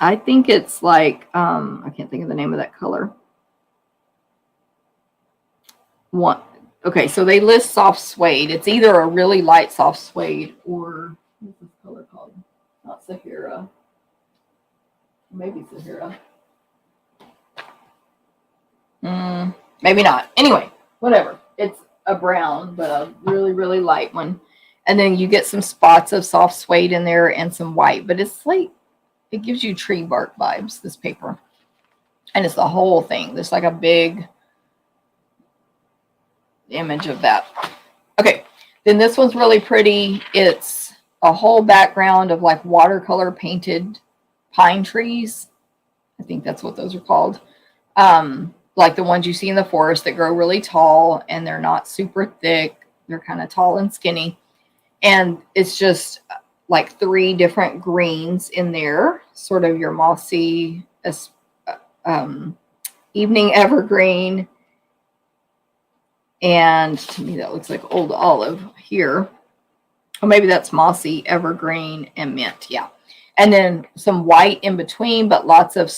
I think it's like, I can't think of the name of that color. Okay, so they list soft suede. It's either a really light soft suede or, what's this color called? Not Sahara. Maybe Sahara. Maybe not. Anyway, whatever. It's a brown, but a really, really light one. And then you get some spots of soft suede in there and some white. But it's like, it gives you tree bark vibes, this paper. And it's the whole thing. There's like a big image of that. Okay, then this one's really pretty. It's a whole background of like watercolor painted pine trees. I think that's what those are called. Like the ones you see in the forest that grow really tall and they're not super thick. They're kind of tall and skinny. And it's just like 3 different greens in there, sort of your mossy, evening evergreen. And to me, that looks like old olive here. Or maybe that's mossy, evergreen, and mint. Yeah. And then some white in between, but lots of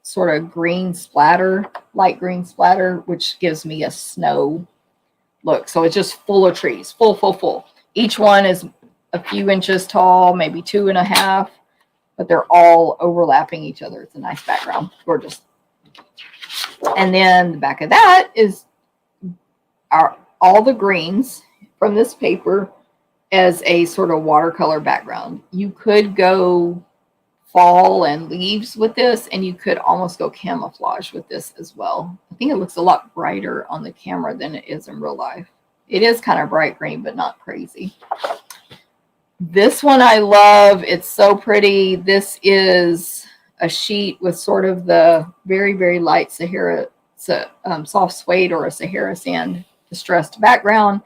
sort of green splatter, light green splatter, which gives me a snow look. So it's just full of trees, full. Each one is a few inches tall, maybe 2.5, but they're all overlapping each other. It's a nice background. Gorgeous. And then the back of that is all the greens from this paper as a sort of watercolor background. You could go fall and leaves with this, and you could almost go camouflage with this as well. I think it looks a lot brighter on the camera than it is in real life. It is kind of bright green, but not crazy. This one I love. It's so pretty. This is a sheet with sort of the very, very light Sahara, soft suede or a Sahara sand distressed background.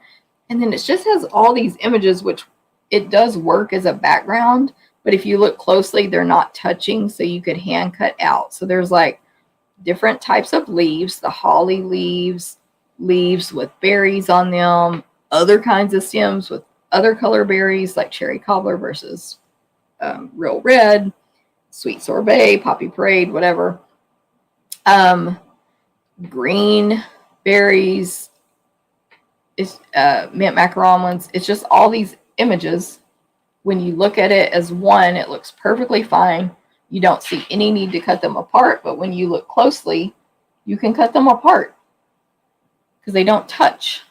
And then it just has all these images, which it does work as a background. But if you look closely, they're not touching, so you could hand cut out. So there's like different types of leaves, the holly leaves, leaves with berries on them, other kinds of stems with other color berries like cherry cobbler versus real red, sweet sorbet, poppy parade, whatever. Green berries, it's mint macaron ones. It's just all these images. When you look at it as one, it looks perfectly fine. You don't see any need to cut them apart, but when you look closely, you can cut them apart because they don't touch.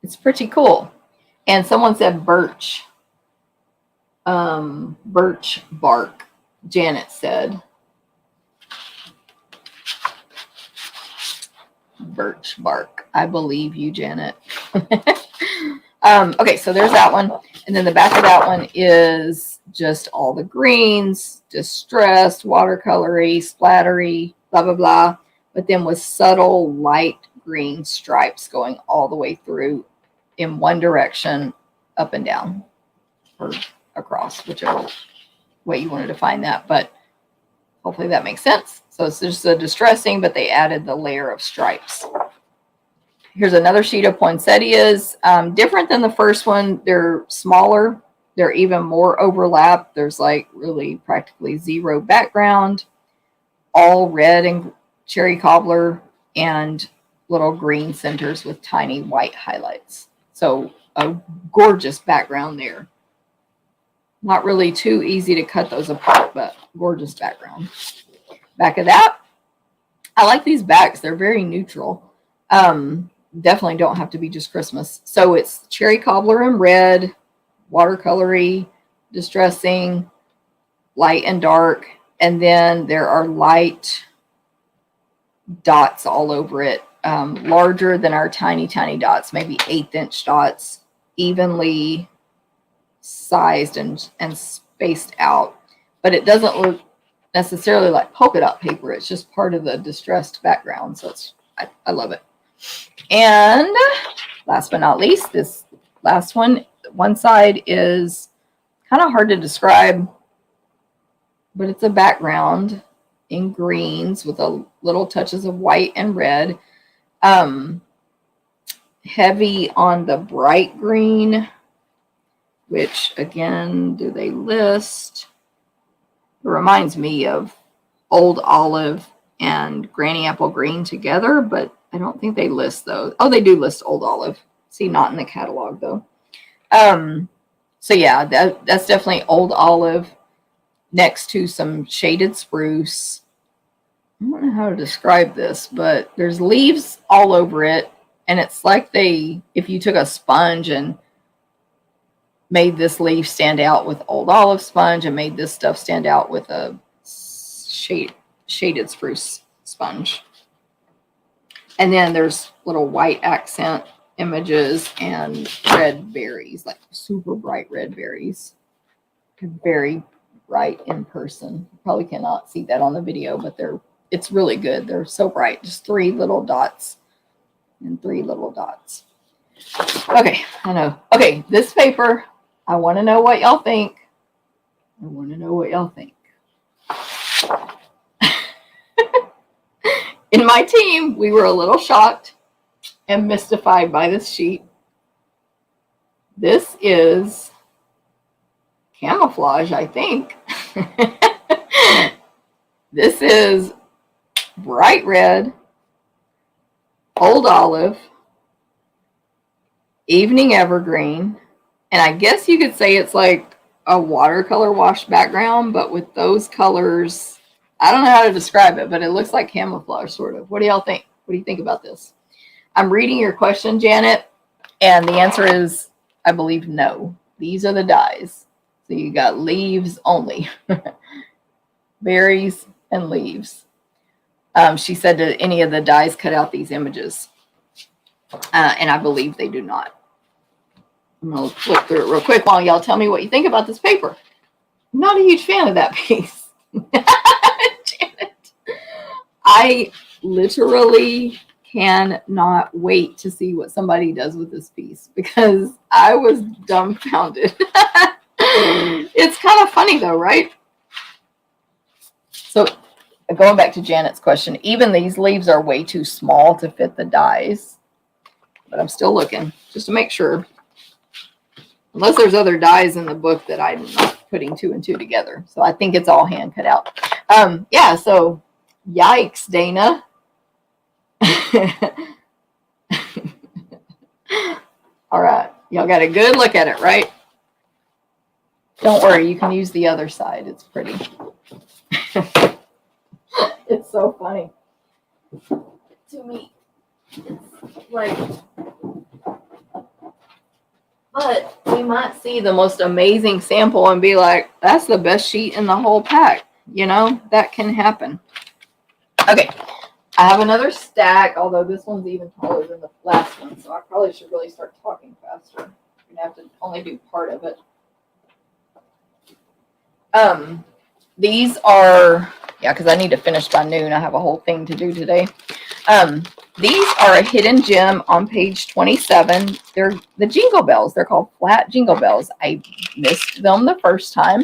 It's pretty cool. And someone said birch. Birch bark, Janet said. Birch bark. I believe you, Janet. Okay, so there's that one. And then the back of that one is just all the greens, distressed, watercolory, splattery, blah, blah, blah. But then with subtle light green stripes going all the way through in one direction, up and down, or across, whichever way you wanted to find that. But hopefully that makes sense. So it's just a distressing, but they added the layer of stripes. Here's another sheet of poinsettias. Different than the first one. They're smaller. They're even more overlap. There's like really practically zero background. All red and cherry cobbler and little green centers with tiny white highlights. So a gorgeous background there. Not really too easy to cut those apart, but gorgeous background. Back of that. I like these backs. They're very neutral. Definitely don't have to be just Christmas. So it's cherry cobbler in red, watercolory, distressing, light and dark, And then there are light dots all over it, larger than our tiny, tiny dots, maybe 1/8-inch dots, evenly sized and spaced out. But it doesn't look necessarily like polka dot paper. It's just part of the distressed background. So I love it. And last but not least, this last one side is kind of hard to describe, but it's a background in greens with a little touches of white and red. Heavy on the bright green, which again, do they list? It reminds me of Old Olive and Granny Apple Green together, but I don't think they list those. Oh, they do list Old Olive. See, not in the catalog though. So yeah, that's definitely Old Olive next to some shaded spruce. I don't know how to describe this, but there's leaves all over it. And it's like if you took a sponge and made this leaf stand out with Old Olive sponge and made this stuff stand out with a shaded spruce sponge. And then there's little white accent images and red berries, like super bright red berries. Very bright in person. You probably cannot see that on the video, but it's really good. They're so bright. Just 3 little dots and 3 little dots. Okay, I know. Okay, this paper, I want to know what y'all think. In my team, we were a little shocked and mystified by this sheet. This is camouflage, I think. This is bright red, Old Olive, Evening Evergreen, and I guess you could say it's like a watercolor wash background, but with those colors, I don't know how to describe it, but it looks like camouflage, sort of. What do y'all think? What do you think about this? I'm reading your question, Janet, and the answer is, I believe, no. These are the dyes. So you got leaves only. Berries and leaves. She said, do any of the dyes cut out these images? And I believe they do not. I'm going to flip through it real quick while y'all tell me what you think about this paper. I'm not a huge fan of that piece. Janet. I literally cannot wait to see what somebody does with this piece because I was dumbfounded. It's kind of funny though, right? So going back to Janet's question, even these leaves are way too small to fit the dyes, but I'm still looking just to make sure. Unless there's other dyes in the book that I'm not putting 2 and 2 together. So I think it's all hand cut out. Yeah, so yikes, Dana. All right. Y'all got a good look at it, right? Don't worry, you can use the other side. It's pretty. It's so funny. To me, it's like... But we might see the most amazing sample and be like, that's the best sheet in the whole pack. You know, that can happen. Okay, I have another stack, although this one's even taller than the last one, so I probably should really start talking faster. I'm going to have to only do part of it. These are, yeah, because I need to finish by noon. I have a whole thing to do today. These are a hidden gem on page 27. They're the Jingle Bells. They're called flat Jingle Bells. I missed them the first time.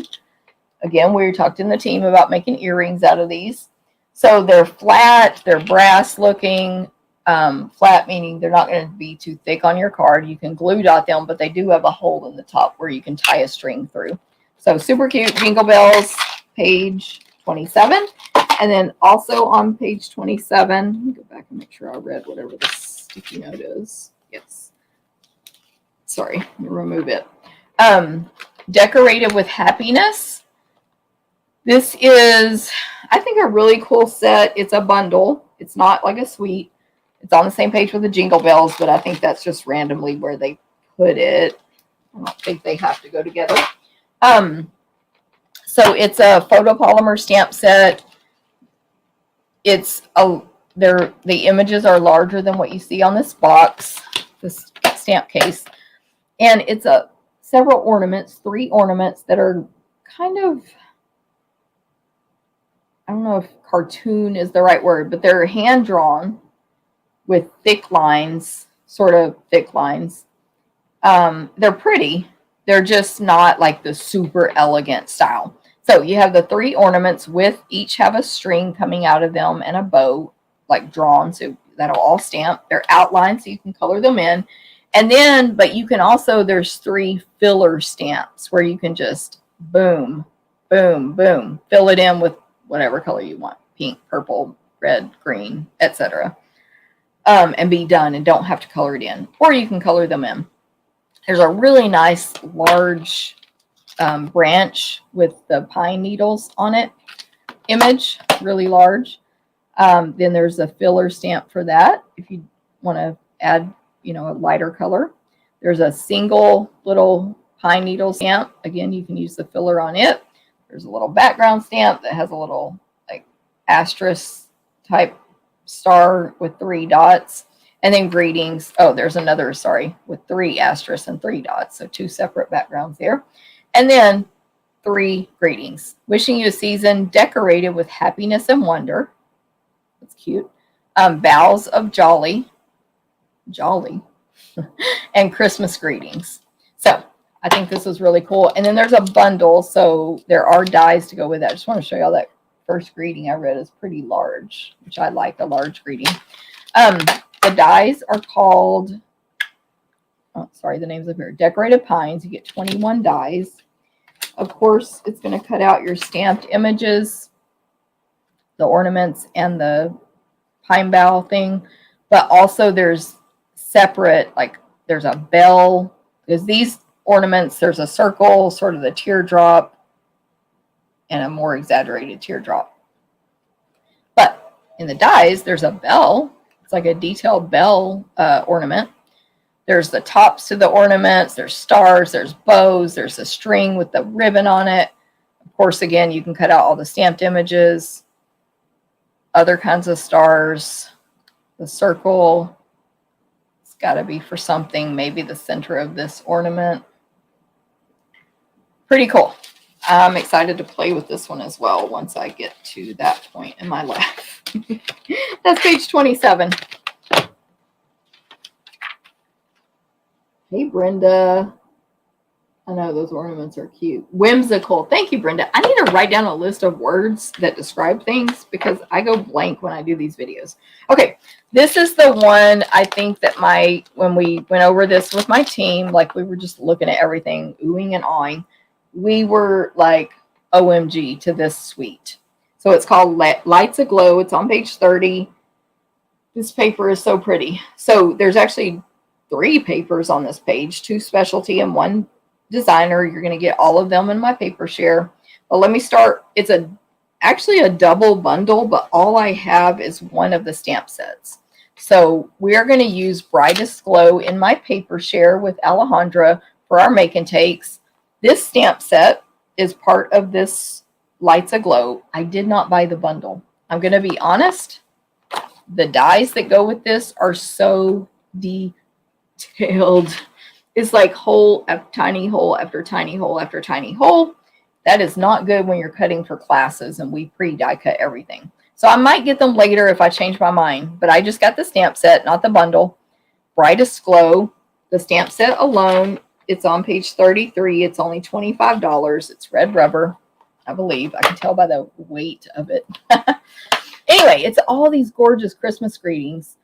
Again, we talked in the team about making earrings out of these. So they're flat. They're brass looking. Flat meaning they're not going to be too thick on your card. You can glue dot them, but they do have a hole in the top where you can tie a string through. So super cute Jingle Bells, page 27. And then also on page 27, let me go back and make sure I read whatever the sticky note is. Yes. Sorry, let me remove it. Decorated with Happiness. This is, I think, a really cool set. It's a bundle. It's not like a suite. It's on the same page with the Jingle Bells, but I think that's just randomly where they put it. I don't think they have to go together. So it's a photopolymer stamp set. The images are larger than what you see on this box, this stamp case. And it's several ornaments, 3 ornaments that are kind of, I don't know if cartoon is the right word, but they're hand drawn with thick lines, sort of thick lines. They're pretty. They're just not like the super elegant style. So you have the 3 ornaments with each have a string coming out of them and a bow like drawn. So that'll all stamp. They're outlined so you can color them in. And then, but you can also, there's 3 filler stamps where you can just boom, boom, boom, fill it in with whatever color you want. Pink, purple, red, green, etc. And be done and don't have to color it in. Or you can color them in. There's a really nice large branch with the pine needles on it image, really large. Then there's a filler stamp for that if you want to add, a lighter color. There's a single little pine needle stamp. Again, you can use the filler on it. There's a little background stamp that has a little like asterisk type star with 3 dots. And then greetings. Oh, there's another, with 3 asterisks and 3 dots. So 2 separate backgrounds there. And then 3 greetings. Wishing you a season decorated with happiness and wonder. That's cute. Vows of jolly. And Christmas greetings. So I think this is really cool. And then there's a bundle. So there are dies to go with that. I just want to show y'all that first greeting I read is pretty large, which I like, a large greeting. The dies are called, the name's up here, Decorated Pines. You get 21 dies. Of course, it's going to cut out your stamped images, the ornaments, and the pine bough thing. But also there's separate, like there's a bell, because these ornaments, there's a circle, sort of the teardrop, and a more exaggerated teardrop. But in the dies, there's a bell. It's like a detailed bell ornament. There's the tops to the ornaments. There's stars. There's bows. There's a string with the ribbon on it. Of course, again, you can cut out all the stamped images, other kinds of stars, the circle. It's got to be for something, maybe the center of this ornament. Pretty cool. I'm excited to play with this one as well once I get to that point in my life. That's page 27. Hey, Brenda. I know those ornaments are cute. Whimsical. Thank you, Brenda. I need to write down a list of words that describe things because I go blank when I do these videos. Okay, this is the one I think that when we went over this with my team, like we were just looking at everything, oohing and awing. We were like, OMG to this suite. So it's called Lights Aglow. It's on page 30. This paper is so pretty. So there's actually 3 papers on this page, 2 specialty and 1 designer. You're going to get all of them in my paper share. But let me start. It's actually a double bundle, but all I have is one of the stamp sets. So we are going to use Brightest Glow in my paper share with Alejandra for our make and takes. This stamp set is part of this Lights Aglow. I did not buy the bundle. I'm going to be honest. The dies that go with this are so detailed. It's like hole after tiny hole after tiny hole after tiny hole. That is not good when you're cutting for classes and we pre-die cut everything. So I might get them later if I change my mind. But I just got the stamp set, not the bundle. Brightest Glow. The stamp set alone, it's on page 33. It's only $25. It's red rubber, I believe. I can tell by the weight of it. Anyway, it's all these gorgeous Christmas greetings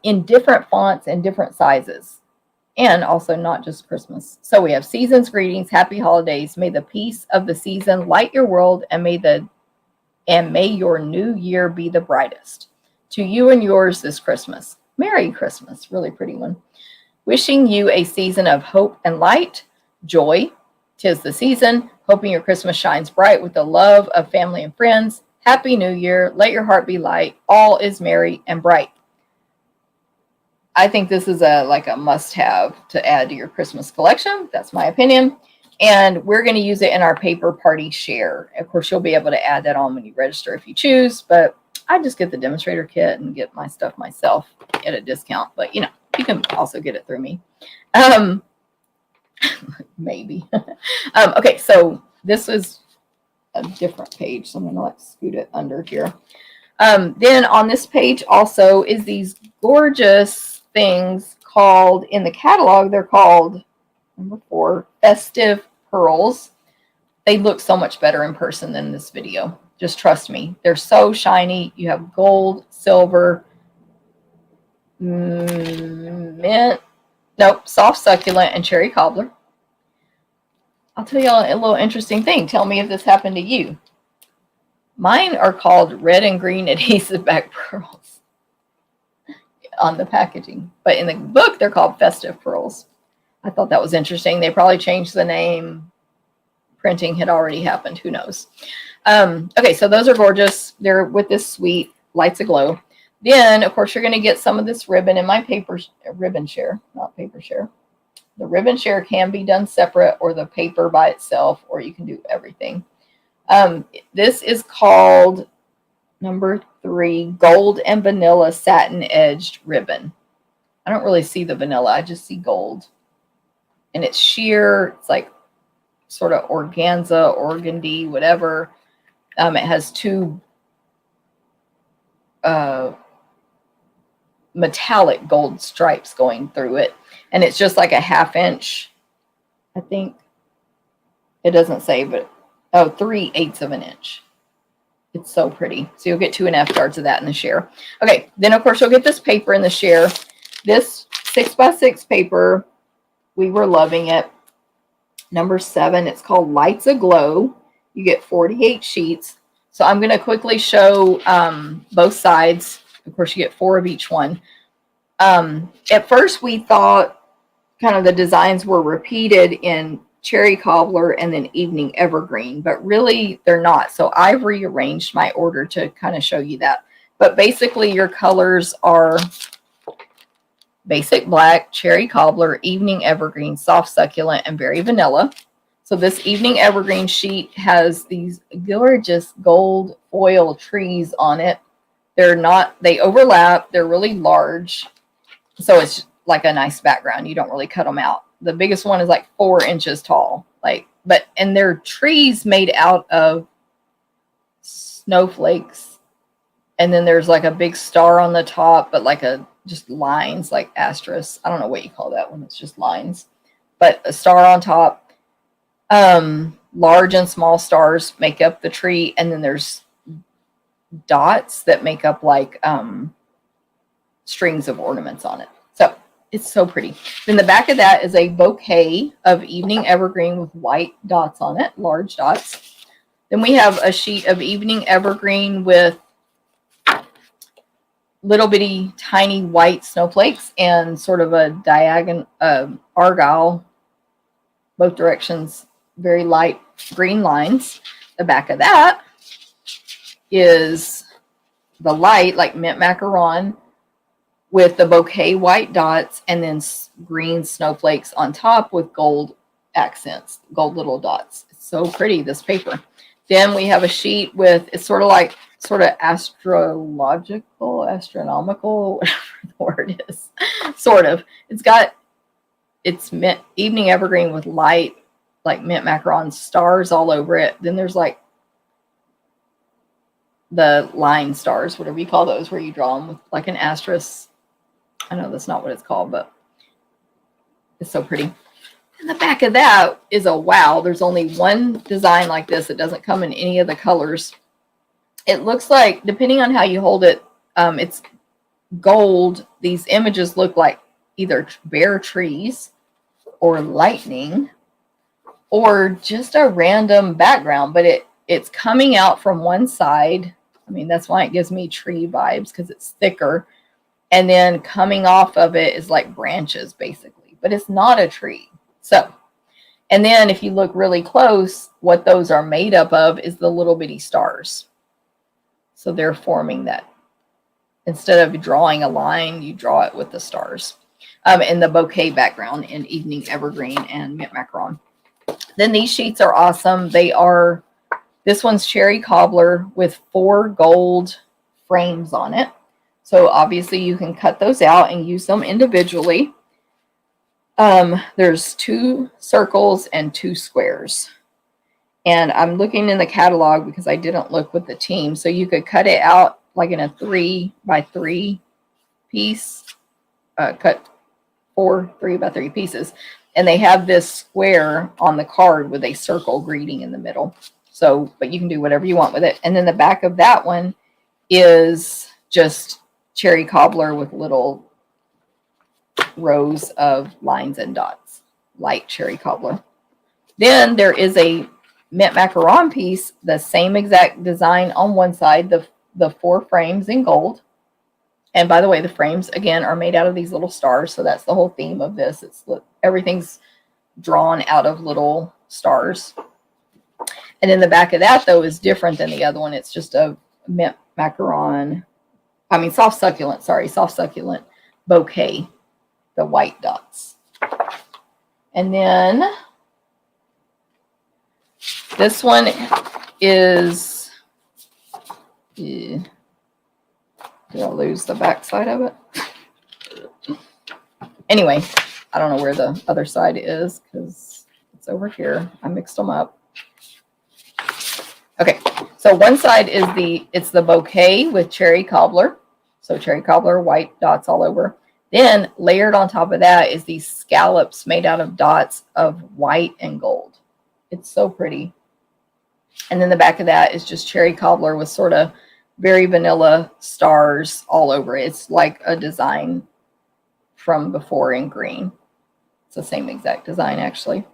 in different fonts and different sizes. And also not just Christmas. So we have season's greetings, happy holidays. May the peace of the season light your world, and may your new year be the brightest. To you and yours this Christmas. Merry Christmas. Really pretty one. Wishing you a season of hope and light, joy. 'Tis the season. Hoping your Christmas shines bright with the love of family and friends. Happy New Year. Let your heart be light. All is merry and bright. I think this is like a must-have to add to your Christmas collection. That's my opinion. And we're going to use it in our paper party share. Of course, you'll be able to add that on when you register if you choose, but I just get the demonstrator kit and get my stuff myself at a discount. But, you know, you can also get it through me. Maybe. Okay, so this is a different page, so I'm going to like scoot it under here. Then on this page also is these gorgeous things called, in the catalog, they're called, number 4, Festive Pearls. They look so much better in person than this video. Just trust me. They're so shiny. You have gold, silver, mint, nope, soft succulent, and cherry cobbler. I'll tell you a little interesting thing. Tell me if this happened to you. Mine are called red and green adhesive back pearls on the packaging. But in the book, they're called Festive Pearls. I thought that was interesting. They probably changed the name. Printing had already happened. Who knows? Okay, so those are gorgeous. They're with this sweet Lights Aglow. Then, of course, you're going to get some of this ribbon in my ribbon share, not paper share. The ribbon share can be done separate, or the paper by itself, or you can do everything. This is called number 3, Gold and Vanilla Satin Edged Ribbon. I don't really see the vanilla. I just see gold. And it's sheer. It's like sort of organza, organdy, whatever. It has 2 metallic gold stripes going through it. And it's just like a 1/2 inch, I think. It doesn't say, but 3/8 of an inch. It's so pretty. So you'll get 2.5 yards of that in the share. Okay, then of course you'll get this paper in the share. This 6x6 paper, we were loving it. Number 7, it's called Lights Aglow. You get 48 sheets. So I'm going to quickly show both sides. Of course, you get 4 of each one. At first, we thought kind of the designs were repeated in Cherry Cobbler and then Evening Evergreen, but really they're not. So I've rearranged my order to kind of show you that. But basically, your colors are Basic Black, Cherry Cobbler, Evening Evergreen, Soft Succulent, and Berry Vanilla. So this Evening Evergreen sheet has these gorgeous gold foil trees on it. They overlap. They're really large. So it's like a nice background. You don't really cut them out. The biggest one is like 4 inches tall. And they're trees made out of snowflakes. And then there's like a big star on the top, but like just lines, like asterisks. I don't know what you call that one. It's just lines. But a star on top. Large and small stars make up the tree. And then there's dots that make up like strings of ornaments on it. So it's so pretty. Then the back of that is a bouquet of Evening Evergreen with white dots on it, large dots. Then we have a sheet of Evening Evergreen with little bitty tiny white snowflakes and sort of a diagonal argyle, both directions, very light green lines. The back of that is the light, like mint macaron, with the bouquet white dots and then green snowflakes on top with gold accents, gold little dots. It's so pretty, this paper. Then we have a sheet with, it's sort of astronomical, whatever the word is. Sort of. It's mint Evening Evergreen with light, like mint macaron stars all over it. Then there's like the line stars, whatever you call those, where you draw them with like an asterisk. I know that's not what it's called, but it's so pretty. And the back of that is a wow. There's only one design like this. It doesn't come in any of the colors. It looks like, depending on how you hold it, it's gold. These images look like either bare trees or lightning or just a random background, but it's coming out from one side. I mean, that's why it gives me tree vibes, because it's thicker. And then coming off of it is like branches, basically. But it's not a tree. So, and then if you look really close, what those are made up of is the little bitty stars. So they're forming that. Instead of drawing a line, you draw it with the stars. And the bouquet background in Evening Evergreen and mint macaron. Then these sheets are awesome. This one's cherry cobbler with 4 gold frames on it. So obviously you can cut those out and use them individually. There's 2 circles and 2 squares. And I'm looking in the catalog because I didn't look with the team. So you could cut it out like in a 3x3 piece. Cut 4 3x3 pieces. And they have this square on the card with a circle greeting in the middle. So, but you can do whatever you want with it. And then the back of that one is just cherry cobbler with little rows of lines and dots. Light cherry cobbler. Then there is a mint macaron piece, the same exact design on one side, the 4 frames in gold. And by the way, the frames, again, are made out of these little stars. So that's the whole theme of this. Everything's drawn out of little stars. And then the back of that, though, is different than the other one. It's just a mint macaron, soft succulent bouquet, the white dots. And then this one is, did I lose the back side of it? Anyway, I don't know where the other side is because it's over here. I mixed them up. Okay, so one side is it's the bouquet with cherry cobbler. So cherry cobbler, white dots all over. Then layered on top of that is these scallops made out of dots of white and gold. It's so pretty. And then the back of that is just cherry cobbler with sort of very vanilla stars all over it. It's like a design from before in green. It's the same exact design, actually.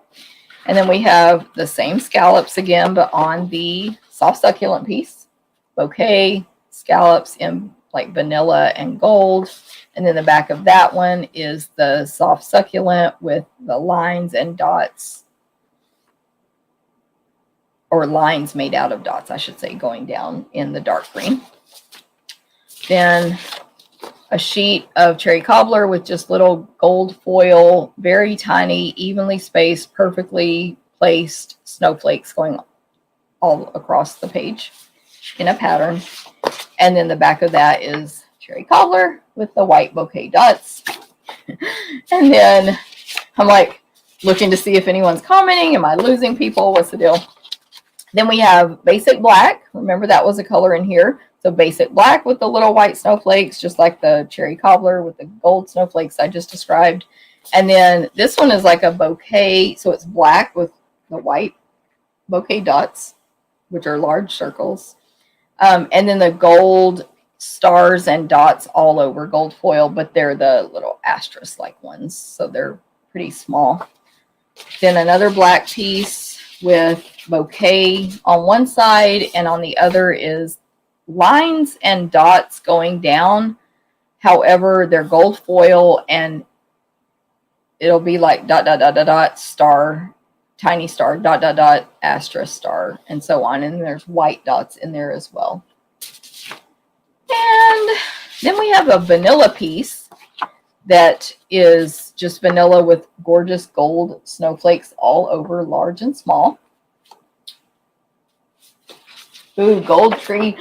And then we have the same scallops again, but on the soft succulent piece. Bouquet, scallops in like vanilla and gold. And then the back of that one is the soft succulent with the lines and dots, or lines made out of dots, I should say, going down in the dark green. Then a sheet of cherry cobbler with just little gold foil, very tiny, evenly spaced, perfectly placed snowflakes going all across the page in a pattern. And then the back of that is cherry cobbler with the white bouquet dots. And then I'm like looking to see if anyone's commenting. Am I losing people? What's the deal? Then we have basic black. Remember, that was a color in here. So basic black with the little white snowflakes, just like the cherry cobbler with the gold snowflakes I just described. And then this one is like a bouquet. So it's black with the white bouquet dots, which are large circles. And then the gold stars and dots all over, gold foil, but they're the little asterisk-like ones. So they're pretty small. Then another black piece with bouquet on one side, and on the other is lines and dots going down. However, they're gold foil, and it'll be like dot, dot, dot, dot, dot, star, tiny star, dot, dot, dot, asterisk star, and so on. And there's white dots in there as well. And then we have a vanilla piece that is just vanilla with gorgeous gold snowflakes all over, large and small. Ooh, gold tree.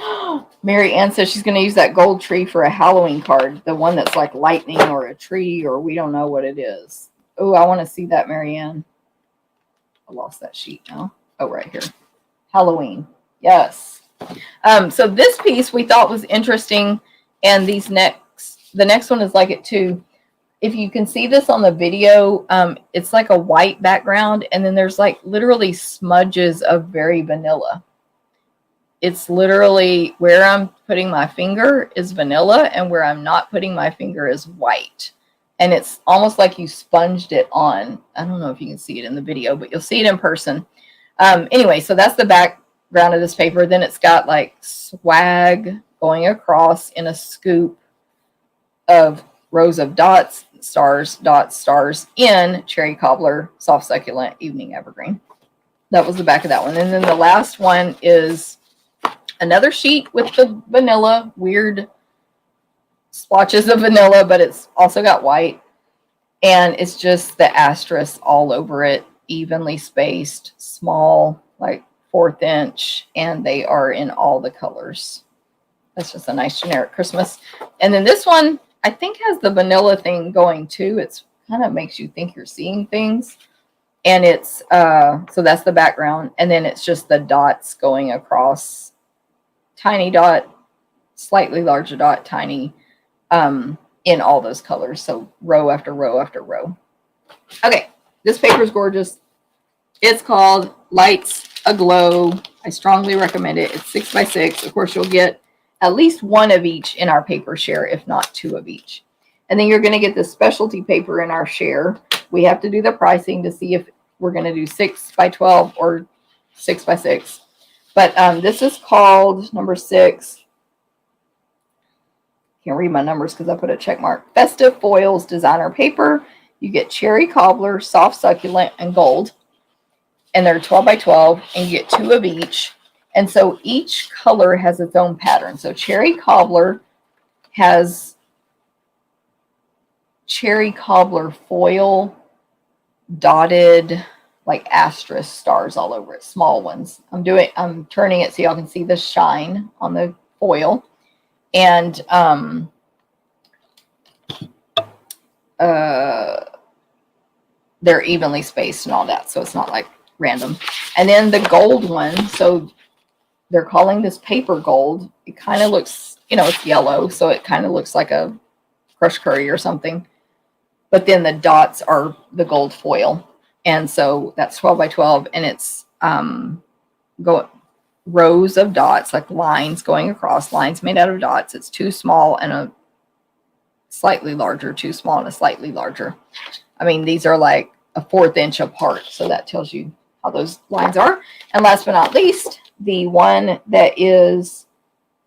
Mary Ann says she's going to use that gold tree for a Halloween card. The one that's like lightning or a tree, or we don't know what it is. Ooh, I want to see that, Mary Ann. I lost that sheet now. Oh, right here. Halloween. Yes. So this piece we thought was interesting. And the next one is like it too. If you can see this on the video, it's like a white background. And then there's like literally smudges of very vanilla. It's literally where I'm putting my finger is vanilla, and where I'm not putting my finger is white. And it's almost like you sponged it on. I don't know if you can see it in the video, but you'll see it in person. Anyway, so that's the background of this paper. Then it's got like swag going across in a scoop of rows of dots, stars, dots, stars in cherry cobbler, soft succulent, evening evergreen. That was the back of that one. And then the last one is another sheet with the vanilla, weird splotches of vanilla, but it's also got white. And it's just the asterisk all over it. evenly spaced, small, like 1/4 inch, and they are in all the colors. That's just a nice generic Christmas. And then this one, I think, has the vanilla thing going too. It's kind of makes you think you're seeing things. And it's, so that's the background. And then it's just the dots going across, tiny dot, slightly larger dot, tiny, in all those colors. So row after row after row. Okay, this paper is gorgeous. It's called Lights Aglow. I strongly recommend it. It's 6 by 6. Of course, you'll get at least one of each in our paper share, if not 2 of each. And then you're going to get this specialty paper in our share. We have to do the pricing to see if we're going to do 6 by 12 or 6 by 6. But this is called number 6. Can't read my numbers because I put a check mark. Festive Foils Designer Paper. You get cherry cobbler, soft succulent, and gold. And they're 12 by 12, and you get 2 of each. And so each color has its own pattern. So cherry cobbler has cherry cobbler foil dotted like asterisk stars all over it, small ones. I'm turning it so y'all can see the shine on the foil. And they're evenly spaced and all that, so it's not like random. And then the gold one, so they're calling this paper gold. It kind of looks, it's yellow, so it kind of looks like a crushed curry or something. But then the dots are the gold foil. And so that's 12 by 12, and it's rows of dots, like lines going across, lines made out of dots. It's 2 small and a slightly larger, 2 small and a slightly larger. I mean, these are like a 1/4 inch apart, so that tells you how those lines are. And last but not least, the one that is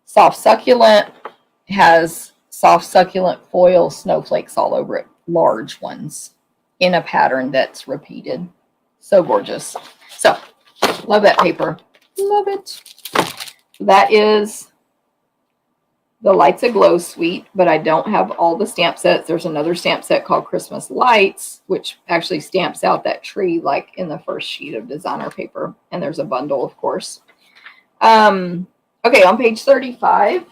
soft succulent has soft succulent foil snowflakes all over it, large ones in a pattern that's repeated. So gorgeous. So love that paper. Love it. That is the Lights Aglow suite, but I don't have all the stamp sets. There's another stamp set called Christmas Lights, which actually stamps out that tree like in the first sheet of designer paper. And there's a bundle, of course. Okay, on page 35,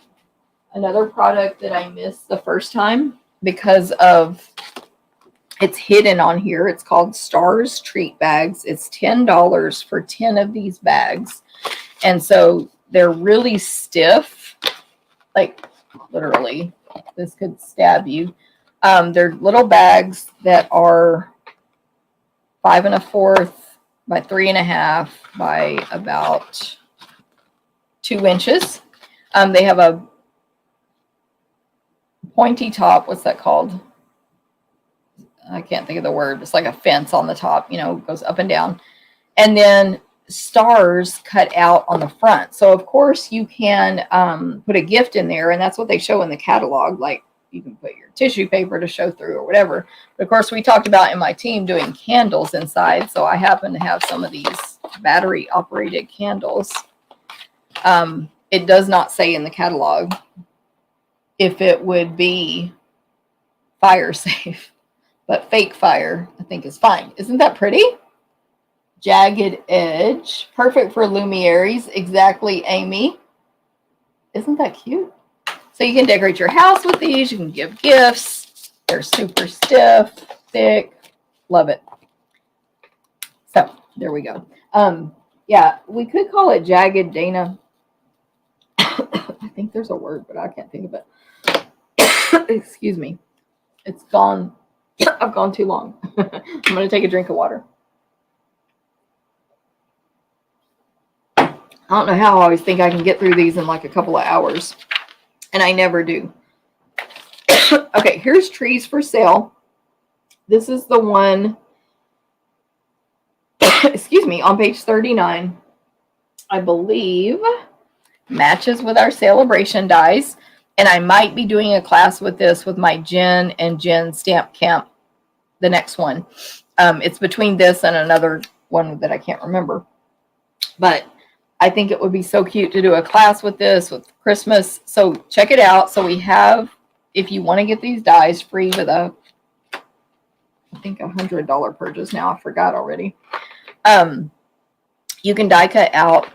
another product that I missed the first time because of it's hidden on here. It's called Stars Treat Bags. It's $10 for 10 of these bags. And so they're really stiff, like literally, this could stab you. They're little bags that are 5 1/4 by 3 1/2 by about 2 inches. They have a pointy top. What's that called? I can't think of the word. It's like a fence on the top, goes up and down. And then stars cut out on the front. So of course you can put a gift in there, and that's what they show in the catalog. Like you can put your tissue paper to show through or whatever. But of course we talked about in my team doing candles inside. So I happen to have some of these battery operated candles. It does not say in the catalog if it would be fire safe, but fake fire I think is fine. Isn't that pretty? Jagged edge, perfect for Lumieres. Exactly, Amy. Isn't that cute? So you can decorate your house with these. You can give gifts. They're super stiff, thick. Love it. So there we go. Yeah, we could call it Jagged Dana. I think there's a word, but I can't think of it. Excuse me. It's gone. I've gone too long. I'm going to take a drink of water. I don't know how I always think I can get through these in like a couple of hours, and I never do. Okay, here's Trees for Sale. This is the one, excuse me, on page 39, I believe, matches with our celebration dies. And I might be doing a class with this with my Jen and Jen Stamp Camp, the next one. It's between this and another one that I can't remember. But I think it would be so cute to do a class with this with Christmas. So check it out. So we have, if you want to get these dies free with a I think $100 purchase now. I forgot already. You can die cut out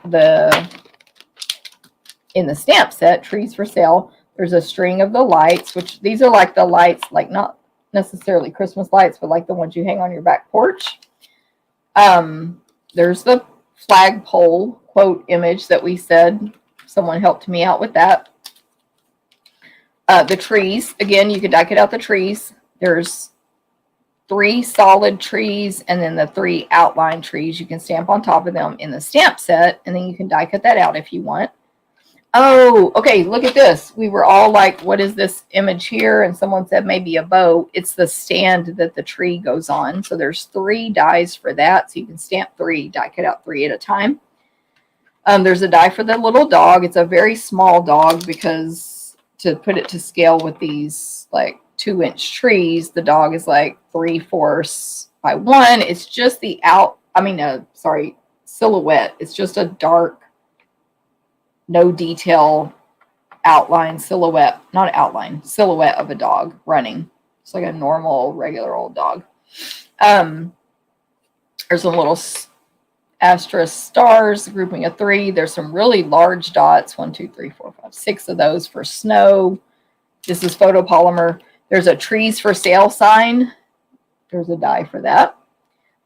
in the stamp set, Trees for Sale. There's a string of the lights, which these are like the lights, like not necessarily Christmas lights, but like the ones you hang on your back porch. There's the flagpole quote image that we said. Someone helped me out with that. The trees, again, you can die cut out the trees. There's 3 solid trees and then the 3 outline trees. You can stamp on top of them in the stamp set, and then you can die cut that out if you want. Oh, okay, look at this. We were all like, what is this image here? And someone said maybe a bow. It's the stand that the tree goes on. So there's 3 dies for that. So you can stamp 3, die cut out 3 at a time. There's a die for the little dog. It's a very small dog because to put it to scale with these like 2-inch trees, the dog is like 3/4 by 1. It's just the silhouette. It's just a dark, no detail outline silhouette, not outline, silhouette of a dog running. It's like a normal, regular old dog. There's some little asterisk stars, grouping of 3. There's some really large dots, 1, 2, 3, 4, 5, 6 of those for snow. This is photopolymer. There's a Trees for Sale sign. There's a die for that.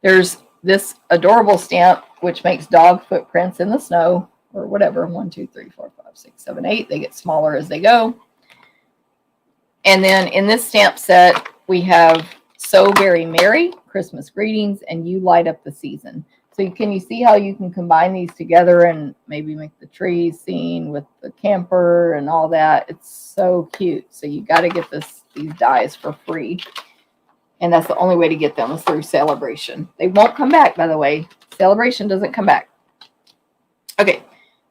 There's this adorable stamp, which makes dog footprints in the snow, or whatever, 1, 2, 3, 4, 5, 6, 7, 8. They get smaller as they go. And then in this stamp set, we have So Very Merry, Christmas Greetings, and You Light Up the Season. So can you see how you can combine these together and maybe make the tree scene with the camper and all that? It's so cute. So you got to get these dies for free. And that's the only way to get them is through Celebration. They won't come back, by the way. Celebration doesn't come back. Okay,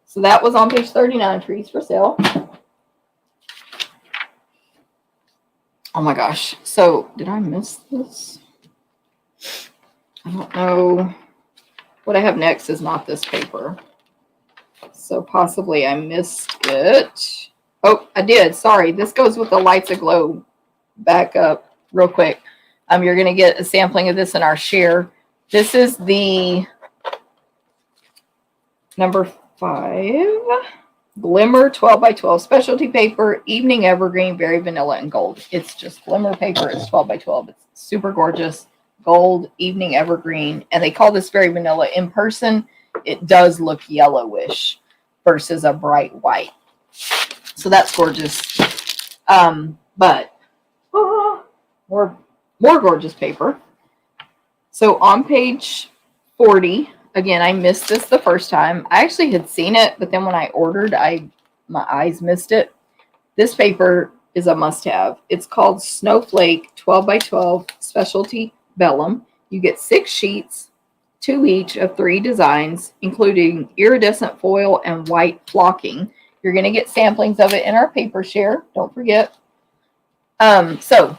so that was on page 39, Trees for Sale. Oh my gosh. So did I miss this? I don't know. What I have next is not this paper. So possibly I missed it. Oh, I did. Sorry. This goes with the Lights Aglow. Back up real quick. You're going to get a sampling of this in our share. This is the number 5. Glimmer 12 by 12 specialty paper, evening evergreen, berry vanilla, and gold. It's just glimmer paper. It's 12 by 12. It's super gorgeous. Gold, evening evergreen, and they call this very vanilla. In person, it does look yellowish versus a bright white. So that's gorgeous. But more gorgeous paper. So on page 40, again, I missed this the first time. I actually had seen it, but then when I ordered, my eyes missed it. This paper is a must-have. It's called Snowflake 12 by 12 Specialty Vellum. You get 6 sheets, 2 each of 3 designs, including iridescent foil and white flocking. You're going to get samplings of it in our paper share. Don't forget. So,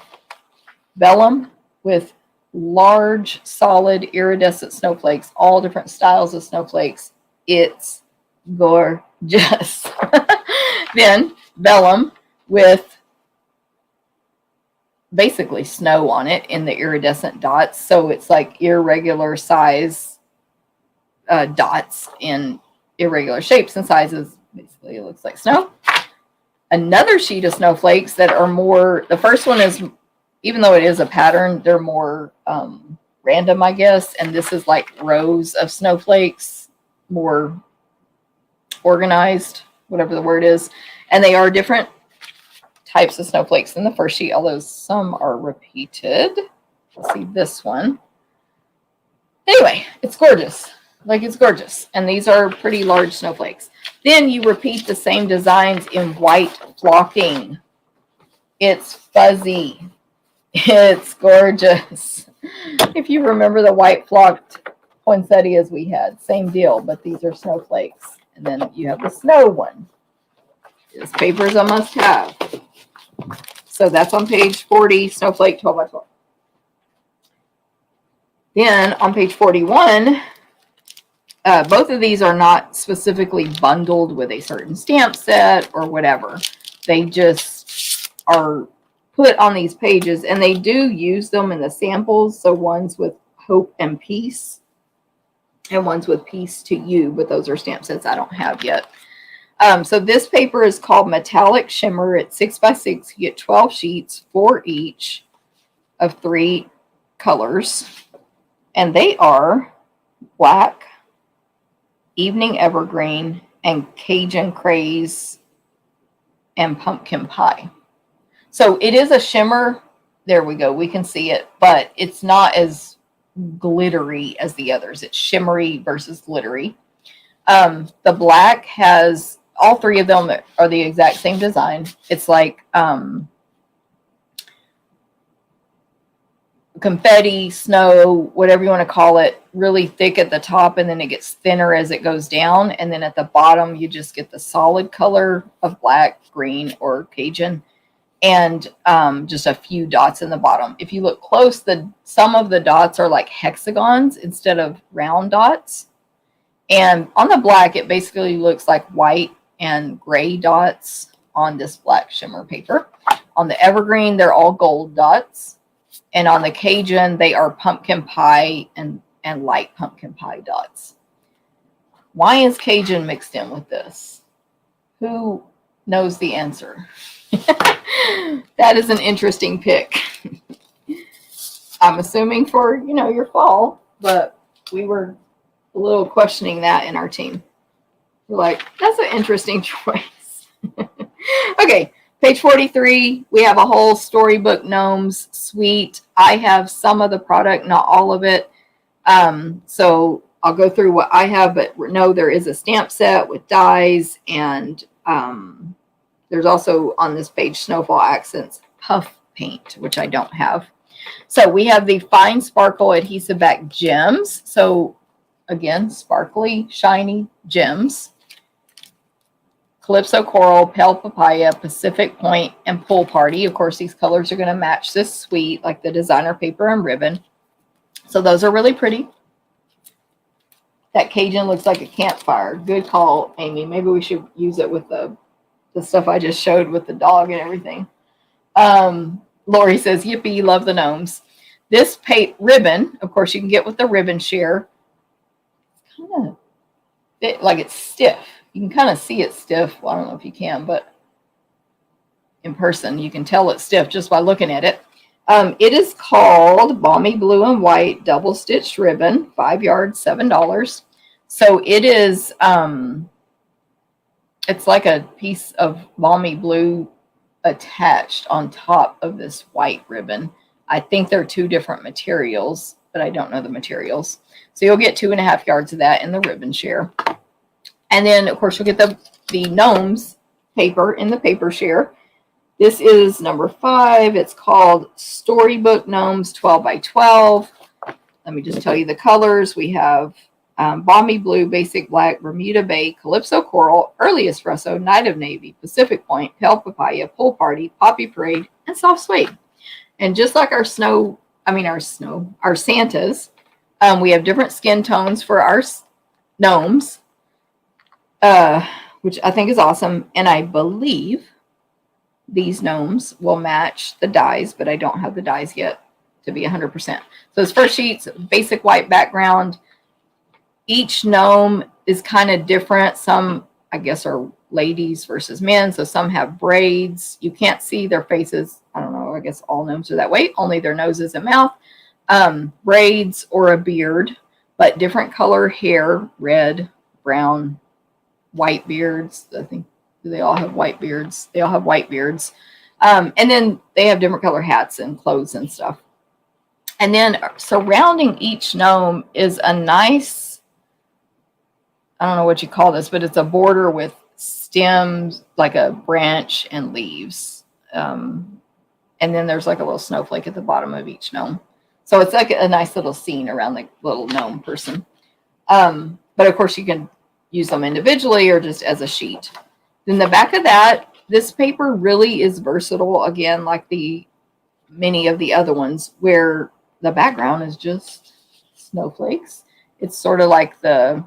vellum with large, solid, iridescent snowflakes, all different styles of snowflakes. It's gorgeous. Then, vellum with basically snow on it in the iridescent dots. So it's like irregular size dots in irregular shapes and sizes. Basically, it looks like snow. Another sheet of snowflakes that are more, the first one is, even though it is a pattern, they're more random, I guess. And this is like rows of snowflakes, more organized, whatever the word is. And they are different types of snowflakes in the first sheet, although some are repeated. Let's see this one. Anyway, it's gorgeous. Like, it's gorgeous. And these are pretty large snowflakes. Then you repeat the same designs in white flocking. It's fuzzy. It's gorgeous. If you remember the white flocked poinsettias we had, same deal, but these are snowflakes. And then you have the snow one. This paper is a must-have. So that's on page 40, Snowflake 12 by 12. Then on page 41, both of these are not specifically bundled with a certain stamp set or whatever. They just are put on these pages, and they do use them in the samples. So one's with Hope and Peace and one's with Peace to You, but those are stamp sets I don't have yet. So this paper is called Metallic Shimmer. It's 6x6. You get 12 sheets, 4 each of 3 colors. And they are black, evening evergreen, and Cajun craze, and pumpkin pie. So it is a shimmer. There we go. We can see it, but it's not as glittery as the others. It's shimmery versus glittery. The black has, all 3 of them are the exact same design. It's like confetti, snow, whatever you want to call it, really thick at the top, and then it gets thinner as it goes down. And then at the bottom, you just get the solid color of black, green, or Cajun, and just a few dots in the bottom. If you look close, some of the dots are like hexagons instead of round dots. And on the black, it basically looks like white and gray dots on this black shimmer paper. On the evergreen, they're all gold dots. And on the Cajun, they are pumpkin pie and light pumpkin pie dots. Why is Cajun mixed in with this? Who knows the answer? That is an interesting pick. I'm assuming for, your fall, but we were a little questioning that in our team. We're like, that's an interesting choice. Okay. Page 43, we have a whole Storybook Gnomes suite. I have some of the product, not all of it. So I'll go through what I have, but no, there is a stamp set with dies, and there's also on this page Snowfall Accents Puff Paint, which I don't have. So we have the Fine Sparkle Adhesive Back Gems. So again, sparkly, shiny gems. Calypso Coral, Pale Papaya, Pacific Point, and Pool Party. Of course, these colors are going to match this suite, like the designer paper and ribbon. So those are really pretty. That Cajun looks like a campfire. Good call, Amy. Maybe we should use it with the stuff I just showed with the dog and everything. Lori says, yippee, love the gnomes. This ribbon, of course, you can get with the ribbon share. Kind of like it's stiff. You can kind of see it stiff. Well, I don't know if you can, but in person, you can tell it's stiff just by looking at it. It is called Balmy Blue and White Double Stitched Ribbon, 5 yards, $7. So it is, it's like a piece of balmy blue attached on top of this white ribbon. I think they're 2 different materials, but I don't know the materials. So you'll get 2.5 yards of that in the ribbon share. And then, of course, you'll get the gnomes paper in the paper share. This is number 5. It's called Storybook Gnomes 12 by 12. Let me just tell you the colors. We have Balmy Blue, Basic Black, Bermuda Bay, Calypso Coral, Early Espresso, Night of Navy, Pacific Point, Pale Papaya, Pool Party, Poppy Parade, and Soft Suede. And just like our Santas, we have different skin tones for our gnomes. Which I think is awesome. And I believe these gnomes will match the dies, but I don't have the dies yet to be 100%. So this first sheet's basic white background. Each gnome is kind of different. Some, I guess, are ladies versus men. So some have braids. You can't see their faces. I don't know. I guess all gnomes are that way. Only their noses and mouth. Braids or a beard, but different color hair, red, brown, white beards. I think they all have white beards. They all have white beards. And then they have different color hats and clothes and stuff. And then surrounding each gnome is a nice, I don't know what you call this, but it's a border with stems, like a branch and leaves. And then there's like a little snowflake at the bottom of each gnome. So it's like a nice little scene around the little gnome person. But of course you can use them individually or just as a sheet. Then the back of that, this paper really is versatile, again, like many of the other ones, where the background is just snowflakes. It's sort of like the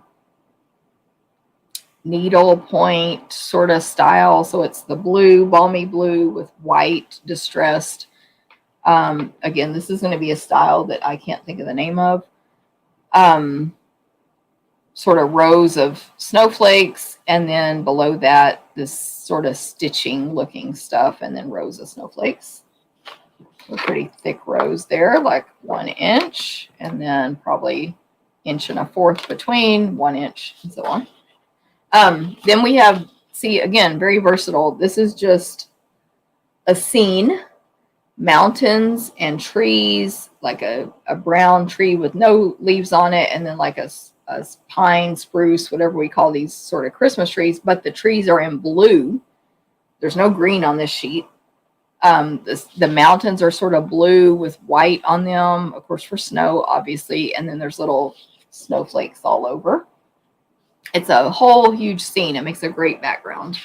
needle point sort of style. So it's the blue, balmy blue with white distressed. Again, this is going to be a style that I can't think of the name of. Sort of rows of snowflakes, and then below that, this sort of stitching looking stuff, and then rows of snowflakes. So pretty thick rows there, like 1 inch, and then probably 1.25 inches between, 1 inch, and so on. Then we have, see, again, very versatile. This is just a scene, mountains and trees, like a brown tree with no leaves on it, and then like a pine, spruce, whatever we call these sort of Christmas trees, but the trees are in blue. There's no green on this sheet. The mountains are sort of blue with white on them, of course, for snow, obviously, and then there's little snowflakes all over. It's a whole huge scene. It makes a great background.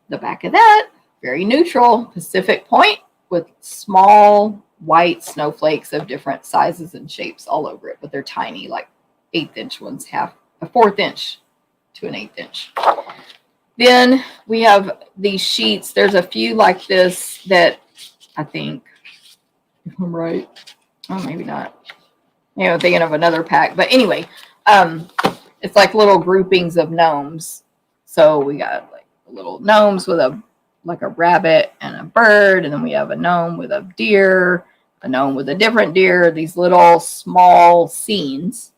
The back of that, very neutral, Pacific Point with small white snowflakes of different sizes and shapes all over it, but they're tiny, like 1/8 inch ones, a 1/4 inch to an 1/8 inch. Then we have these sheets. There's a few like this that I think, if I'm right, oh, maybe not. Maybe I'm thinking of another pack. But anyway, it's like little groupings of gnomes. So we got like little gnomes with like a rabbit and a bird. And then we have a gnome with a deer, a gnome with a different deer. These little small scenes.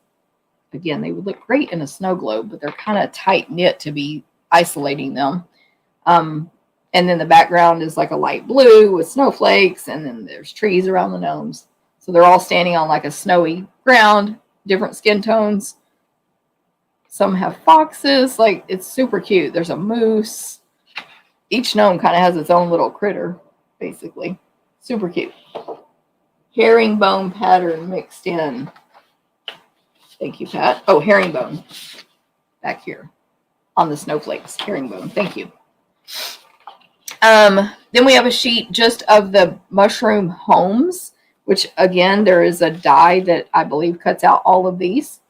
Again, they would look great in a snow globe, but they're kind of tight knit to be isolating them. And then the background is like a light blue with snowflakes, and then there's trees around the gnomes. So they're all standing on like a snowy ground, different skin tones. Some have foxes, like it's super cute. There's a moose. Each gnome kind of has its own little critter, basically. Super cute. Herringbone pattern mixed in. Thank you, Pat. Oh, herringbone. Back here on the snowflakes. Herringbone. Thank you. Then we have a sheet just of the mushroom homes, which again, there is a die that I believe cuts out all of these.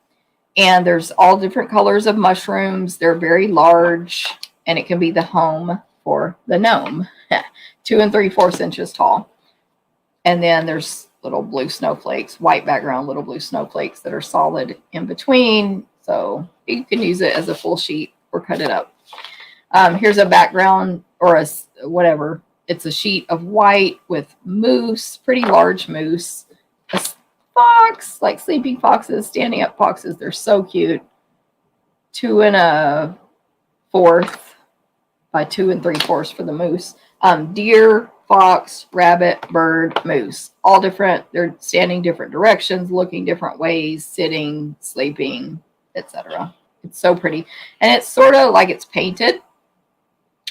And there's all different colors of mushrooms. They're very large, and it can be the home for the gnome. 2 3/4 inches tall. And then there's little blue snowflakes, white background, little blue snowflakes that are solid in between. So you can use it as a full sheet or cut it up. Here's a background or a whatever. It's a sheet of white with moose, pretty large moose, a fox, like sleeping foxes, standing up foxes. They're so cute. 2 1/4 by 2 3/4 for the moose. Deer, fox, rabbit, bird, moose, all different. They're standing different directions, looking different ways, sitting, sleeping, etc. It's so pretty. And it's sort of like it's painted.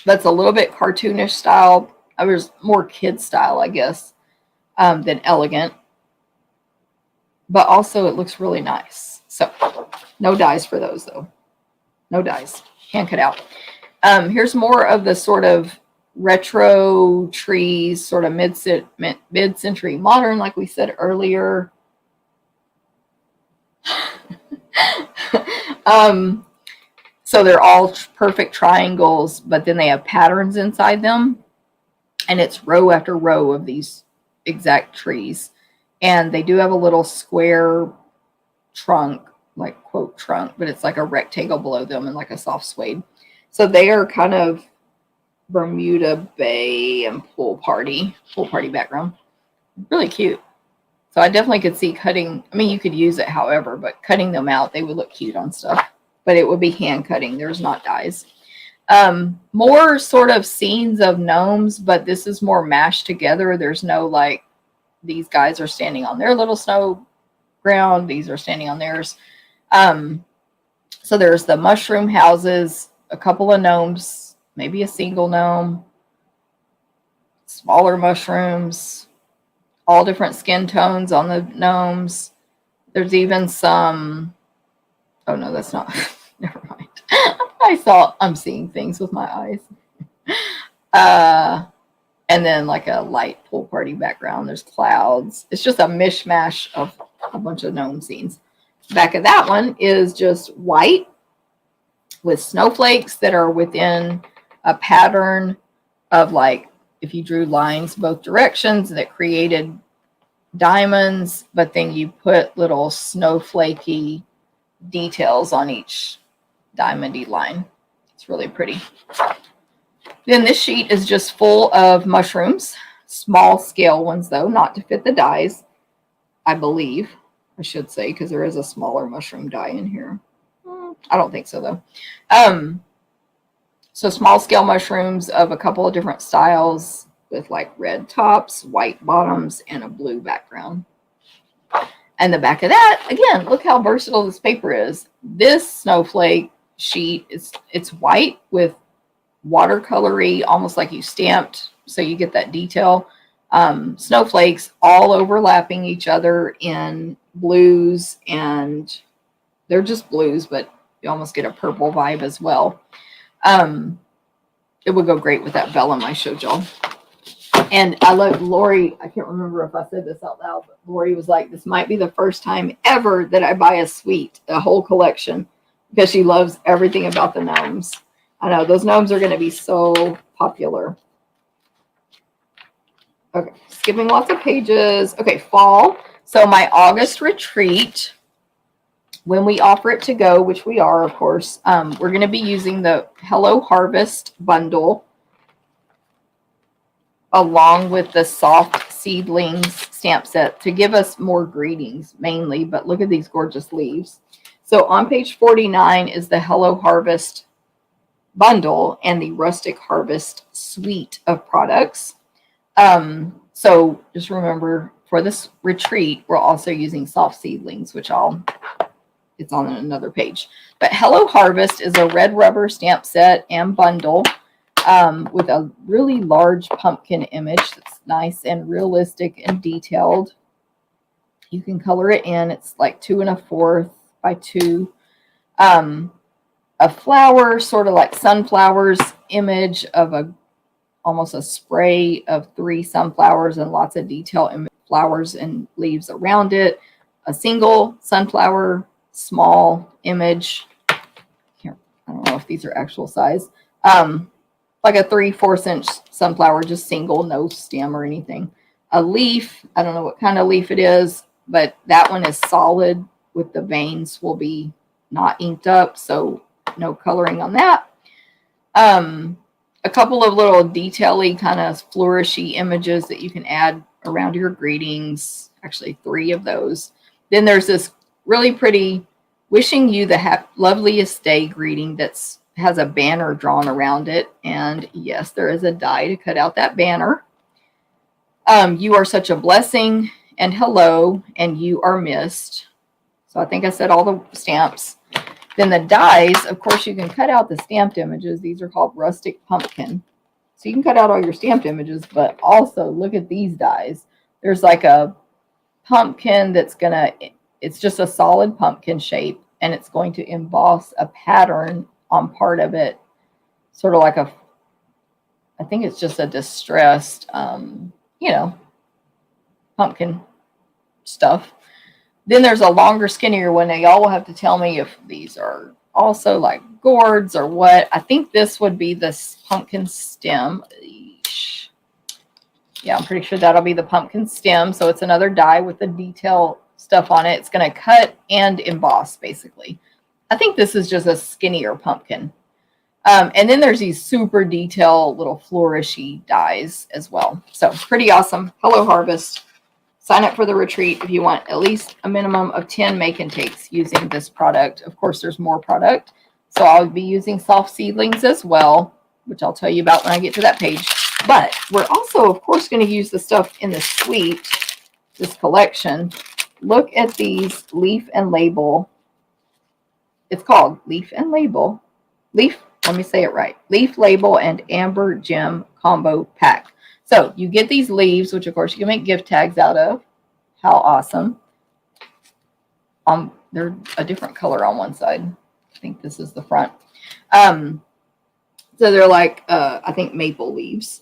That's a little bit cartoonish style. There's more kid style, I guess, than elegant. But also it looks really nice. So no dies for those, though. No dies. Hand cut out. Here's more of the sort of retro trees, sort of mid-century modern, like we said earlier. So they're all perfect triangles, but then they have patterns inside them, and it's row after row of these exact trees. And they do have a little square trunk, like quote trunk, but it's like a rectangle below them and like a soft suede. So they are kind of Bermuda Bay and pool party background. Really cute. So I definitely could see cutting. I mean, you could use it however, but cutting them out, they would look cute on stuff. But it would be hand cutting. There's not dies. More sort of scenes of gnomes, but this is more mashed together. There's no like, these guys are standing on their little snow ground. These are standing on theirs. So there's the mushroom houses, a couple of gnomes, maybe a single gnome, smaller mushrooms, all different skin tones on the gnomes. There's even some, oh no, that's not, never mind. I'm seeing things with my eyes. And then like a light pool party background. There's clouds. It's just a mishmash of a bunch of gnome scenes. Back of that one is just white with snowflakes that are within a pattern of, like, if you drew lines both directions that created diamonds, but then you put little snowflakey details on each diamondy line. It's really pretty. Then this sheet is just full of mushrooms, small scale ones though, not to fit the dies, I believe, I should say, because there is a smaller mushroom die in here. I don't think so though. So small scale mushrooms of a couple of different styles with like red tops, white bottoms, and a blue background. And the back of that, again, look how versatile this paper is. This snowflake sheet it's white with watercolory, almost like you stamped, so you get that detail. Snowflakes all overlapping each other in blues, and they're just blues, but you almost get a purple vibe as well. It would go great with that vellum I showed y'all. And I love Lori. I can't remember if I said this out loud, but Lori was like, this might be the first time ever that I buy a suite, a whole collection, because she loves everything about the gnomes. I know those gnomes are going to be so popular. Okay, skipping lots of pages. Okay, fall. So my August retreat, when we offer it to go, which we are, of course, we're going to be using the Hello Harvest bundle along with the soft seedlings stamp set to give us more greetings mainly, but look at these gorgeous leaves. So on page 49 is the Hello Harvest bundle and the Rustic Harvest suite of products. So just remember, for this retreat, we're also using soft seedlings, which it's on another page. But Hello Harvest is a red rubber stamp set and bundle with a really large pumpkin image that's nice and realistic and detailed. You can color it in. It's like 2 1/4 by 2. A flower, sort of like sunflowers image of almost a spray of 3 sunflowers and lots of detail in flowers and leaves around it. A single sunflower, small image. Here, I don't know if these are actual size. Like a 3/4 inch sunflower, just single, no stem or anything. A leaf, I don't know what kind of leaf it is, but that one is solid with the veins will be not inked up, so no coloring on that. A couple of little detail-y kind of flourishy images that you can add around your greetings. Actually, 3 of those. Then there's this really pretty wishing you the loveliest day greeting that's has a banner drawn around it. And yes, there is a die to cut out that banner. You are such a blessing, and hello, and you are missed. So I think I said all the stamps. Then the dies, of course, you can cut out the stamped images. These are called Rustic Pumpkin. So you can cut out all your stamped images, but also look at these dies. There's like a pumpkin it's just a solid pumpkin shape, and it's going to emboss a pattern on part of it, sort of like I think it's just a distressed, pumpkin stuff. Then there's a longer, skinnier one. Now, y'all will have to tell me if these are also like gourds or what. I think this would be this pumpkin stem. Yeah, I'm pretty sure that'll be the pumpkin stem. So it's another die with the detail stuff on it. It's going to cut and emboss, basically. I think this is just a skinnier pumpkin. And then there's these super detailed little flourishy dies as well. So pretty awesome. Hello Harvest. Sign up for the retreat if you want at least a minimum of 10 make and takes using this product. Of course, there's more product. So I'll be using soft seedlings as well, which I'll tell you about when I get to that page. But we're also, of course, going to use the stuff in the suite, this collection. Look at these leaf and label. It's called Leaf and Label. Let me say it right. Leaf Label and Amber Gem Combo Pack. So you get these leaves, which of course you can make gift tags out of. How awesome. They're a different color on one side. I think this is the front. So they're like, I think maple leaves.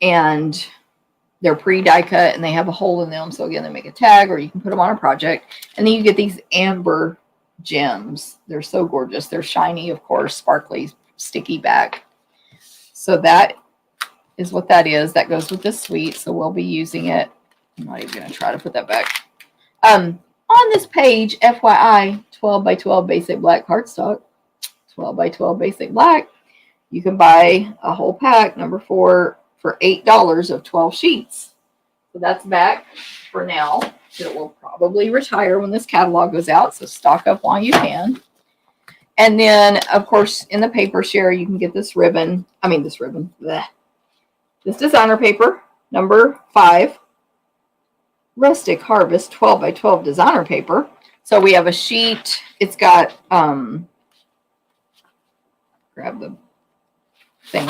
And they're pre-die cut and they have a hole in them. So again, they make a tag or you can put them on a project. And then you get these amber gems. They're so gorgeous. They're shiny, of course, sparkly, sticky back. So that is what that is. That goes with the suite. So we'll be using it. I'm not even going to try to put that back. On this page, FYI, 12 by 12 basic black cardstock, 12 by 12 basic black. You can buy a whole pack, number 4, for $8 of 12 sheets. So that's back for now. It will probably retire when this catalog goes out, so stock up while you can. And then, of course, in the paper share, you can get this ribbon. This designer paper, number 5. Rustic Harvest 12 by 12 designer paper. So we have a sheet. It's got, grab the thing.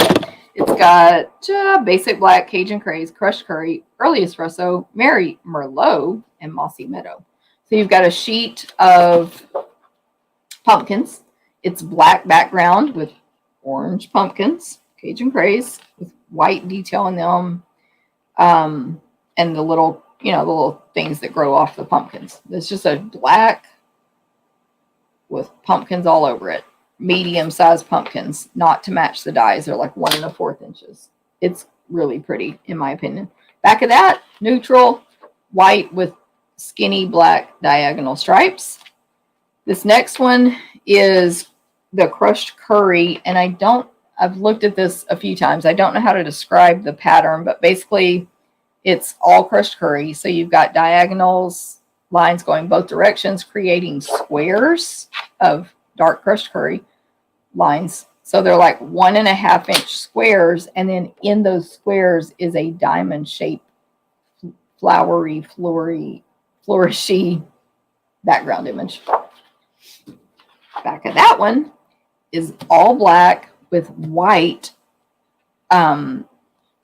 It's got basic black, Cajun Craze, crushed curry, early espresso, Mary Merlot, and mossy meadow. So you've got a sheet of pumpkins. It's black background with orange pumpkins, Cajun Craze, with white detail in them, and the little things that grow off the pumpkins. It's just a black with pumpkins all over it. Medium-sized pumpkins, not to match the dies. They're like 1 1/4 inches. It's really pretty, in my opinion. Back of that, neutral, white with skinny black diagonal stripes. This next one is the crushed curry, and I've looked at this a few times. I don't know how to describe the pattern, but basically it's all crushed curry. So you've got diagonals, lines going both directions, creating squares of dark crushed curry lines. So they're like 1 1/2 inch squares. And then in those squares is a diamond shaped, flowery, flourishy background image. Back of that one is all black with white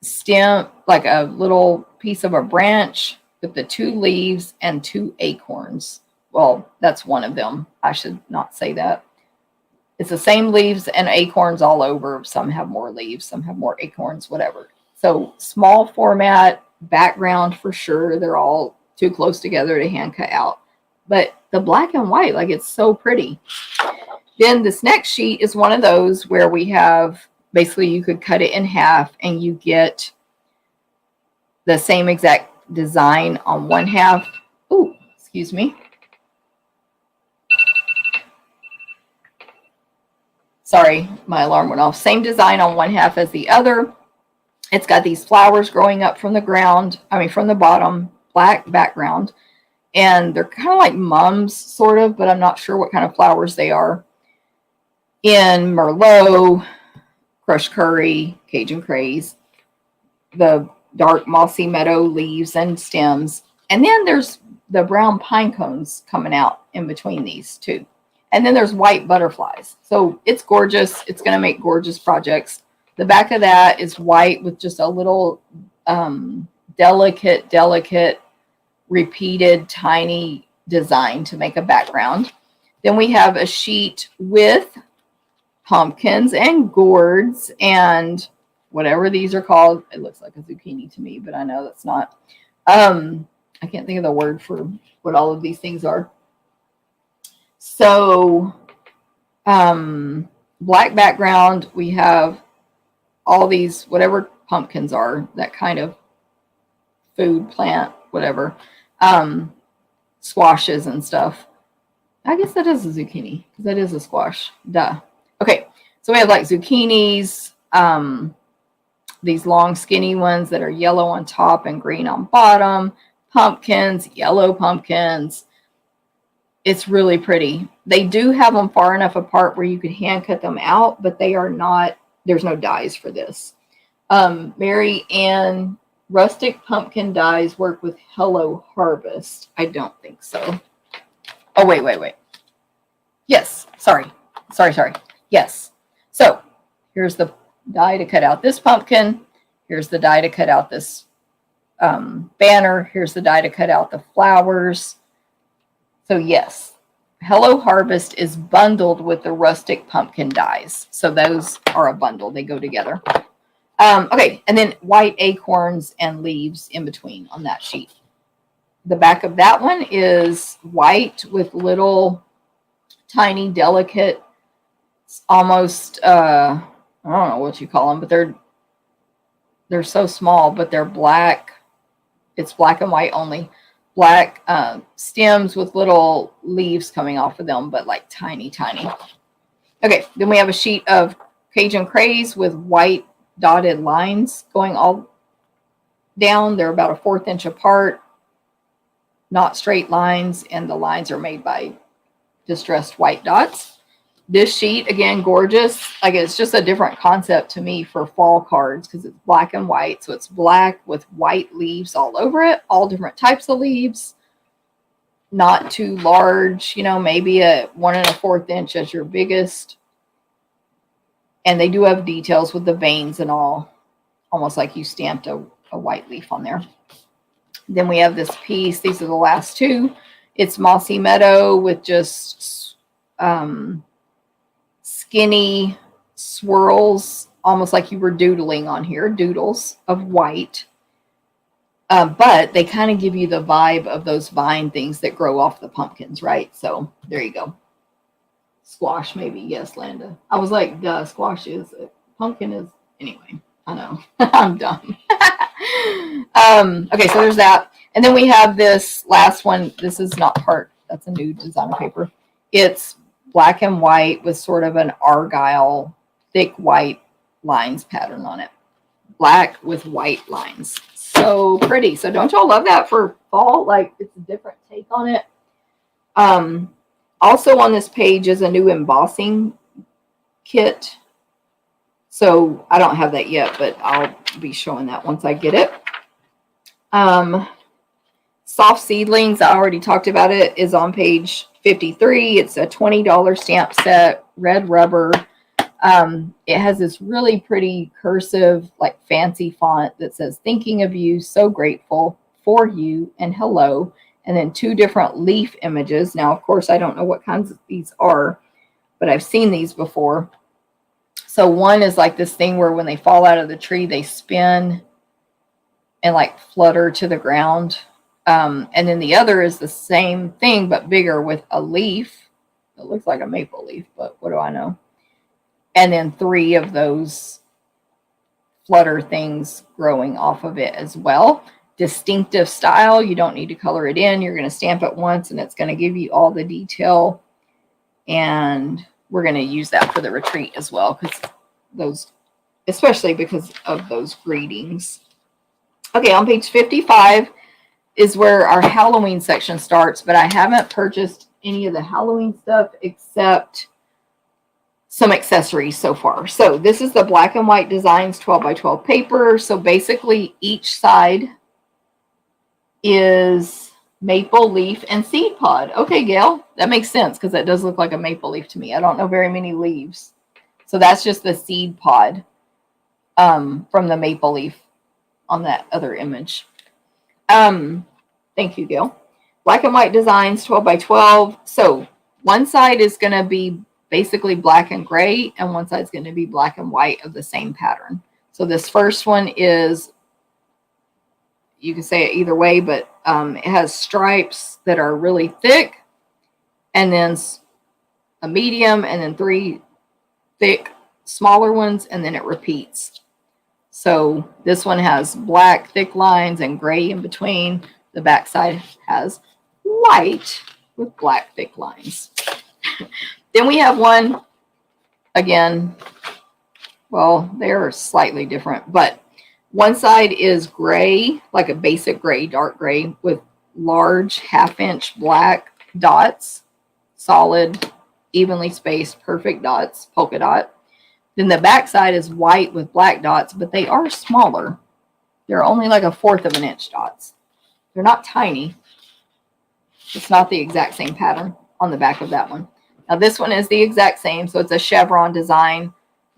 stem, like a little piece of a branch with the 2 leaves and 2 acorns. Well, that's one of them. I should not say that. It's the same leaves and acorns all over. Some have more leaves, some have more acorns, whatever. So small format, background for sure. They're all too close together to hand cut out. But the black and white, like, it's so pretty. Then this next sheet is one of those where we have, basically you could cut it in half and you get the same exact design on one half. Ooh, excuse me. Sorry, my alarm went off. Same design on one half as the other. It's got these flowers growing up from the ground, from the bottom, black background. And they're kind of like mums, sort of, but I'm not sure what kind of flowers they are. In Merlot, crushed curry, Cajun Craze, the dark mossy meadow leaves and stems. And then there's the brown pine cones coming out in between these two. And then there's white butterflies. So it's gorgeous. It's going to make gorgeous projects. The back of that is white with just a little delicate, repeated, tiny design to make a background. Then we have a sheet with pumpkins and gourds and whatever these are called. It looks like a zucchini to me, but I know that's not. I can't think of the word for what all of these things are. So, black background, we have all these, whatever pumpkins are, that kind of food plant, whatever, squashes and stuff. I guess that is a zucchini, because that is a squash. Duh. Okay, so we have like zucchinis, these long skinny ones that are yellow on top and green on bottom, pumpkins, yellow pumpkins. It's really pretty. They do have them far enough apart where you could hand cut them out, but they are not, there's no dies for this. Mary Ann Rustic Pumpkin Dies work with Hello Harvest. I don't think so. Oh, wait. Yes, sorry. Yes. So here's the die to cut out this pumpkin. Here's the die to cut out this banner. Here's the die to cut out the flowers. So yes, Hello Harvest is bundled with the Rustic Pumpkin dies. So those are a bundle. They go together. Okay, and then white acorns and leaves in between on that sheet. The back of that one is white with little tiny, delicate, almost, I don't know what you call them, but they're so small, but they're black. It's black and white only. Black stems with little leaves coming off of them, but like tiny, tiny. Okay, then we have a sheet of Cajun Craze with white dotted lines going all down. They're about a 1/4 inch apart, not straight lines, and the lines are made by distressed white dots. This sheet, again, gorgeous. Like, it's just a different concept to me for fall cards because it's black and white. So it's black with white leaves all over it, all different types of leaves. Not too large, you know, maybe a 1 1/4 inch as your biggest. And they do have details with the veins and all, almost like you stamped a white leaf on there. Then we have this piece. These are the last two. It's Mossy Meadow with just skinny swirls, almost like you were doodling on here, doodles of white. But they kind of give you the vibe of those vine things that grow off the pumpkins, right? So there you go. Squash, maybe. Yes, Landa. I was like, duh, squash is. Pumpkin is. Anyway, I know. I'm dumb. Okay, so there's that. And then we have this last one. This is not part. That's a new designer paper. It's black and white with sort of an argyle, thick white lines pattern on it. Black with white lines. So pretty. So don't y'all love that for fall? Like, it's a different take on it. Also on this page is a new embossing kit. So I don't have that yet, but I'll be showing that once I get it. Soft Seedlings, I already talked about it, is on page 53. It's a $20 stamp set, red rubber. It has this really pretty cursive, like fancy font that says, thinking of you, so grateful, for you, and hello. And then 2 different leaf images. Now, of course, I don't know what kinds of these are, but I've seen these before. So one is like this thing where when they fall out of the tree, they spin and like flutter to the ground. And then the other is the same thing, but bigger with a leaf. It looks like a maple leaf, but what do I know? And then 3 of those flutter things growing off of it as well. Distinctive style. You don't need to color it in. You're going to stamp it once and it's going to give you all the detail. And we're going to use that for the retreat as well, because those, especially because of those greetings. Okay, on page 55 is where our Halloween section starts, but I haven't purchased any of the Halloween stuff except some accessories so far. So this is the Black and White Designs 12 by 12 paper. So basically each side is maple leaf and seed pod. Okay, Gail, that makes sense because that does look like a maple leaf to me. I don't know very many leaves. So that's just the seed pod from the maple leaf on that other image. Thank you, Gail. Black and White Designs 12 by 12. So one side is going to be basically black and gray, and one side is going to be black and white of the same pattern. So this first one is, you can say it either way, but it has stripes that are really thick, and then a medium, and then 3 thick, smaller ones, and then it repeats. So this one has black, thick lines and gray in between. The back side has white with black, thick lines. Then we have one, again, well, they're slightly different, but one side is gray, like a basic gray, dark gray, with large 1/2 inch black dots, solid, evenly spaced, perfect dots, polka dot. Then the back side is white with black dots, but they are smaller. They're only like 1/4 of an inch dots. They're not tiny. It's not the exact same pattern on the back of that one. Now this one is the exact same, so it's a chevron design,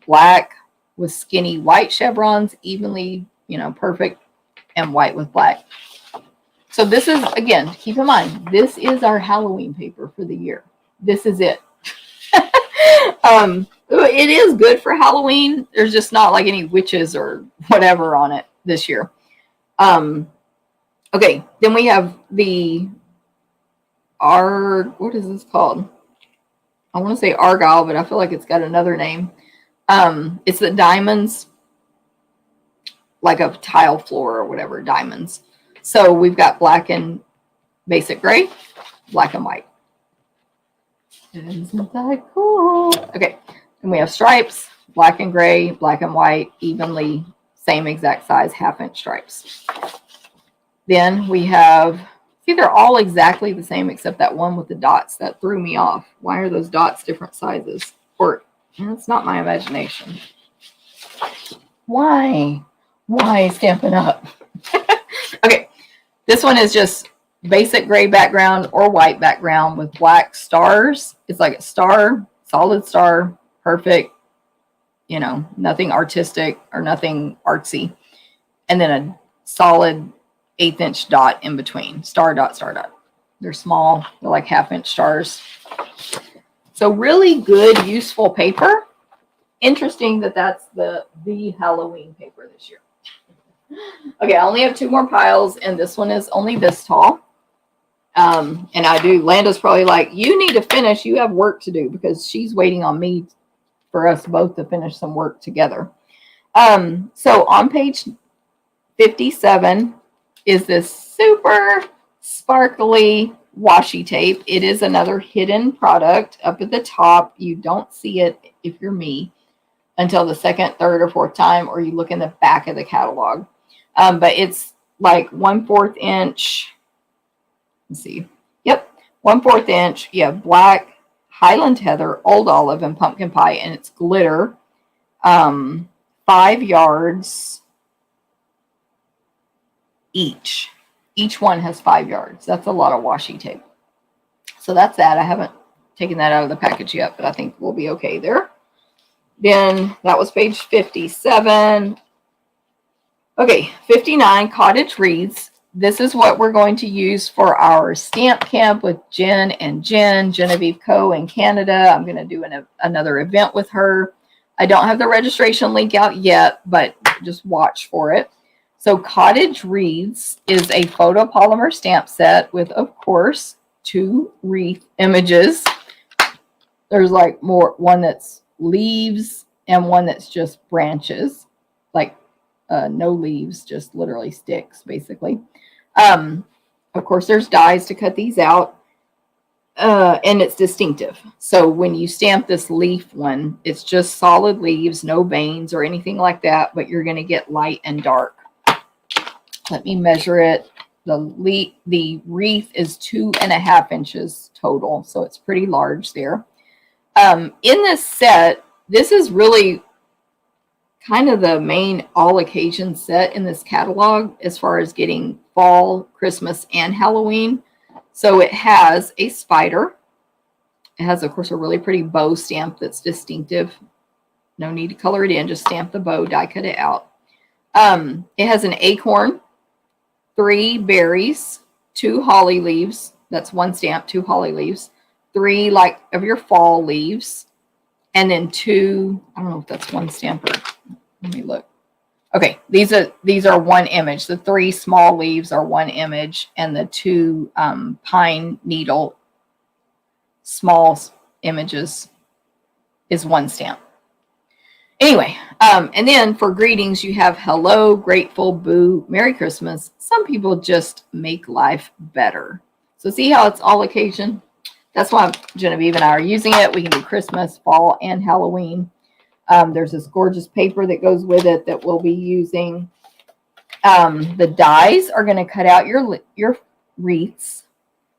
black with skinny white chevrons, evenly, perfect, and white with black. So this is, again, keep in mind, this is our Halloween paper for the year. This is it. It is good for Halloween. There's just not like any witches or whatever on it this year. Okay, then we have what is this called? I want to say Argyle, but I feel like it's got another name. It's the diamonds, like a tile floor or whatever, diamonds. So we've got black and basic gray, black and white. Isn't that cool? Okay, and we have stripes, black and gray, black and white, evenly, same exact size, 1/2-inch stripes. Then we have, see, they're all exactly the same except that one with the dots. That threw me off. Why are those dots different sizes? Or, it's not my imagination. Why Stampin' Up? Okay, this one is just basic gray background or white background with black stars. It's like a star, solid star, perfect, you know, nothing artistic or nothing artsy. And then a solid 1/8-inch dot in between, star dot, star dot. They're small, they're like 1/2-inch stars. So really good, useful paper. Interesting that that's the Halloween paper this year. Okay, I only have 2 more piles, and this one is only this tall. And Landa's probably like, you need to finish, you have work to do, because she's waiting on me for us both to finish some work together. So on page 57 is this super sparkly washi tape. It is another hidden product up at the top. You don't see it, if you're me, until the second, third, or fourth time, or you look in the back of the catalog. But it's like 1/4 inch. Let's see. Yep, 1/4 inch. You have black, Highland Heather, Old Olive, and Pumpkin Pie, and it's glitter. 5 yards each. Each one has 5 yards. That's a lot of washi tape. So that's that. I haven't taken that out of the package yet, but I think we'll be okay there. Then that was page 57. Okay, 59, Cottage Wreaths. This is what we're going to use for our stamp camp with Jen and Genevieve Co. in Canada. I'm going to do another event with her. I don't have the registration link out yet, but just watch for it. So Cottage Wreaths is a photopolymer stamp set with, of course, 2 wreath images. There's like one that's leaves and one that's just branches, like no leaves, just literally sticks, basically. Of course, there's dies to cut these out, and it's distinctive. So when you stamp this leaf one, it's just solid leaves, no veins or anything like that, but you're going to get light and dark. Let me measure it. The wreath is 2.5 inches total, so it's pretty large there. In this set, this is really kind of the main all occasion set in this catalog as far as getting fall, Christmas, and Halloween. So it has a spider. It has, of course, a really pretty bow stamp that's distinctive. No need to color it in, just stamp the bow, die cut it out. It has an acorn, 3 berries, 2 holly leaves. That's one stamp, 2 holly leaves. 3 like of your fall leaves. And then 2, I don't know if that's one stamp or, let me look. Okay, these are one image. The 3 small leaves are one image, and the 2 pine needle small images is one stamp. Anyway, and then for greetings, you have hello, grateful, boo, Merry Christmas. Some people just make life better. So see how it's all occasion? That's why Genevieve and I are using it. We can do Christmas, fall, and Halloween. There's this gorgeous paper that goes with it that we'll be using. The dies are going to cut out your wreaths,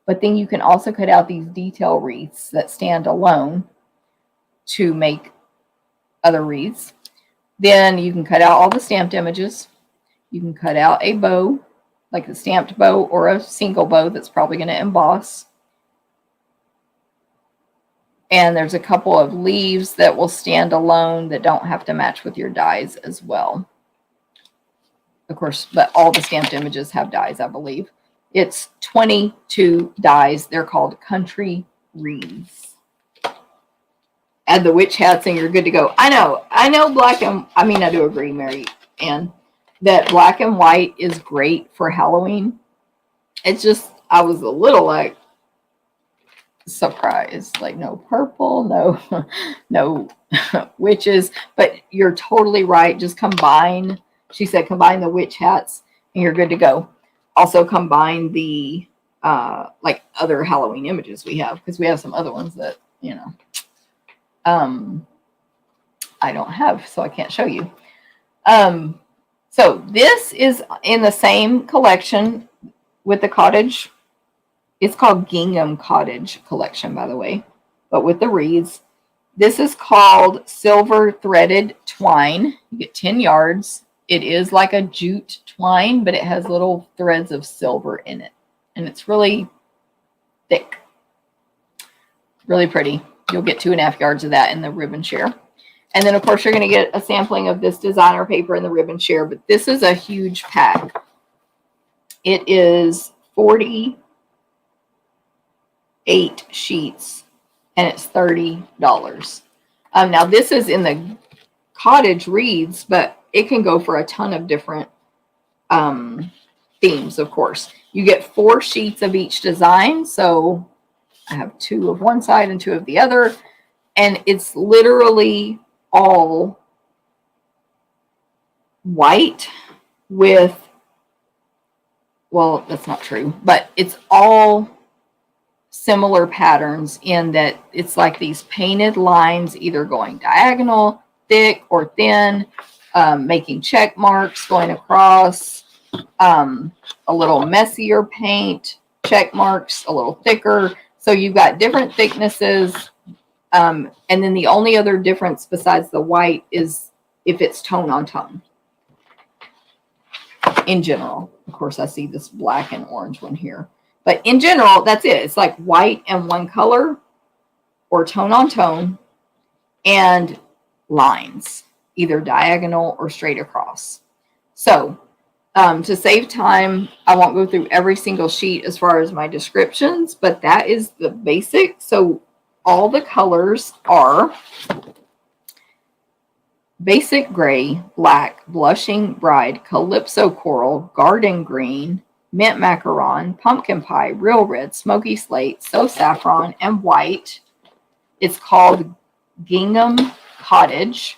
but then you can also cut out these detail wreaths that stand alone to make other wreaths. Then you can cut out all the stamped images. You can cut out a bow, like a stamped bow or a single bow that's probably going to emboss. And there's a couple of leaves that will stand alone that don't have to match with your dies as well. Of course, but all the stamped images have dies, I believe. It's 22 dies. They're called country wreaths. Add the witch hats and you're good to go. I know black and, I do agree, Mary Ann, that black and white is great for Halloween. It's just, I was a little like surprise. Like no purple, no, no witches. But you're totally right. Just combine. She said combine the witch hats, and you're good to go. Also combine the like other Halloween images we have, because we have some other ones that I don't have, so I can't show you. So this is in the same collection with the cottage. It's called Gingham Cottage Collection, by the way, but with the wreaths. This is called Silver Threaded Twine. You get 10 yards. It is like a jute twine, but it has little threads of silver in it. And it's really thick. Really pretty. You'll get 2.5 yards of that in the ribbon share. And then, of course, you're going to get a sampling of this designer paper in the ribbon share. But this is a huge pack. It is 48 sheets, and it's $30. Now, this is in the cottage wreaths, but it can go for a ton of different themes, of course. You get 4 sheets of each design. So I have 2 of one side and 2 of the other. And it's literally all white with, well, that's not true, but it's all similar patterns in that it's like these painted lines either going diagonal, thick or thin, making check marks going across, a little messier paint, check marks, a little thicker. So you've got different thicknesses. And then the only other difference besides the white is if it's tone on tone. In general, of course, I see this black and orange one here. But in general, that's it. It's like white and one color or tone on tone and lines, either diagonal or straight across. So to save time, I won't go through every single sheet as far as my descriptions, but that is the basic. So all the colors are basic gray, black, blushing bride, calypso coral, garden green, mint macaron, pumpkin pie, real red, smoky slate, so saffron, and white. It's called Gingham Cottage.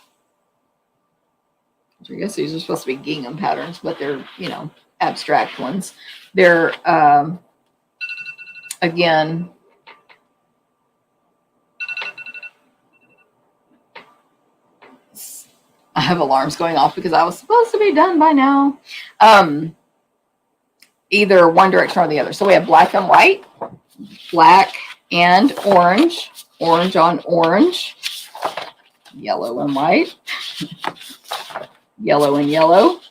I guess these are supposed to be gingham patterns, but they're, abstract ones. They're, again, I have alarms going off because I was supposed to be done by now. Either one direction or the other. So we have black and white, black and orange, orange on orange, yellow and white, yellow and yellow,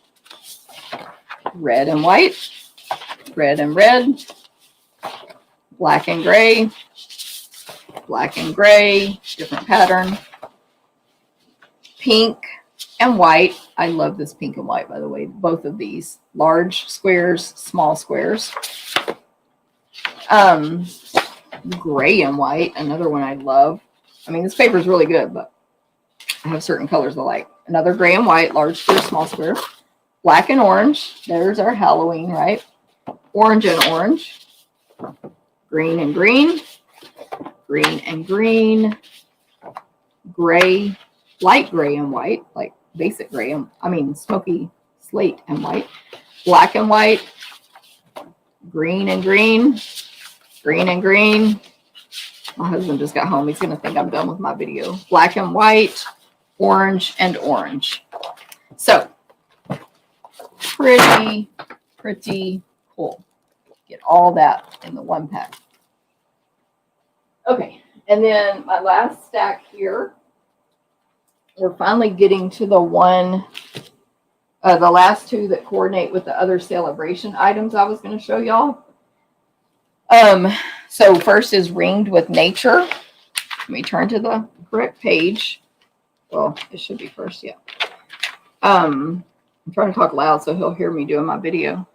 red and white, red and red, black and gray, different pattern, pink and white. I love this pink and white, by the way. Both of these. Large squares, small squares. Gray and white, another one I love. I mean, this paper is really good, but I have certain colors I like. Another gray and white, large square, small square. Black and orange. There's our Halloween, right? Orange and orange. Green and green. Green and green. Gray, light gray and white, like basic gray, smoky slate and white, black and white, green and green, green and green. My husband just got home. He's going to think I'm done with my video. Black and white, orange and orange. So pretty cool. Get all that in the one pack. Okay. And then my last stack here, we're finally getting to the one, the last two that coordinate with the other celebration items I was going to show y'all. So first is Ringed with Nature. Let me turn to the correct page. Well, it should be first, yeah. I'm trying to talk loud so he'll hear me doing my video.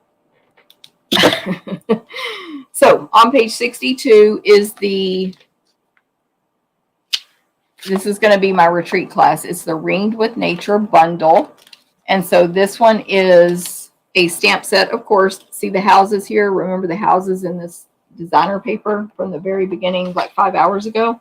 So on page 62 is this is going to be my retreat class. It's the Ringed with Nature bundle. And so this one is a stamp set, of course. See the houses here? Remember the houses in this designer paper from the very beginning, like 5 hours ago.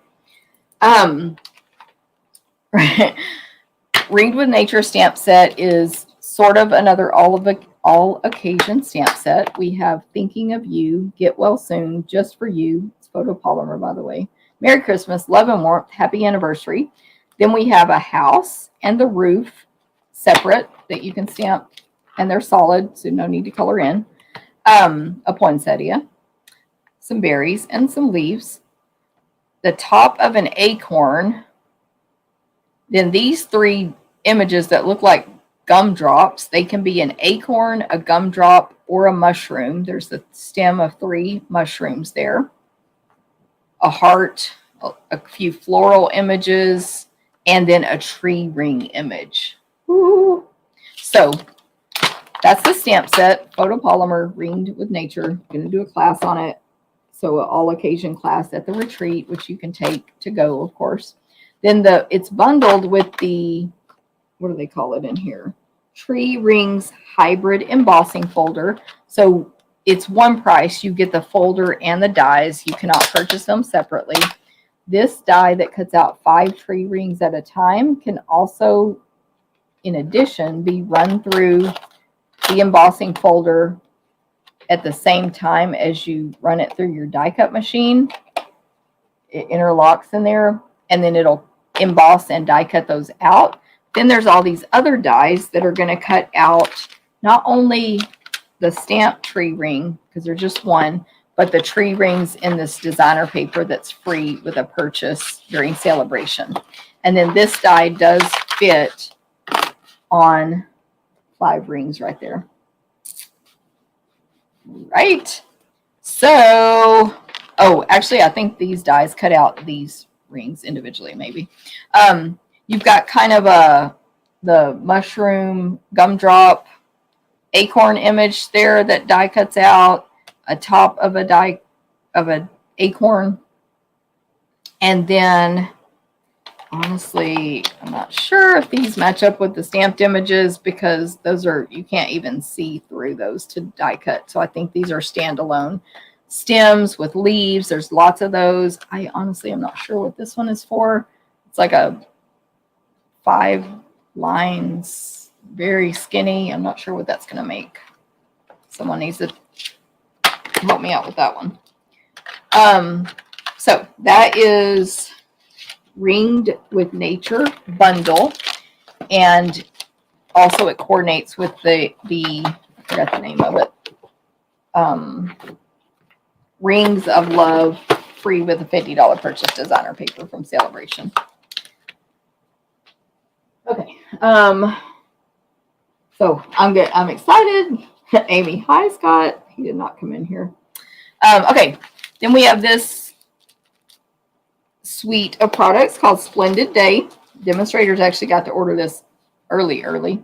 Ringed with Nature stamp set is sort of another all occasion stamp set. We have Thinking of You, Get Well Soon, Just for You. It's photopolymer, by the way. Merry Christmas, Love and Warmth, Happy Anniversary. Then we have a house and the roof separate that you can stamp, and they're solid, so no need to color in. A poinsettia, some berries, and some leaves. The top of an acorn. Then these 3 images that look like gumdrops, they can be an acorn, a gumdrop, or a mushroom. There's the stem of 3 mushrooms there. A heart, a few floral images, and then a tree ring image. Ooh. So that's the stamp set, photopolymer, Ringed with Nature. Going to do a class on it. So an all occasion class at the retreat, which you can take to go, of course. Then it's bundled with the, what do they call it in here? Tree Rings Hybrid Embossing Folder. So it's one price. You get the folder and the dies. You cannot purchase them separately. This die that cuts out 5 tree rings at a time can also, in addition, be run through the embossing folder at the same time as you run it through your die cut machine. It interlocks in there, and then it'll emboss and die cut those out. Then there's all these other dies that are going to cut out not only the stamp tree ring, because they're just one, but the tree rings in this designer paper that's free with a purchase during celebration. And then this die does fit on 5 rings right there. Right. So, oh, actually, I think these dies cut out these rings individually, maybe. You've got kind of the mushroom, gumdrop, acorn image there that die cuts out, a top of a die of an acorn, and then honestly, I'm not sure if these match up with the stamped images, because those are, you can't even see through those to die cut. So I think these are standalone stems with leaves. There's lots of those. I honestly am not sure what this one is for. It's like a 5 lines, very skinny. I'm not sure what that's going to make. Someone needs to help me out with that one. So that is Ringed with Nature bundle, and also it coordinates with the I forgot the name of it, Rings of Love, free with a $50 purchase designer paper from Celebration. Okay, so I'm excited. Amy, hi Scott. He did not come in here. Okay, then we have this suite of products called Splendid Day. Demonstrators actually got to order this early.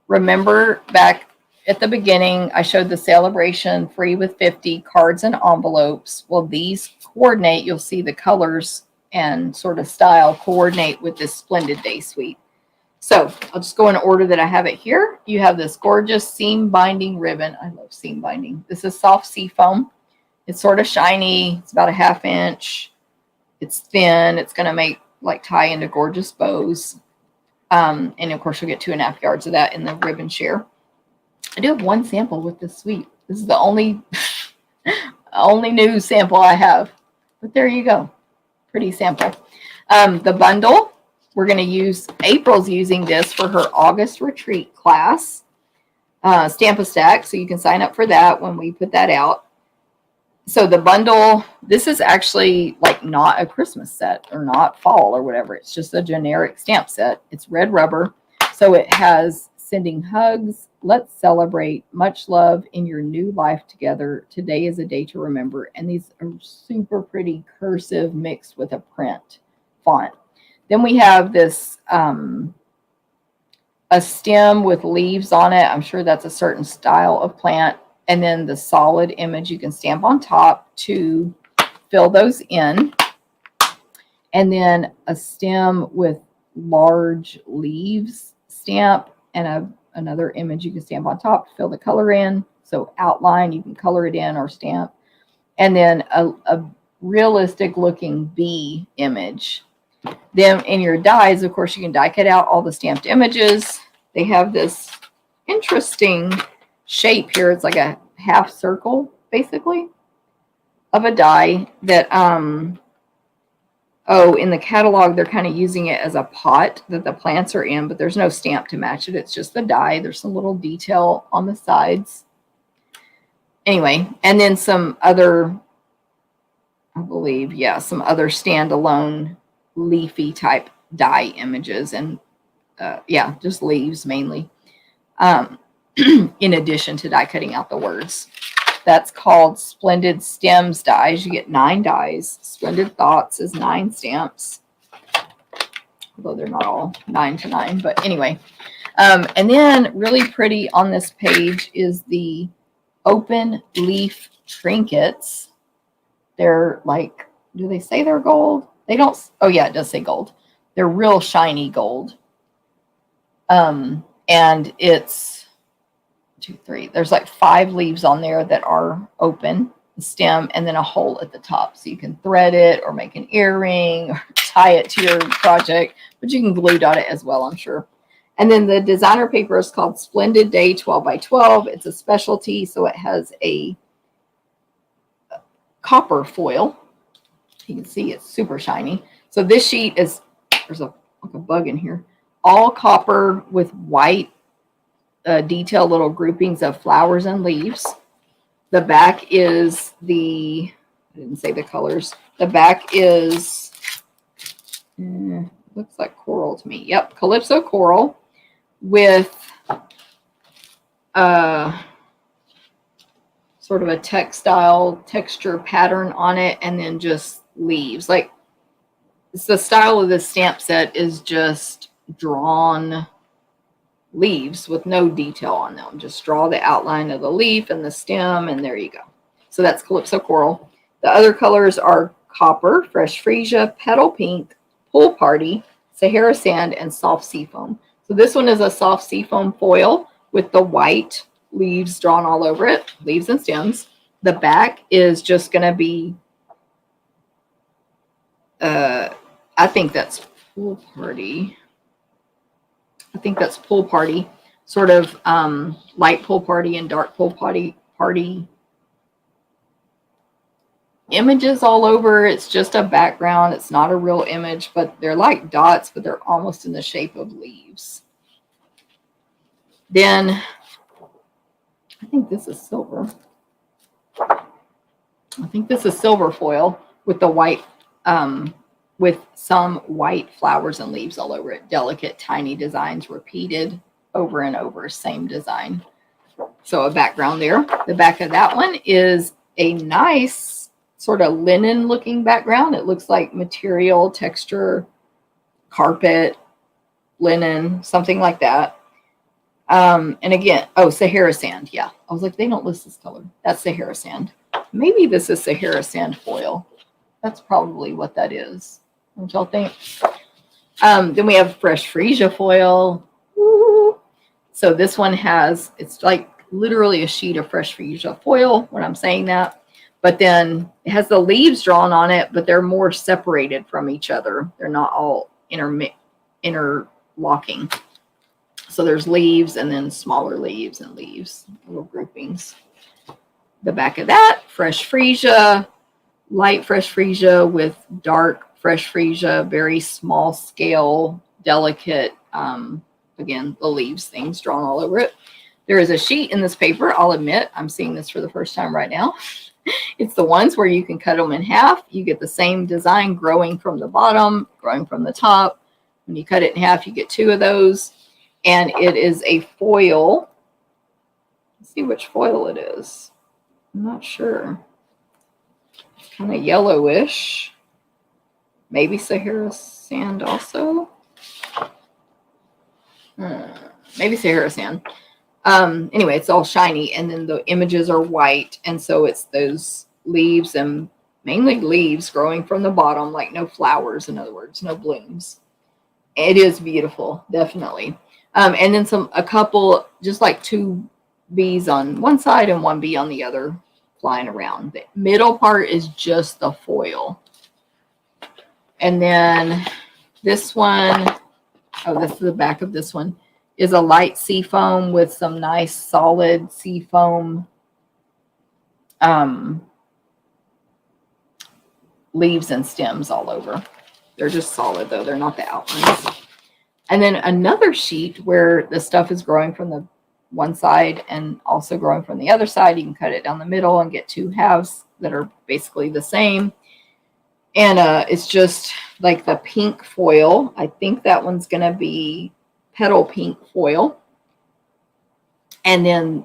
Remember back at the beginning, I showed the Celebration free with 50 cards and envelopes. Well, these coordinate. You'll see the colors and sort of style coordinate with this Splendid Day suite. So I'll just go in order that I have it here. You have this gorgeous seam binding ribbon. I love seam binding. This is soft sea foam. It's sort of shiny. It's about a 1/2 inch. It's thin. It's going to make like tie into gorgeous bows. And of course, you'll get 2.5 yards of that in the ribbon share. I do have one sample with this suite. This is the only new sample I have. But there you go. Pretty sample. The bundle, we're going to use, April's using this for her August retreat class. Stamp a Stack, so you can sign up for that when we put that out. So the bundle, this is actually like not a Christmas set or not fall or whatever. It's just a generic stamp set. It's red rubber. So it has Sending Hugs, Let's Celebrate, Much Love in Your New Life Together. Today is a Day to Remember. And these are super pretty cursive mixed with a print font. Then we have this, a stem with leaves on it. I'm sure that's a certain style of plant. And then the solid image you can stamp on top to fill those in. And then a stem with large leaves stamp, and another image you can stamp on top to fill the color in. So outline, you can color it in or stamp. and then a realistic looking bee image. Then in your dies, of course, you can die cut out all the stamped images. They have this interesting shape here. It's like a half circle, basically, of a die that, in the catalog, they're kind of using it as a pot that the plants are in, but there's no stamp to match it. It's just the die. There's some little detail on the sides. Anyway, and then some other, I believe, yeah, some other standalone leafy type die images, and yeah, just leaves mainly, in addition to die cutting out the words. That's called Splendid Stems dies. You get 9 dies. Splendid Thoughts is 9 stamps, although they're not all 9 to 9, but anyway. And then really pretty on this page is the open leaf trinkets. They're like, do they say they're gold? They don't. Oh yeah, it does say gold. They're real shiny gold. And it's 2, 3. There's like 5 leaves on there that are open, the stem, and then a hole at the top. So you can thread it or make an earring or tie it to your project, but you can glue dot it as well, I'm sure. And then the designer paper is called Splendid Day 12 by 12. It's a specialty, so it has a copper foil. You can see it's super shiny. So this sheet is, there's like a bug in here, all copper with white detail little groupings of flowers and leaves. The back is I didn't say the colors. The back is, looks like coral to me. Yep, Calypso coral with sort of a texture pattern on it, and then just leaves. Like, it's the style of this stamp set is just drawn leaves with no detail on them. Just draw the outline of the leaf and the stem, and there you go. So that's Calypso coral. The other colors are copper, fresh freesia, petal pink, pool party, Sahara sand, and soft seafoam. So this one is a soft seafoam foil with the white leaves drawn all over it, leaves and stems. The back is just going to be, I think that's pool party. I think that's pool party, sort of light pool party and dark pool party images all over. It's just a background. It's not a real image, but they're like dots, but they're almost in the shape of leaves. Then I think this is silver. I think this is silver foil with the white, with some white flowers and leaves all over it. Delicate, tiny designs repeated over and over, same design. So a background there. The back of that one is a nice sort of linen looking background. It looks like material, texture, carpet, linen, something like that. And again, Sahara sand. Yeah, I was like, they don't list this color. That's Sahara sand. Maybe this is Sahara sand foil. That's probably what that is. Don't y'all think? Then we have fresh freesia foil. Woo. So this one it's like literally a sheet of fresh freesia foil when I'm saying that. But then it has the leaves drawn on it, but they're more separated from each other. They're not all interlocking. So there's leaves and then smaller leaves and leaves, little groupings. The back of that, fresh freesia, light fresh freesia with dark fresh freesia, very small scale, delicate, again, the leaves things drawn all over it. There is a sheet in this paper. I'll admit, I'm seeing this for the first time right now. It's the ones where you can cut them in half. You get the same design growing from the bottom, growing from the top. When you cut it in half, you get 2 of those. And it is a foil. Let's see which foil it is. I'm not sure. It's kind of yellowish. Maybe Sahara sand also. Maybe Sahara sand. Anyway, it's all shiny, and then the images are white, and so it's those leaves, and mainly leaves growing from the bottom, like no flowers, in other words, no blooms. It is beautiful, definitely. And then a couple, just like 2 bees on one side and 1 bee on the other, flying around. The middle part is just the foil. And then this one, oh, this is the back of this one, is a light seafoam with some nice solid seafoam leaves and stems all over. They're just solid though. They're not the outlines. And then another sheet where the stuff is growing from the one side and also growing from the other side. You can cut it down the middle and get two halves that are basically the same. And it's just like the pink foil. I think that one's going to be petal pink foil. And then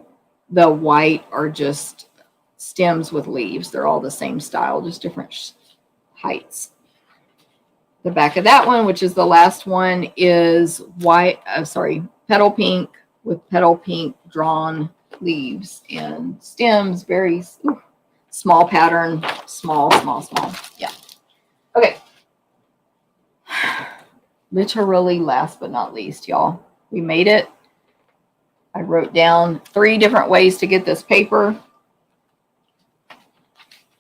the white are just stems with leaves. They're all the same style, just different heights. The back of that one, which is the last one, is white, petal pink with petal pink drawn leaves and stems, very small pattern, small. Yeah. Okay. Literally last but not least, y'all. We made it. I wrote down 3 different ways to get this paper.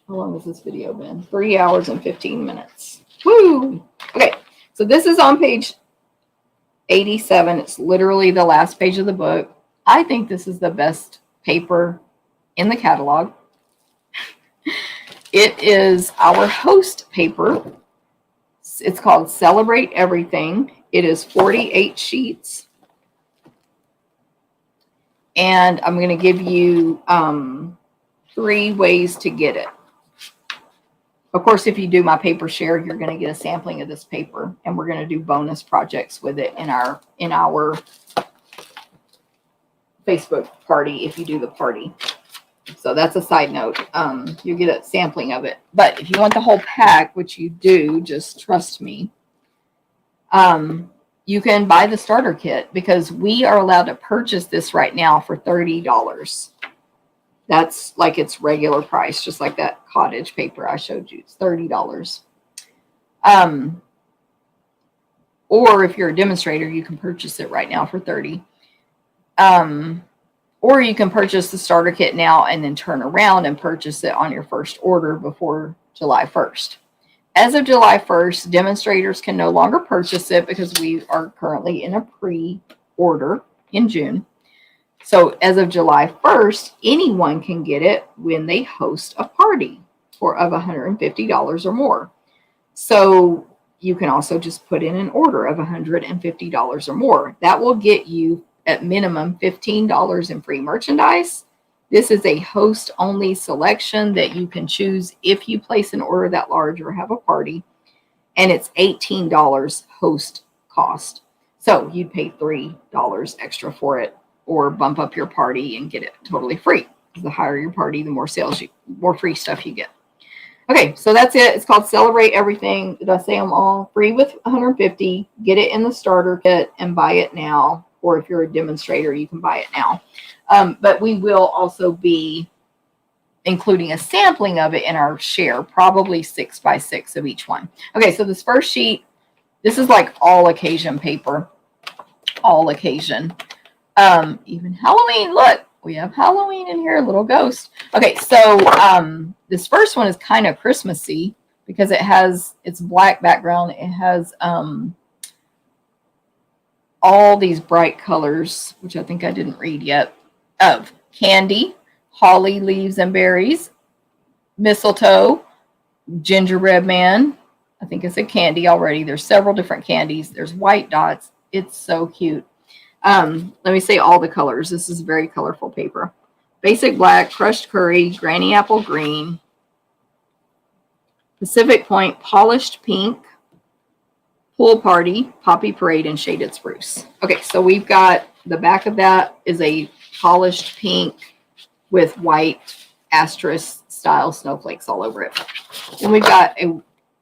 How long has this video been? 3 hours and 15 minutes. Woo! Okay, so this is on page 87. It's literally the last page of the book. I think this is the best paper in the catalog. It is our host paper. It's called Celebrate Everything. It is 48 sheets. And I'm going to give you 3 ways to get it. Of course, if you do my paper share, you're going to get a sampling of this paper, and we're going to do bonus projects with it in our Facebook party if you do the party. So that's a side note. You get a sampling of it. But if you want the whole pack, which you do, just trust me, you can buy the starter kit because we are allowed to purchase this right now for $30. That's like its regular price, just like that cottage paper I showed you. It's $30. Or if you're a demonstrator, you can purchase it right now for $30. Or you can purchase the starter kit now and then turn around and purchase it on your first order before July 1st. As of July 1st, demonstrators can no longer purchase it because we are currently in a pre-order in June. So as of July 1st, anyone can get it when they host a party of $150 or more. So you can also just put in an order of $150 or more. That will get you at minimum $15 in free merchandise. This is a host-only selection that you can choose if you place an order that large or have a party. And it's $18 host cost. So you'd pay $3 extra for it, or bump up your party and get it totally free. The higher your party, the more more free stuff you get. Okay, so that's it. It's called Celebrate Everything. Did I say them all? Free with $150. Get it in the starter kit and buy it now. Or if you're a demonstrator, you can buy it now. But we will also be including a sampling of it in our share, probably 6 by 6 of each one. Okay, so this first sheet, this is like all occasion paper. All occasion. Even Halloween, look, we have Halloween in here, a little ghost. Okay, so this first one is kind of Christmassy because it's black background. It has all these bright colors, which I think I didn't read yet, of candy, holly leaves and berries, mistletoe, gingerbread man. I think it's a candy already. There's several different candies. There's white dots. It's so cute. Let me say all the colors. This is very colorful paper. Basic black, crushed curry, granny apple green, Pacific Point, polished pink, pool party, poppy parade, and shaded spruce. Okay, so we've got the back of that is a polished pink with white asterisk style snowflakes all over it. Then we've got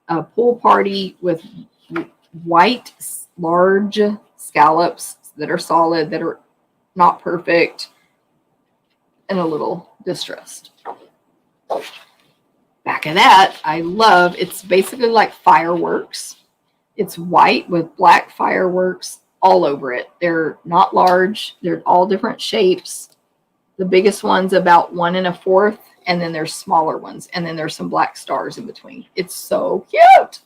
a pool party with white large scallops that are solid, that are not perfect, and a little distressed. Back of that, I love, it's basically like fireworks. It's white with black fireworks all over it. They're not large. They're all different shapes. The biggest one's about 1 1/4 and then there's smaller ones, and then there's some black stars in between. It's so cute.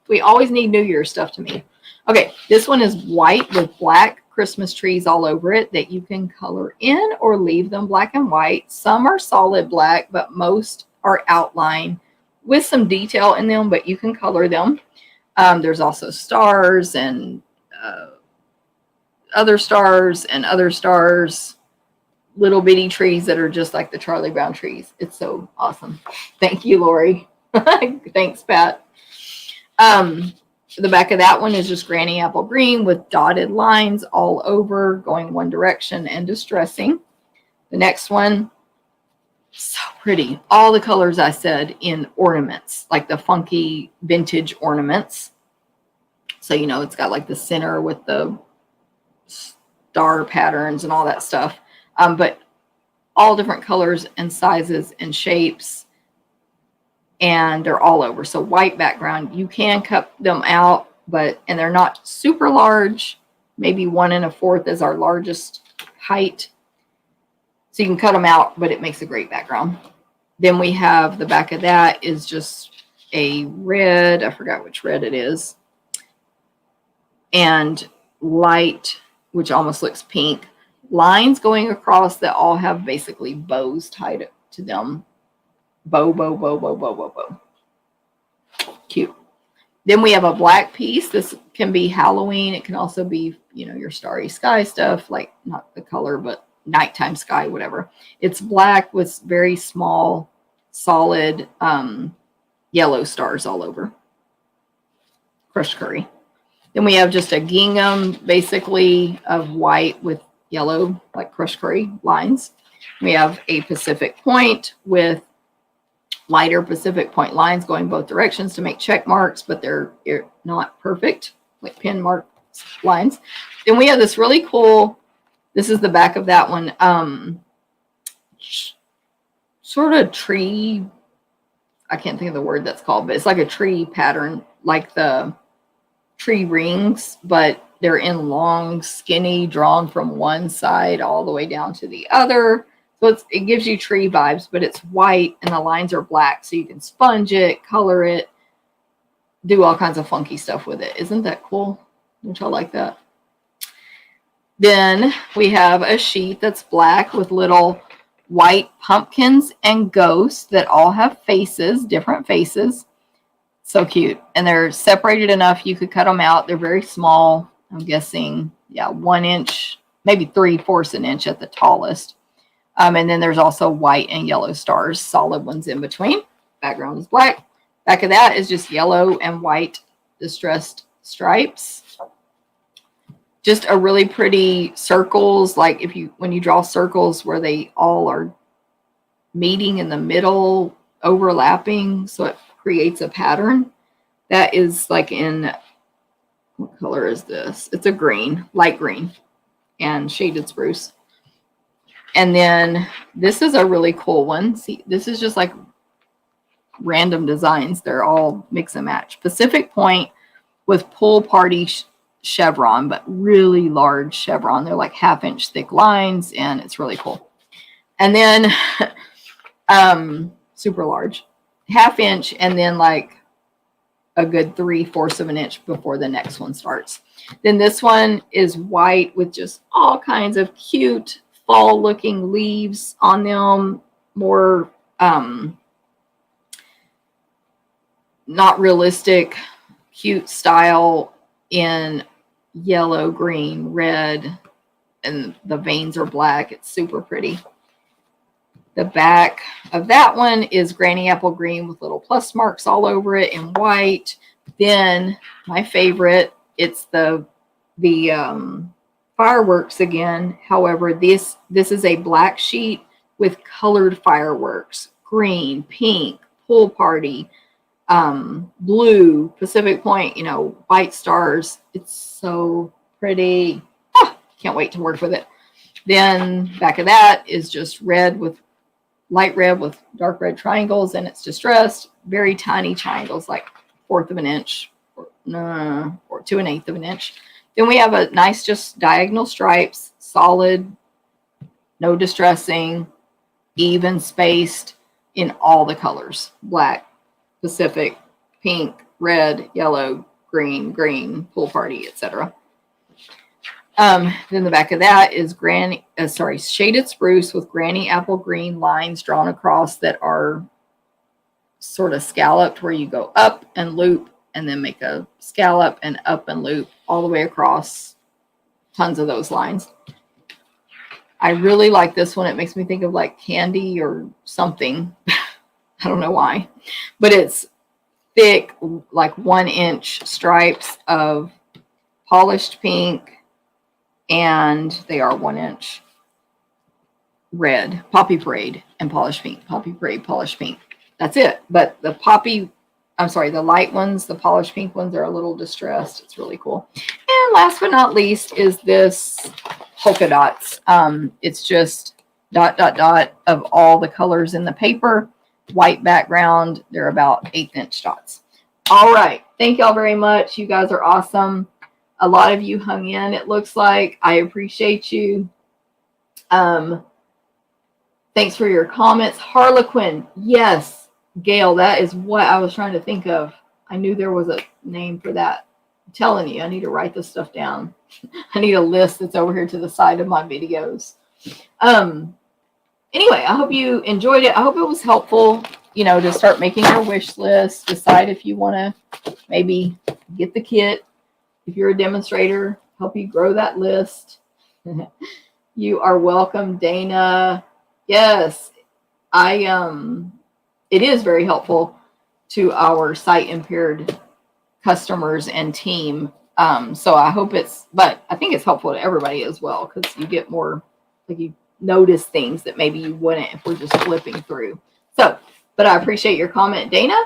We always need New Year's stuff to me. Okay, this one is white with black Christmas trees all over it that you can color in or leave them black and white. Some are solid black, but most are outline with some detail in them, but you can color them. There's also stars and other stars and other stars, little bitty trees that are just like the Charlie Brown trees. It's so awesome. Thank you, Lori. Thanks, Pat. The back of that one is just Granny Apple Green with dotted lines all over going one direction and distressing. The next one, so pretty. All the colors I said in ornaments, like the funky vintage ornaments. So, you know, it's got like the center with the star patterns and all that stuff. But all different colors and sizes and shapes. And they're all over. So white background, you can cut them out, and they're not super large. Maybe 1 1/4 is our largest height. So you can cut them out, but it makes a great background. Then we have the back of that is just a red. I forgot which red it is. And light, which almost looks pink. Lines going across that all have basically bows tied to them. Bow, bow, bow, bow, bow, bow, bow. Cute. Then we have a black piece. This can be Halloween. It can also be, you know, your starry sky stuff, like not the color, but nighttime sky, whatever. It's black with very small, solid yellow stars all over. Crushed curry. Then we have just a gingham, basically, of white with yellow, like crushed curry lines. We have a Pacific Point with lighter Pacific Point lines going both directions to make check marks, but they're not perfect, like pin mark lines. Then we have this really cool, this is the back of that one, sort of tree, I can't think of the word that's called, but it's like a tree pattern, like the tree rings, but they're in long, skinny, drawn from one side all the way down to the other. So it gives you tree vibes, but it's white and the lines are black. So you can sponge it, color it, do all kinds of funky stuff with it. Isn't that cool? Don't y'all like that? Then we have a sheet that's black with little white pumpkins and ghosts that all have faces, different faces. So cute. And they're separated enough you could cut them out. They're very small. I'm guessing, yeah, 1 inch, maybe 3/4 an inch at the tallest. And then there's also white and yellow stars, solid ones in between. Background is black. Back of that is just yellow and white distressed stripes. Just a really pretty circles, like when you draw circles where they all are meeting in the middle, overlapping, so it creates a pattern. That is like in, what color is this? It's a green, light green, and shaded spruce. And then this is a really cool one. See, this is just like random designs. They're all mix and match. Pacific Point with pool party chevron, but really large chevron. They're like 1/2 inch thick lines, and it's really cool. And then super large, 1/2 inch, and then like a good 3/4 of an inch before the next one starts. Then this one is white with just all kinds of cute fall looking leaves on them, more not realistic, cute style in yellow, green, red, and the veins are black. It's super pretty. The back of that one is Granny Apple Green with little plus marks all over it in white. Then my favorite, it's the fireworks again. However, this is a black sheet with colored fireworks, green, pink, pool party, blue, Pacific Point, you know, white stars. It's so pretty. Can't wait to work with it. Then back of that is just red with light red with dark red triangles, and it's distressed, very tiny triangles, like 1/4 of an inch or 2 1/8 of an inch. Then we have a nice just diagonal stripes, solid, no distressing, even spaced, in all the colors: black, Pacific, pink, red, yellow, green, pool party, etc. Then the back of that is shaded spruce with granny apple green lines drawn across that are sort of scalloped, where you go up and loop and then make a scallop and up and loop all the way across. Tons of those lines. I really like this one. It makes me think of like candy or something. I don't know why, but it's thick, like 1-inch stripes of polished pink, and they are 1-inch red, Poppy Parade, and polished pink. Poppy Parade, polished pink. That's it. But the light ones, the polished pink ones, are a little distressed. It's really cool. And last but not least is this polka dots. It's just ... of all the colors in the paper, white background. They're about 1/8-inch dots. All right. Thank y'all very much. You guys are awesome. A lot of you hung in, it looks like. I appreciate you. Thanks for your comments. Harlequin. Yes. Gail, that is what I was trying to think of. I knew there was a name for that. I'm telling you, I need to write this stuff down. I need a list that's over here to the side of my videos. Anyway, I hope you enjoyed it. I hope it was helpful, to start making your wish list. Decide if you want to maybe get the kit. If you're a demonstrator, help you grow that list. You are welcome, Dana. Yes, it is very helpful to our sight impaired customers and team. So I hope but I think it's helpful to everybody as well, because you get more, like, you notice things that maybe you wouldn't if we're just flipping through. So, but I appreciate your comment, Dana.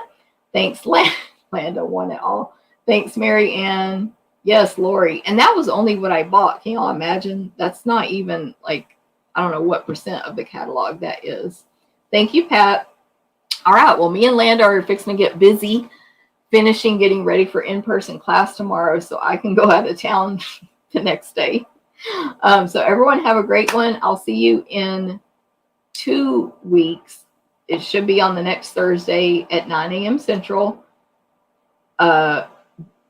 Thanks, Landa won it all. Thanks, Mary Ann. Yes, Lori. And that was only what I bought. Can y'all imagine? That's not even like, I don't know what % of the catalog that is. Thank you, Pat. All right. Well, me and Landa are fixing to get busy getting ready for in-person class tomorrow, so I can go out of town the next day. So everyone have a great one. I'll see you in 2 weeks. It should be on the next Thursday at 9 a.m. Central,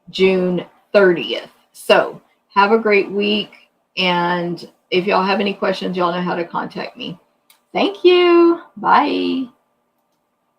June 30th. So have a great week. And if y'all have any questions, y'all know how to contact me. Thank you. Bye.